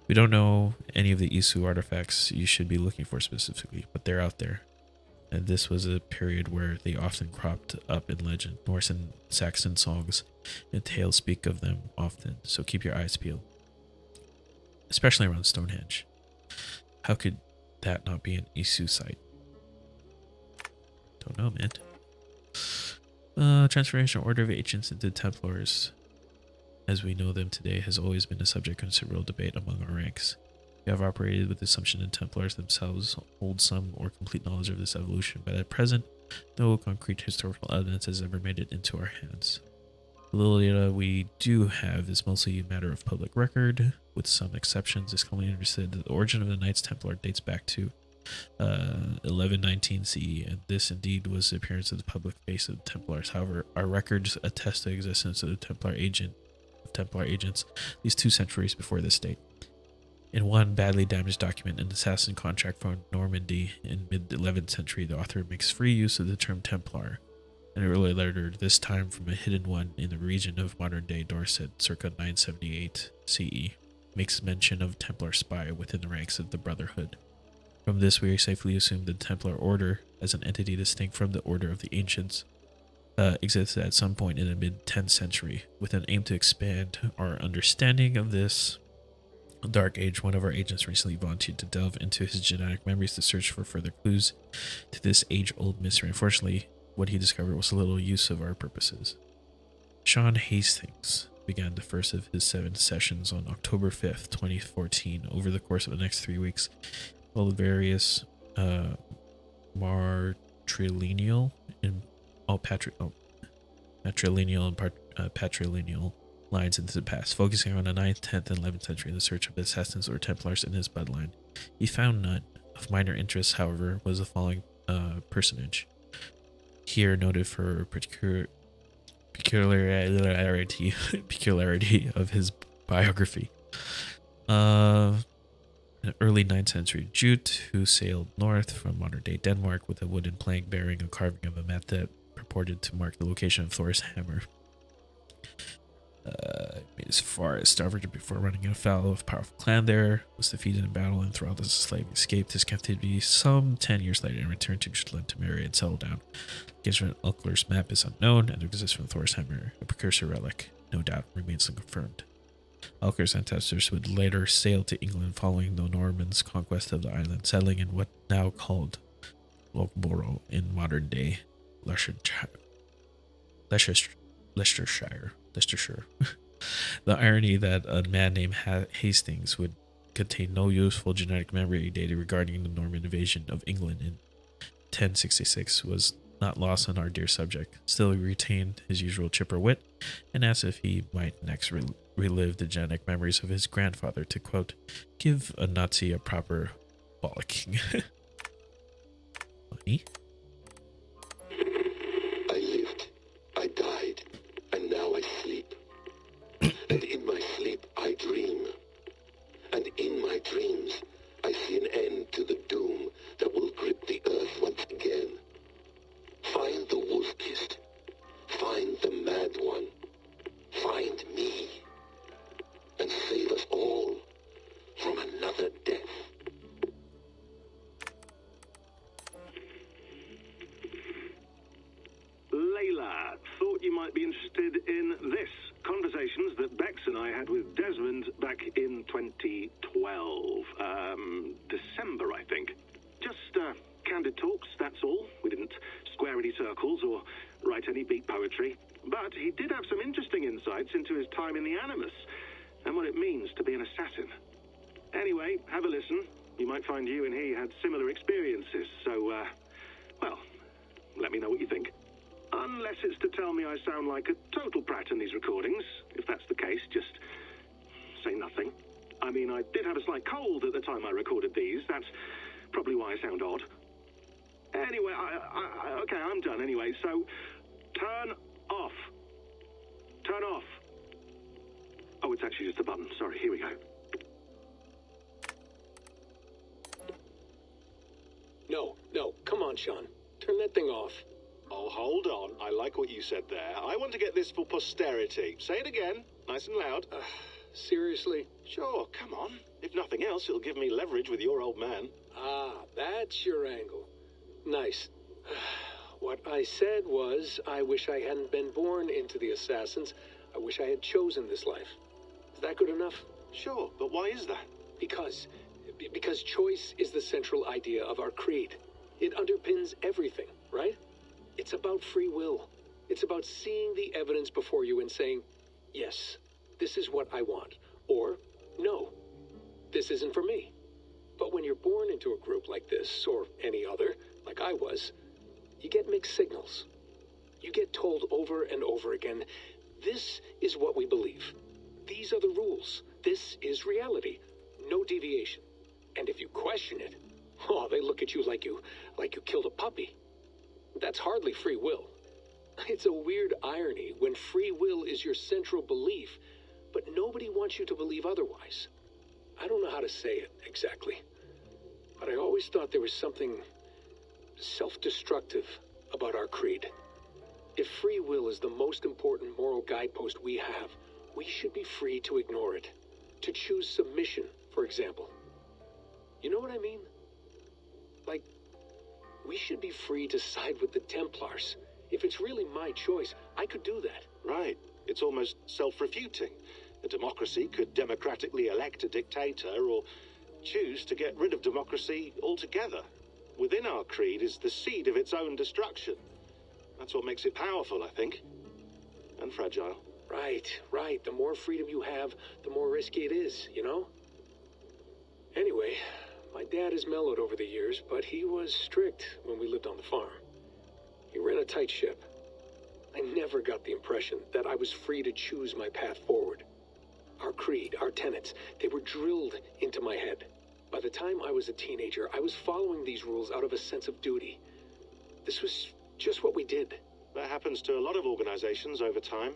We don't know any of the Isu artifacts you should be looking for specifically, but they're out there. And this was a period where they often cropped up in legend. Norse and Saxon songs and tales speak of them often, so keep your eyes peeled. Especially around Stonehenge. How could that not be an Isu site? Don't know, man. Transformation Order of Ancients into Templars, as we know them today, has always been a subject of considerable debate among our ranks. We have operated with the assumption that Templars themselves hold some or complete knowledge of this evolution, but at present, no concrete historical evidence has ever made it into our hands. The little data we do have is mostly a matter of public record. With some exceptions, it's commonly understood that the origin of the Knights Templar dates back to 1119 CE, and this indeed was the appearance of the public face of the Templars. However, our records attest to the existence of the Templar agents at least 2 centuries before this date. In one badly damaged document, an assassin contract from Normandy in mid-11th century, the author makes free use of the term Templar. An early letter, this time from a hidden one in the region of modern-day Dorset, circa 978 CE, makes mention of a Templar spy within the ranks of the Brotherhood. From this, we safely assume the Templar Order, as an entity distinct from the Order of the Ancients, existed at some point in the mid-10th century. With an aim to expand our understanding of this dark age, one of our agents recently volunteered to delve into his genetic memories to search for further clues to this age-old mystery. Unfortunately, what he discovered was little use of our purposes. Sean Hastings began the first of his 7 sessions on October 5th, 2014. Over the course of the next 3 weeks, while the various matrilineal and patrilineal lines into the past, focusing on the 9th, 10th, and 11th century in the search of the assassins or Templars in his bloodline. He found none. Of minor interest, however, was the following personage, here noted for peculiarity of his biography. An early 9th century Jute who sailed north from modern-day Denmark with a wooden plank bearing a carving of a map that purported to mark the location of Thor's hammer. Made as far as Stavanger before running afoul of a powerful clan there, was defeated in battle and throttled as a slave, escaped his captivity some 10 years later and returned to Jutland to marry and settle down. Location of Ulkler's map is unknown, and the existence of Thor's hammer, a precursor relic, no doubt remains unconfirmed. Ulker's ancestors would later sail to England following the Normans' conquest of the island, settling in what now called Loughborough in modern-day Leicestershire. The irony that a man named Hastings would contain no useful genetic memory data regarding the Norman invasion of England in 1066 was not lost on our dear subject. Still, he retained his usual chipper wit and asked if he might next relive the genetic memories of his grandfather to, quote, give a Nazi a proper bollocking. Funny. I lived, I died, and now I sleep. And in my sleep I dream. And in my dreams I see an end to the doom that will grip the earth once again. Find the wolf-kissed. Find the mad one. Find me. And save us all from another death. Layla, thought you might be interested in this. Conversations that Bex and I had with Desmond back in 2012. December, I think. Just candid talks, that's all. We didn't square any circles or write any beat poetry. But he did have some interesting insights into his time in the Animus and what it means to be an assassin. Anyway, have a listen. You might find you and he had similar experiences, so, well, let me know what you think. Unless it's to tell me I sound like a total prat in these recordings. If that's the case, just say nothing. I mean, I did have a slight cold at the time I recorded these. That's probably why I sound odd. Anyway, okay, I'm done anyway, so turn off. Turn off. Oh, it's actually just a button. Sorry, here we go. No, come on, Sean. Turn that thing off. Oh, hold on. I like what you said there. I want to get this for posterity. Say it again, nice and loud. Seriously? Sure, come on. If nothing else, it'll give me leverage with your old man. Ah, that's your angle. Nice. What I said was, I wish I hadn't been born into the Assassins. I wish I had chosen this life. Is that good enough? Sure, but why is that? Because choice is the central idea of our creed. It underpins everything, right? It's about free will. It's about seeing the evidence before you and saying, yes, this is what I want. Or, no, this isn't for me. But when you're born into a group like this, or any other, like I was, you get mixed signals. You get told over and over again, this is what we believe. These are the rules. This is reality. No deviation. And if you question it, Oh, they look at you like you killed a puppy. That's hardly free will. It's a weird irony when free will is your central belief, but nobody wants you to believe otherwise. I don't know how to say it exactly, but I always thought there was something self-destructive about our creed. If free will is the most important moral guidepost we have, we should be free to ignore it. To choose submission, for example. You know what I mean? Like, we should be free to side with the Templars. If it's really my choice, I could do that. Right. It's almost self-refuting. A democracy could democratically elect a dictator or choose to get rid of democracy altogether. Within our creed is the seed of its own destruction. That's what makes it powerful, I think. And fragile. Right. The more freedom you have, the more risky it is, you know? Anyway, my dad has mellowed over the years, but he was strict when we lived on the farm. He ran a tight ship. I never got the impression that I was free to choose my path forward. Our creed, our tenets, they were drilled into my head. By the time I was a teenager, I was following these rules out of a sense of duty. This was just what we did. That happens to a lot of organizations over time.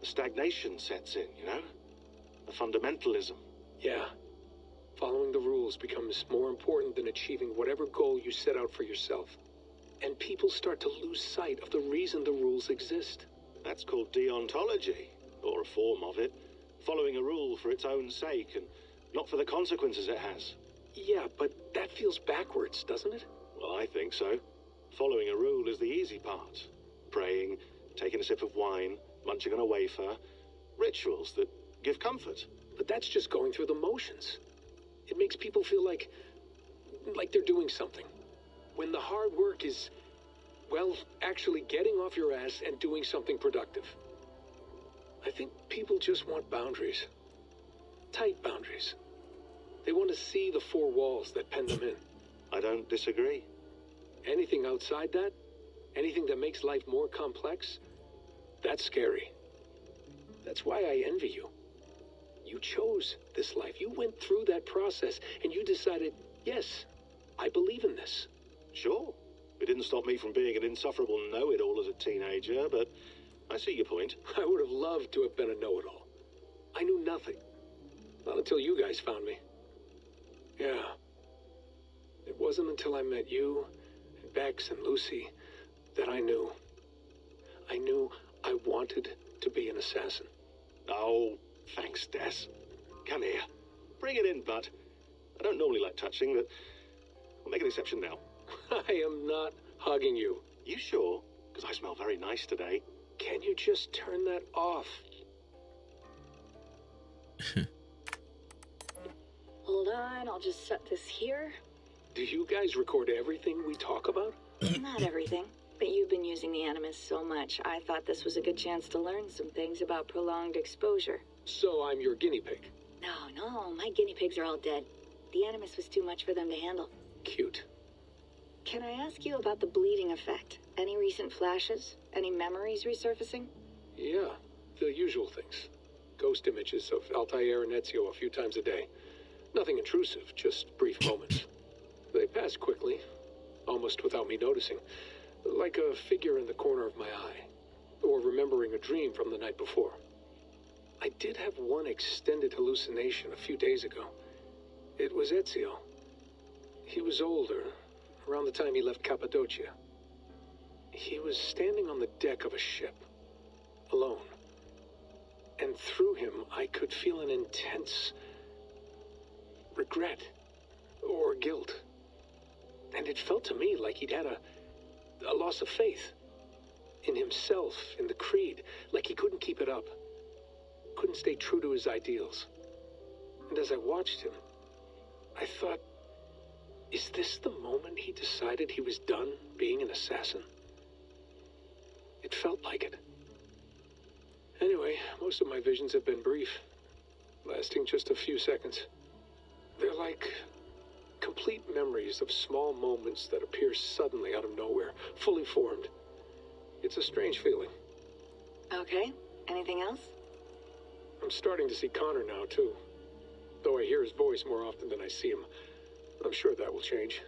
The stagnation sets in, you know? The fundamentalism. Yeah. Following the rules becomes more important than achieving whatever goal you set out for yourself. And people start to lose sight of the reason the rules exist. That's called deontology, or a form of it. Following a rule for its own sake and not for the consequences it has. Yeah, but that feels backwards, doesn't it? Well, I think so. Following a rule is the easy part. Praying, taking a sip of wine, munching on a wafer. Rituals that give comfort. But that's just going through the motions. It makes people feel like they're doing something. When the hard work is, well, actually getting off your ass and doing something productive. I think people just want boundaries. Tight boundaries. They want to see the four walls that pen them in. I don't disagree. Anything outside that, anything that makes life more complex, that's scary. That's why I envy you. You chose this life. You went through that process and you decided, yes, I believe in this. Sure. It didn't stop me from being an insufferable know-it-all as a teenager, but I see your point. I would have loved to have been a know-it-all. I knew nothing. Not until you guys found me. Yeah. It wasn't until I met you, and Bex and Lucy, that I knew. I knew I wanted to be an assassin. Oh, thanks, Des. Come here. Bring it in, bud. I don't normally like touching, but we'll make an exception now. I am not hugging you. You sure? Because I smell very nice today. Can you just turn that off? Hold on, I'll just set this here. Do you guys record everything we talk about? Not everything, but you've been using the Animus so much, I thought this was a good chance to learn some things about prolonged exposure. So I'm your guinea pig? No, my guinea pigs are all dead. The Animus was too much for them to handle. Cute. Can I ask you about the bleeding effect? Any recent flashes? Any memories resurfacing? Yeah, the usual things. Ghost images of Altair and Ezio a few times a day. Nothing intrusive, just brief moments. They pass quickly, almost without me noticing. Like a figure in the corner of my eye. Or remembering a dream from the night before. I did have one extended hallucination a few days ago. It was Ezio. He was older, around the time he left Cappadocia. He was standing on the deck of a ship, alone. And through him, I could feel an intense regret or guilt. And it felt to me like he'd had a loss of faith in himself, in the creed, like he couldn't keep it up, couldn't stay true to his ideals. And as I watched him, I thought, is this the moment he decided he was done being an assassin? It felt like it. Anyway, most of my visions have been brief, lasting just a few seconds. They're like complete memories of small moments that appear suddenly out of nowhere, fully formed. It's a strange feeling. Okay, anything else? I'm starting to see Connor now, too. Though I hear his voice more often than I see him. I'm sure that will change.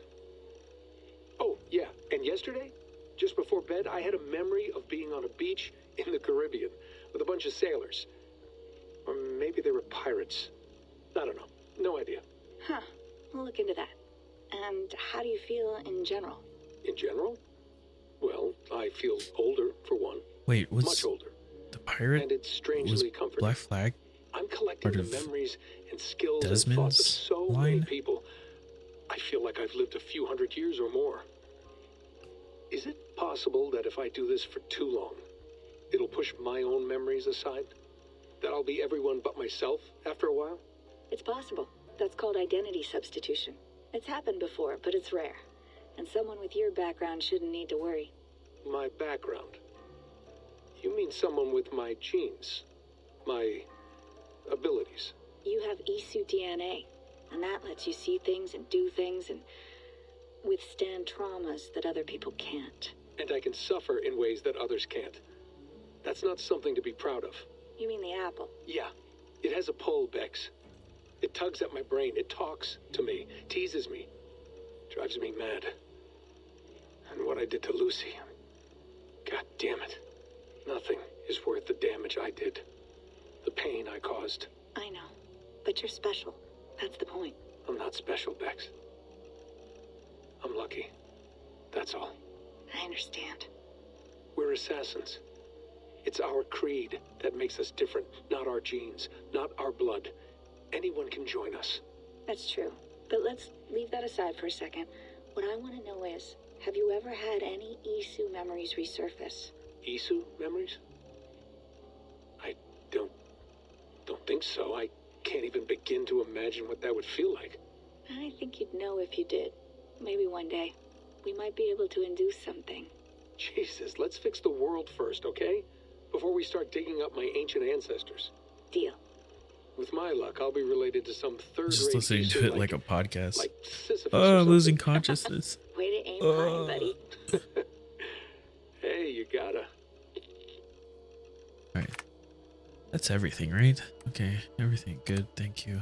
Oh, yeah, and yesterday, just before bed, I had a memory of being on a beach in the Caribbean with a bunch of sailors. Or maybe they were pirates. I don't know. No idea. Huh. We'll look into that. And how do you feel in general? In general? Well, I feel older, for one. Wait, was much older. The pirate? And it's strangely was comforting. Black Flag I'm collecting part the of memories and skills and Desmond's thoughts of so many line? people. I feel like I've lived a few hundred years or more. Is it possible that if I do this for too long, it'll push my own memories aside? That I'll be everyone but myself after a while? It's possible. That's called identity substitution. It's happened before, but it's rare. And someone with your background shouldn't need to worry. My background? You mean someone with my genes? My abilities? You have Isu DNA, and that lets you see things and do things and withstand traumas that other people can't. And I can suffer in ways that others can't. That's not something to be proud of. You mean the apple? Yeah. It has a pull, Bex. It tugs at my brain. It talks to me. Teases me. Drives me mad. And what I did to Lucy. God damn it. Nothing is worth the damage I did. The pain I caused. I know. But you're special. That's the point. I'm not special, Bex. I'm lucky. That's all. I understand. We're assassins. It's our creed that makes us different, not our genes, not our blood. Anyone can join us. That's true. But let's leave that aside for a second. What I want to know is, have you ever had any Isu memories resurface? Isu memories? I don't think so. I can't even begin to imagine what that would feel like. I think you'd know if you did. Maybe one day. We might be able to induce something. Jesus, let's fix the world first, okay? Before we start digging up my ancient ancestors. Deal. With my luck, I'll be related to some third-rate Just listening to it like a podcast. Oh, I'm losing consciousness. Way to aim high, buddy. Hey, you gotta. Alright. That's everything, right? Okay, everything good, thank you.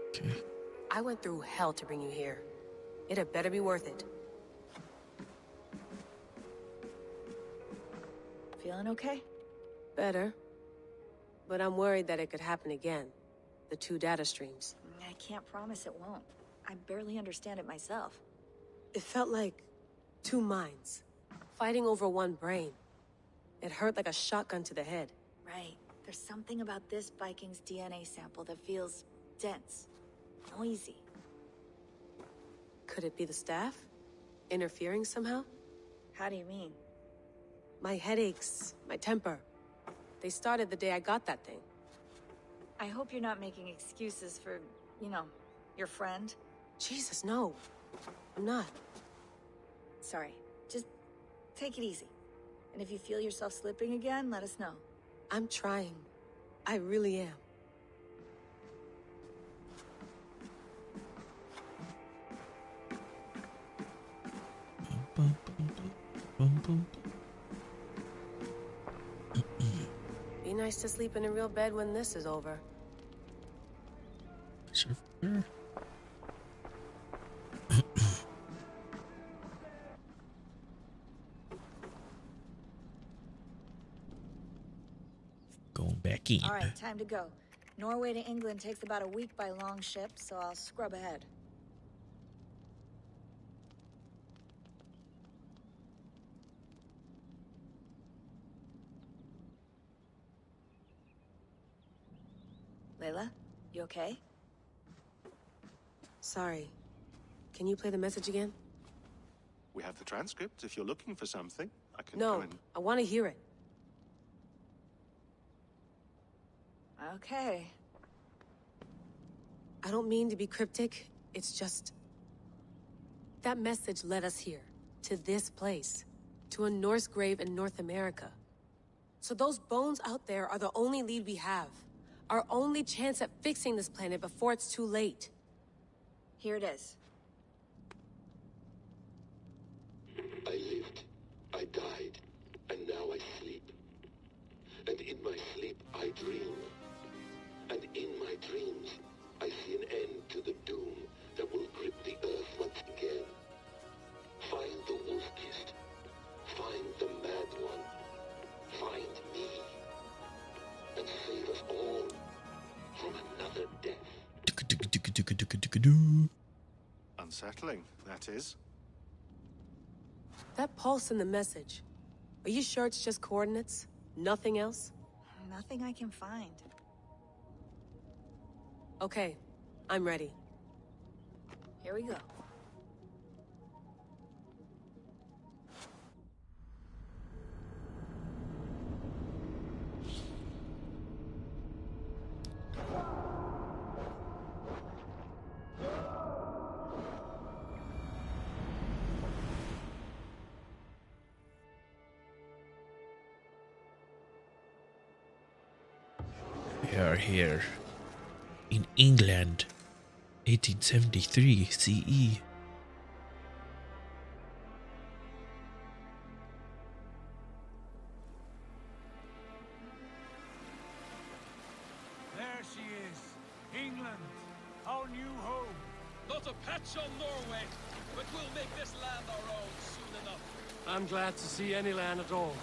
Okay. I went through hell to bring you here. It had better be worth it. Feeling okay? Better. But I'm worried that it could happen again. The two data streams. I can't promise it won't. I barely understand it myself. It felt like two minds, fighting over one brain. It hurt like a shotgun to the head. Right. There's something about this Viking's DNA sample that feels dense, noisy. Could it be the staff? Interfering somehow? How do you mean? My headaches, my temper. They started the day I got that thing. I hope you're not making excuses for, your friend. Jesus, no. I'm not. Sorry. Just take it easy. And if you feel yourself slipping again, let us know. I'm trying. I really am. Be nice to sleep in a real bed when this is over. Sure. Going back in. All right, time to go. Norway to England takes about a week by long ship, so I'll scrub ahead. Layla, you okay? Sorry. Can you play the message again? We have the transcript. If you're looking for something, I can No, go and... I want to hear it. Okay. I don't mean to be cryptic. It's just... that message led us here. To this place. To a Norse grave in North America. So those bones out there are the only lead we have. Our only chance at fixing this planet before it's too late. Here it is. I lived, I died, and now I sleep. And in my sleep I dream. And in my dreams I see an end to the doom Skidoo. Unsettling, that is. That pulse in the message. Are you sure it's just coordinates? Nothing else? Nothing I can find. Okay, I'm ready. Here we go. We are here in England, 1873 CE. There she is. England, our new home. Not a patch on Norway, but we'll make this land our own soon enough. I'm glad to see any land at all.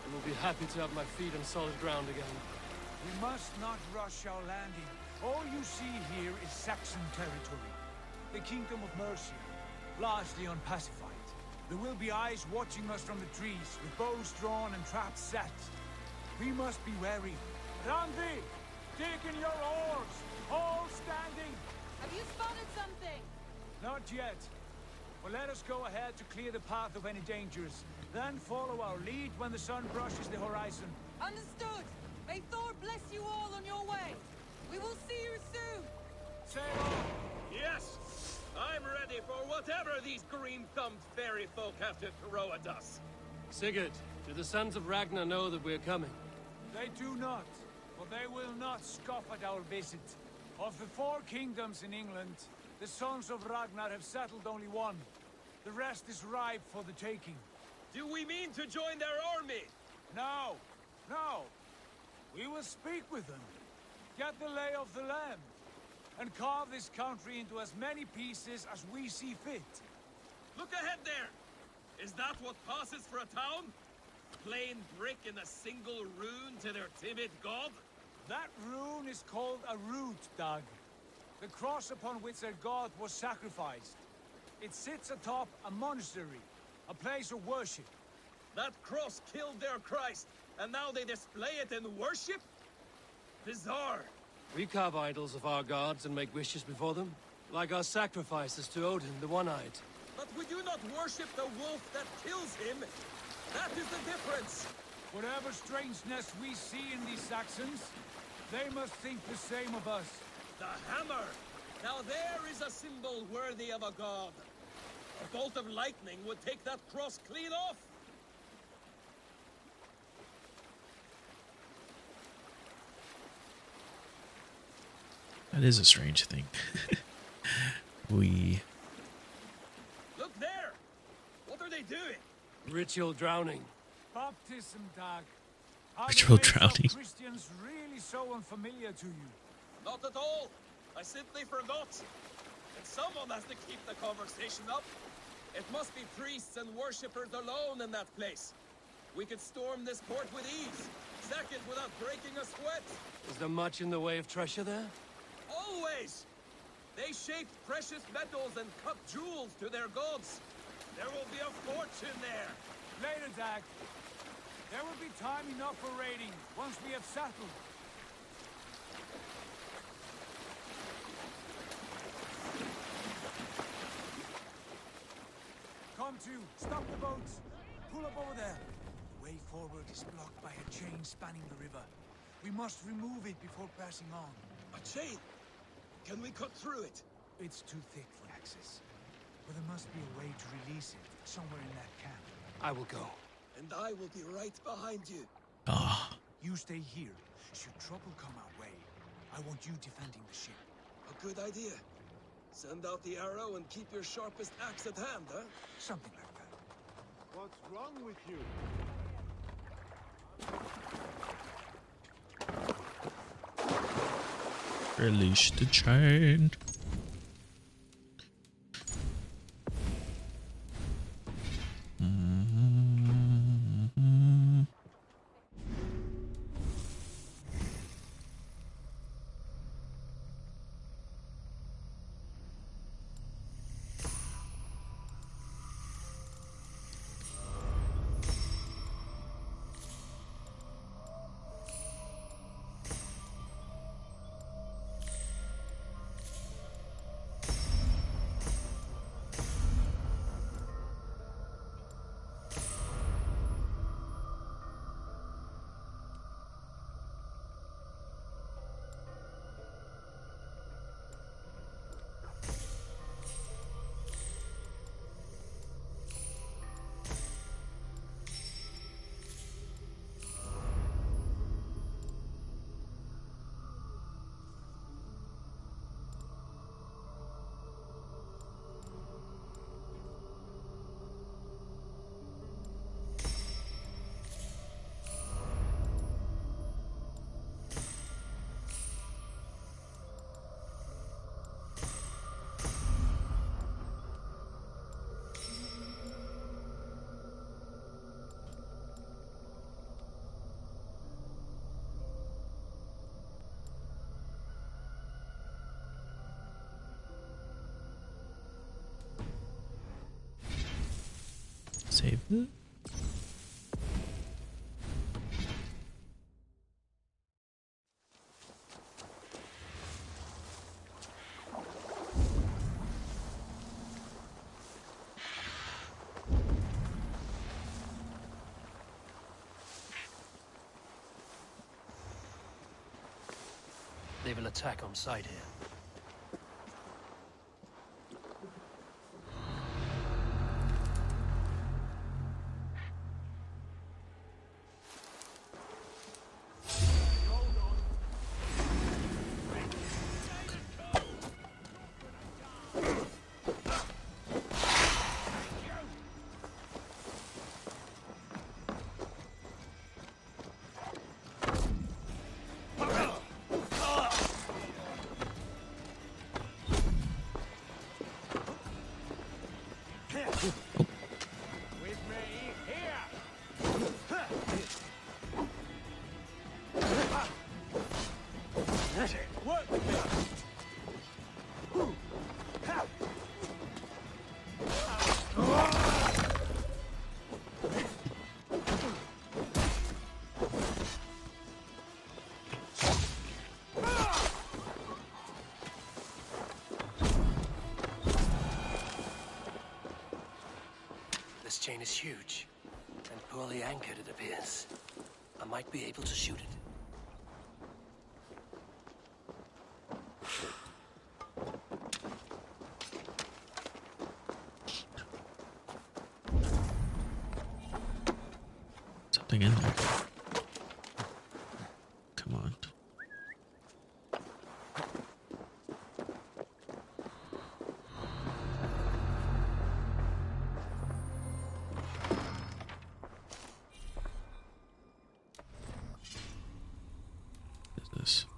And will be happy to have my feet on solid ground again. We must not rush our landing. All you see here is Saxon territory. The Kingdom of Mercia, largely unpacified. There will be eyes watching us from the trees, with bows drawn and traps set. We must be wary. Randi! Dig in your oars! All standing! Have you spotted something? Not yet. But let us go ahead to clear the path of any dangers. Then follow our lead when the sun brushes the horizon. Understood! May Thor bless you all on your way! We will see you soon! Sail on! Yes! I'm ready for whatever these green-thumbed fairy folk have to throw at us. Sigurd, do the sons of Ragnar know that we're coming? They do not, but they will not scoff at our visit. Of the 4 kingdoms in England, the sons of Ragnar have settled only one. The rest is ripe for the taking. Do we mean to join their army? No, no. We will speak with them, get the lay of the land, and carve this country into as many pieces as we see fit. Look ahead there! Is that what passes for a town? Plain brick in a single rune to their timid god? That rune is called a root, Doug. The cross upon which their god was sacrificed. It sits atop a monastery, a place of worship. That cross killed their Christ, and now they display it in worship? Bizarre. We carve idols of our gods and make wishes before them, like our sacrifices to Odin, the One-Eyed. But we do not worship the wolf that kills him. That is the difference. Whatever strangeness we see in these Saxons, they must think the same of us. The hammer! Now there is a symbol worthy of a god. A bolt of lightning would take that cross clean off. That is a strange thing. We... Look there! What are they doing? Ritual drowning. Baptism, Doug. Are Ritual the ways of drowning. Christians really so unfamiliar to you? Not at all. I simply forgot. And someone has to keep the conversation up. It must be priests and worshippers alone in that place. We could storm this port with ease. Second, without breaking a sweat. Is there much in the way of treasure there? Always! They shaped precious metals and cut jewels to their gods. There will be a fortune there. Later, Dag. There will be time enough for raiding once we have settled. Come to. Stop the boats. Pull up over there. The way forward is blocked by a chain spanning the river. We must remove it before passing on. A chain? Can we cut through it? It's too thick for access. But there must be a way to release it somewhere in that camp. I will go. And I will be right behind you. Ah. You stay here. Should trouble come our way, I want you defending the ship. A good idea. Send out the arrow and keep your sharpest axe at hand, huh? Something like that. What's wrong with you? Release the chain. save it. They will attack on sight here. This chain is huge, and poorly anchored, it appears. I might be able to shoot it. Something in there. Come on.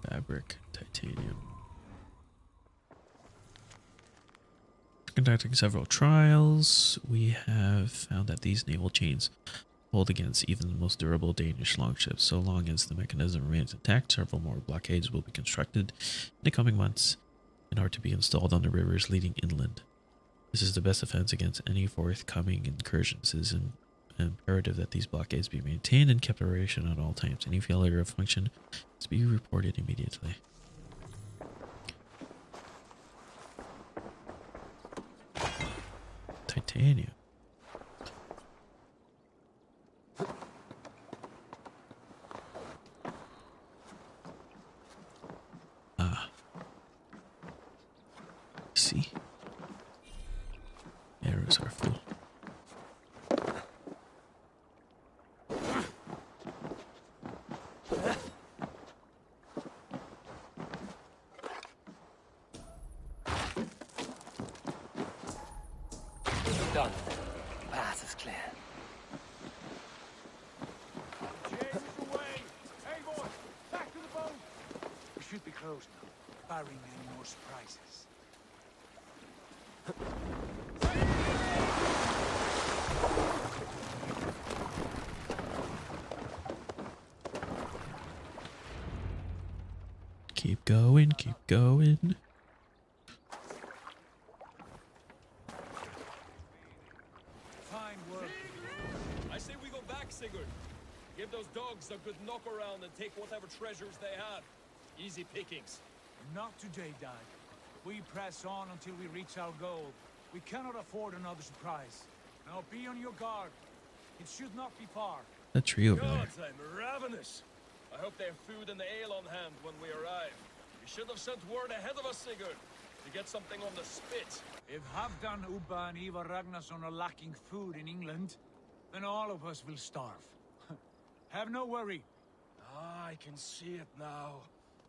Fabric, titanium. Conducting several trials, we have found that these naval chains hold against even the most durable Danish longships. So long as the mechanism remains intact, several more blockades will be constructed in the coming months in order to be installed on the rivers leading inland. This is the best defense against any forthcoming incursions. It is imperative that these blockades be maintained and kept in operation at all times. Any failure of function is to be reported immediately. Titanium. Ah. See. Arrows are full. Done. Path is clear. Hey, boys, back to the boat. We should be close now, barring any more surprises. Keep going, keep going. Fine work. I say we go back, Sigurd. Give those dogs a good knock around and take whatever treasures they have. Easy pickings. Not today, Dad. We press on until we reach our goal. We cannot afford another surprise. Now be on your guard. It should not be far. That tree over there. God, I'm ravenous. I hope they have food and ale on hand when we arrive. We should have sent word ahead of us, Sigurd, to get something on the spit. If Halfdan, Ubba, and Ivar Ragnarsson are lacking food in England, then all of us will starve. Have no worry. Ah, I can see it now.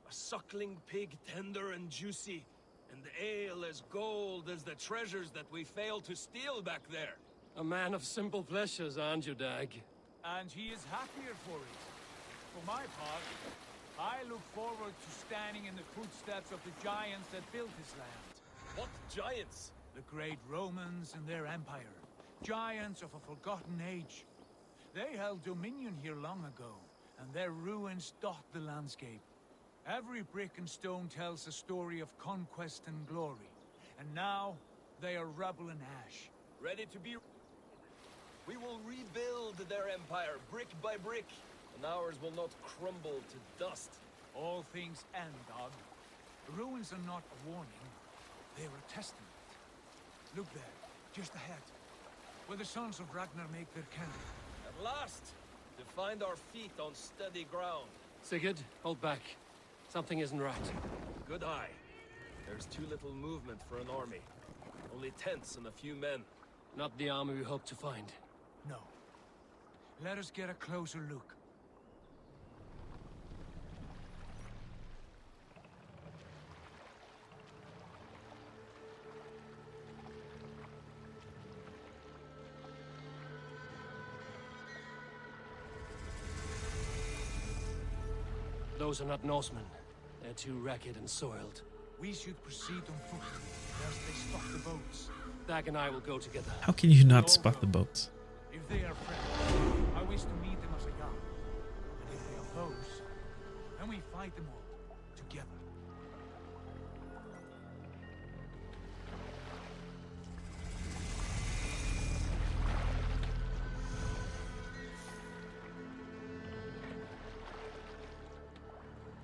A suckling pig, tender and juicy. And the ale as gold as the treasures that we failed to steal back there. A man of simple pleasures, aren't you, Dag? And he is happier for it. For my part, I look forward to standing in the footsteps of the giants that built this land. What giants? The great Romans and their empire. Giants of a forgotten age. They held dominion here long ago, and their ruins dot the landscape. Every brick and stone tells a story of conquest and glory. And now, they are rubble and ash. Ready to be... We will rebuild their empire brick by brick, and ours will not crumble to dust. All things end, Dog. The ruins are not a warning. They are a testament. Look there, just ahead, where the sons of Ragnar make their camp. At last, to find our feet on steady ground. Sigurd, hold back. Something isn't right. Good eye. There's too little movement for an army. Only tents and a few men. Not the army we hope to find. No. Let us get a closer look. Those are not Norsemen. They're too ragged and soiled. We should proceed on foot, lest they stop the boats. Dag and I will go together. How can you not spot the boats? If they are friends, I wish to meet them as a young. And if they are foes, then we fight them all together.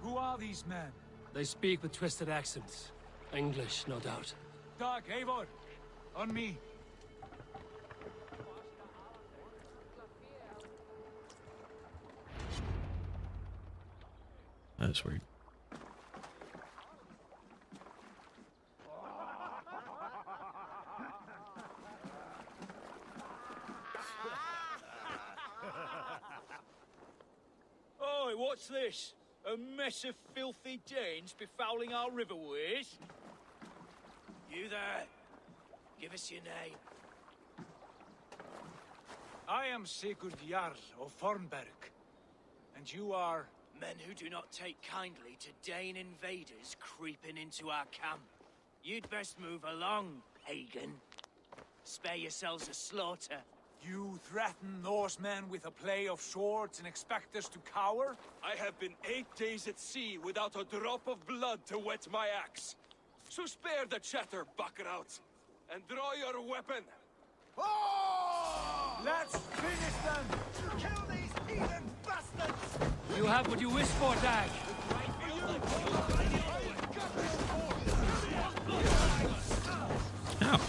Who are these men? They speak with twisted accents. English, no doubt. Dag, Eivor, on me. That's weird. Oi, what's this? A mess of filthy Danes befouling our riverways? You there? Give us your name. I am Sigurd Jarl of Fornberg. And you are? Men who do not take kindly to Dane invaders creeping into our camp. You'd best move along, pagan. Spare yourselves a slaughter. You threaten Norsemen with a play of swords and expect us to cower? I have been 8 days at sea without a drop of blood to wet my axe. So spare the chatter, buckerouts, and draw your weapon. Oh! Let's finish them! Kill these heathen bastards! You have what you wish for, Dag. Ow.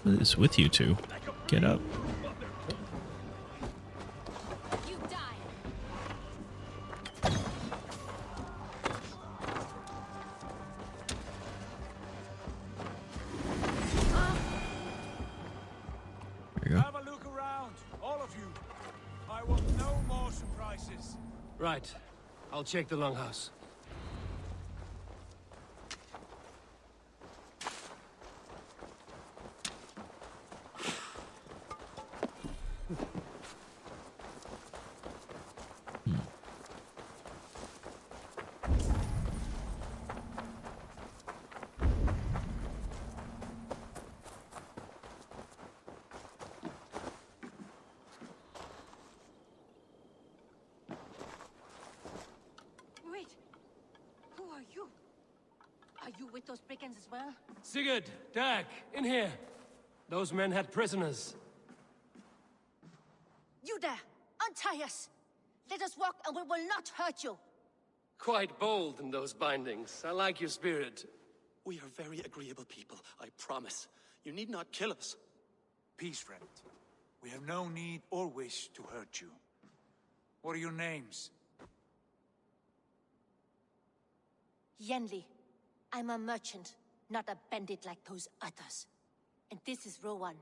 What is with you two? Get up. There you go. Have a look around, all of you. I want no more surprises. Right. I'll check the longhouse. Wait. Who are you? Are you with those brigands as well? Sigurd, Dag, in here. Those men had prisoners. You there! Untie us! Let us walk and we will not hurt you! Quite bold in those bindings. I like your spirit. We are very agreeable people, I promise. You need not kill us. Peace, friend. We have no need or wish to hurt you. What are your names? Yenli. I'm a merchant, not a bandit like those others. And this is Rowan.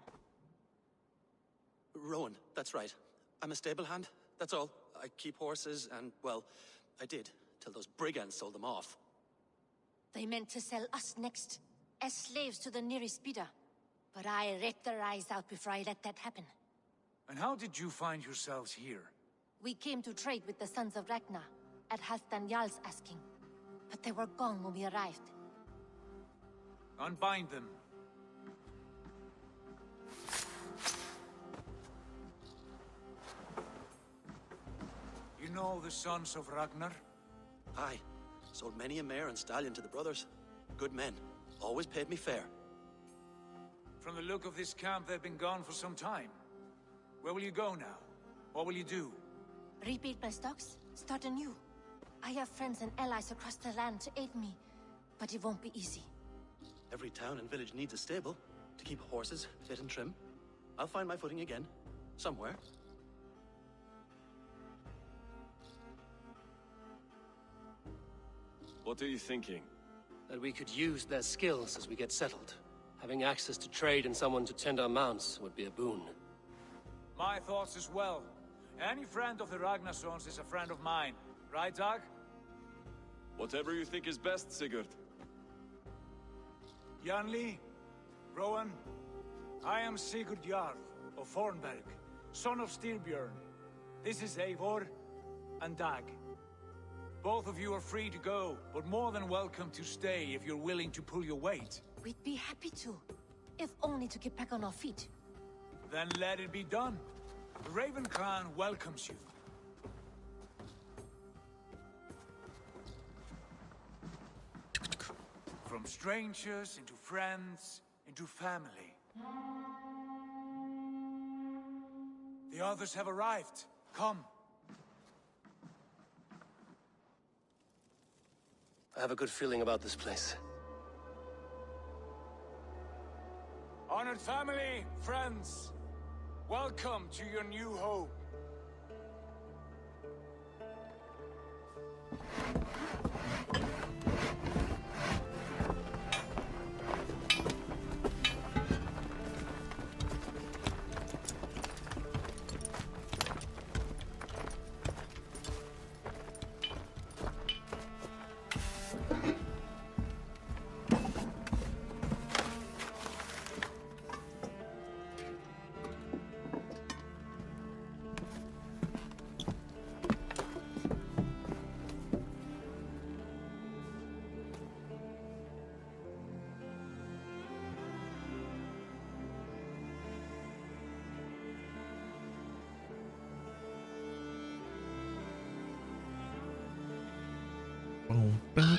Rowan, that's right. I'm a stable hand, that's all. I keep horses and, well, I did, till those brigands sold them off. They meant to sell us next, as slaves to the nearest bidder. But I raked their eyes out before I let that happen. And how did you find yourselves here? We came to trade with the Sons of Ragnar, at Halfdan Jarl's asking. But they were gone when we arrived. Unbind them. You know the Sons of Ragnar? Aye. Sold many a mare and stallion to the brothers. Good men. Always paid me fair. From the look of this camp, they've been gone for some time. Where will you go now? What will you do? Rebuild my stocks, start anew. I have friends and allies across the land to aid me, but it won't be easy. Every town and village needs a stable to keep horses fit and trim. I'll find my footing again. Somewhere. What are you thinking? That we could use their skills as we get settled. Having access to trade and someone to tend our mounts would be a boon. My thoughts as well. Any friend of the Ragnarsons is a friend of mine. Right, Dag? Whatever you think is best, Sigurd. Janli, Rowan, I am Sigurd Jarl of Fornberg, son of Styrbjörn. This is Eivor and Dag. Both of you are free to go, but more than welcome to stay if you're willing to pull your weight. We'd be happy to, if only to get back on our feet. Then let it be done. The Raven Clan welcomes you. From strangers into friends, into family. The others have arrived. Come. I have a good feeling about this place. Honored family, friends, welcome to your new home. Boom, boom.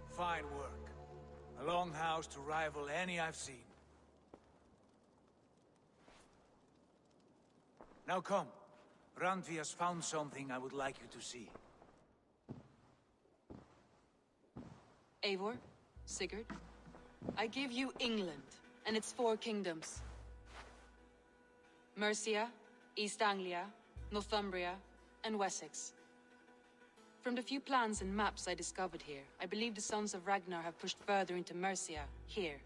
Fine work. A longhouse to rival any I've seen. Now come. Randvi has found something I would like you to see. Eivor, Sigurd, I give you England and its 4 kingdoms. Mercia, East Anglia, Northumbria, and Wessex. From the few plans and maps I discovered here, I believe the Sons of Ragnar have pushed further into Mercia, here.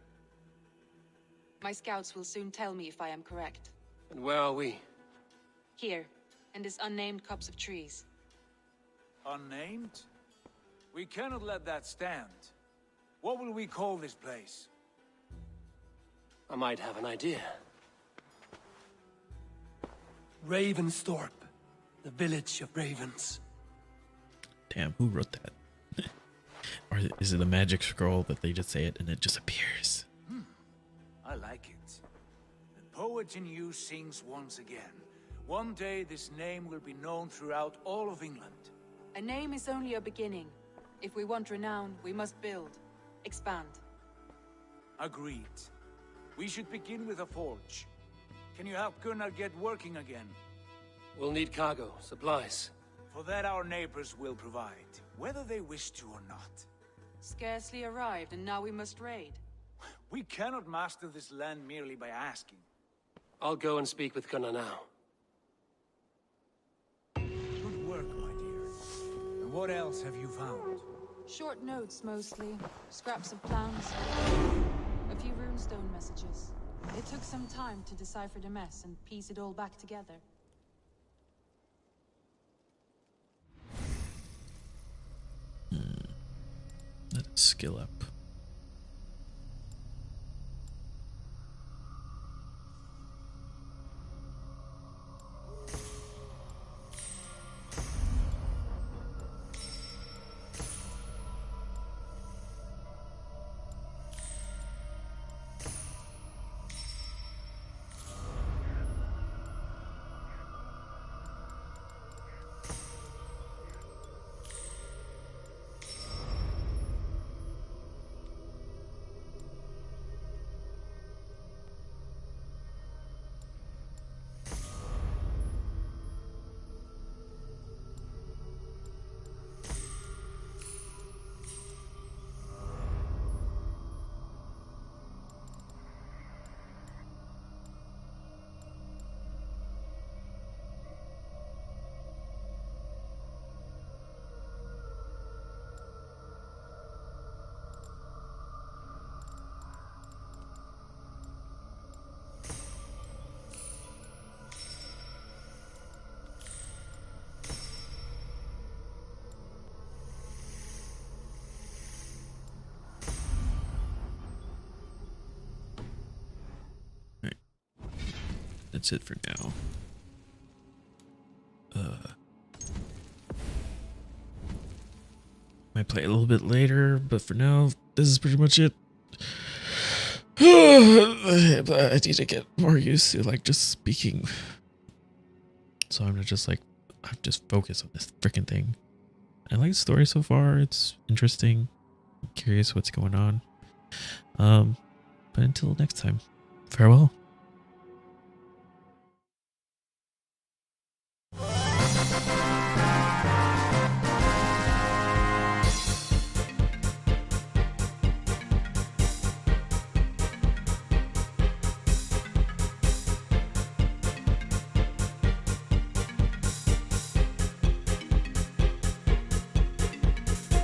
My scouts will soon tell me if I am correct. And where are we? Here, in this unnamed copse of trees. Unnamed? We cannot let that stand. What will we call this place? I might have an idea. Ravensthorpe, the village of ravens. Damn, who wrote that? Or is it a magic scroll that they just say it and it just appears? I like it. The poet in you sings once again. One day this name will be known throughout all of England. A name is only a beginning. If we want renown, we must build, expand. Agreed. We should begin with a forge. Can you help Gunnar get working again? We'll need cargo, supplies. For that our neighbors will provide, whether they wish to or not. Scarcely arrived, and now we must raid. We cannot master this land merely by asking. I'll go and speak with Gunnar now. Good work, my dear. And what else have you found? Short notes, mostly. Scraps of plans. A few runestone messages. It took some time to decipher the mess and piece it all back together. Let's skill up. That's it for now. Might play a little bit later, but for now, this is pretty much it. I need to get more used to like just speaking. So I'm just focused on this freaking thing. I like the story so far. It's interesting. I'm curious what's going on. But until next time, farewell.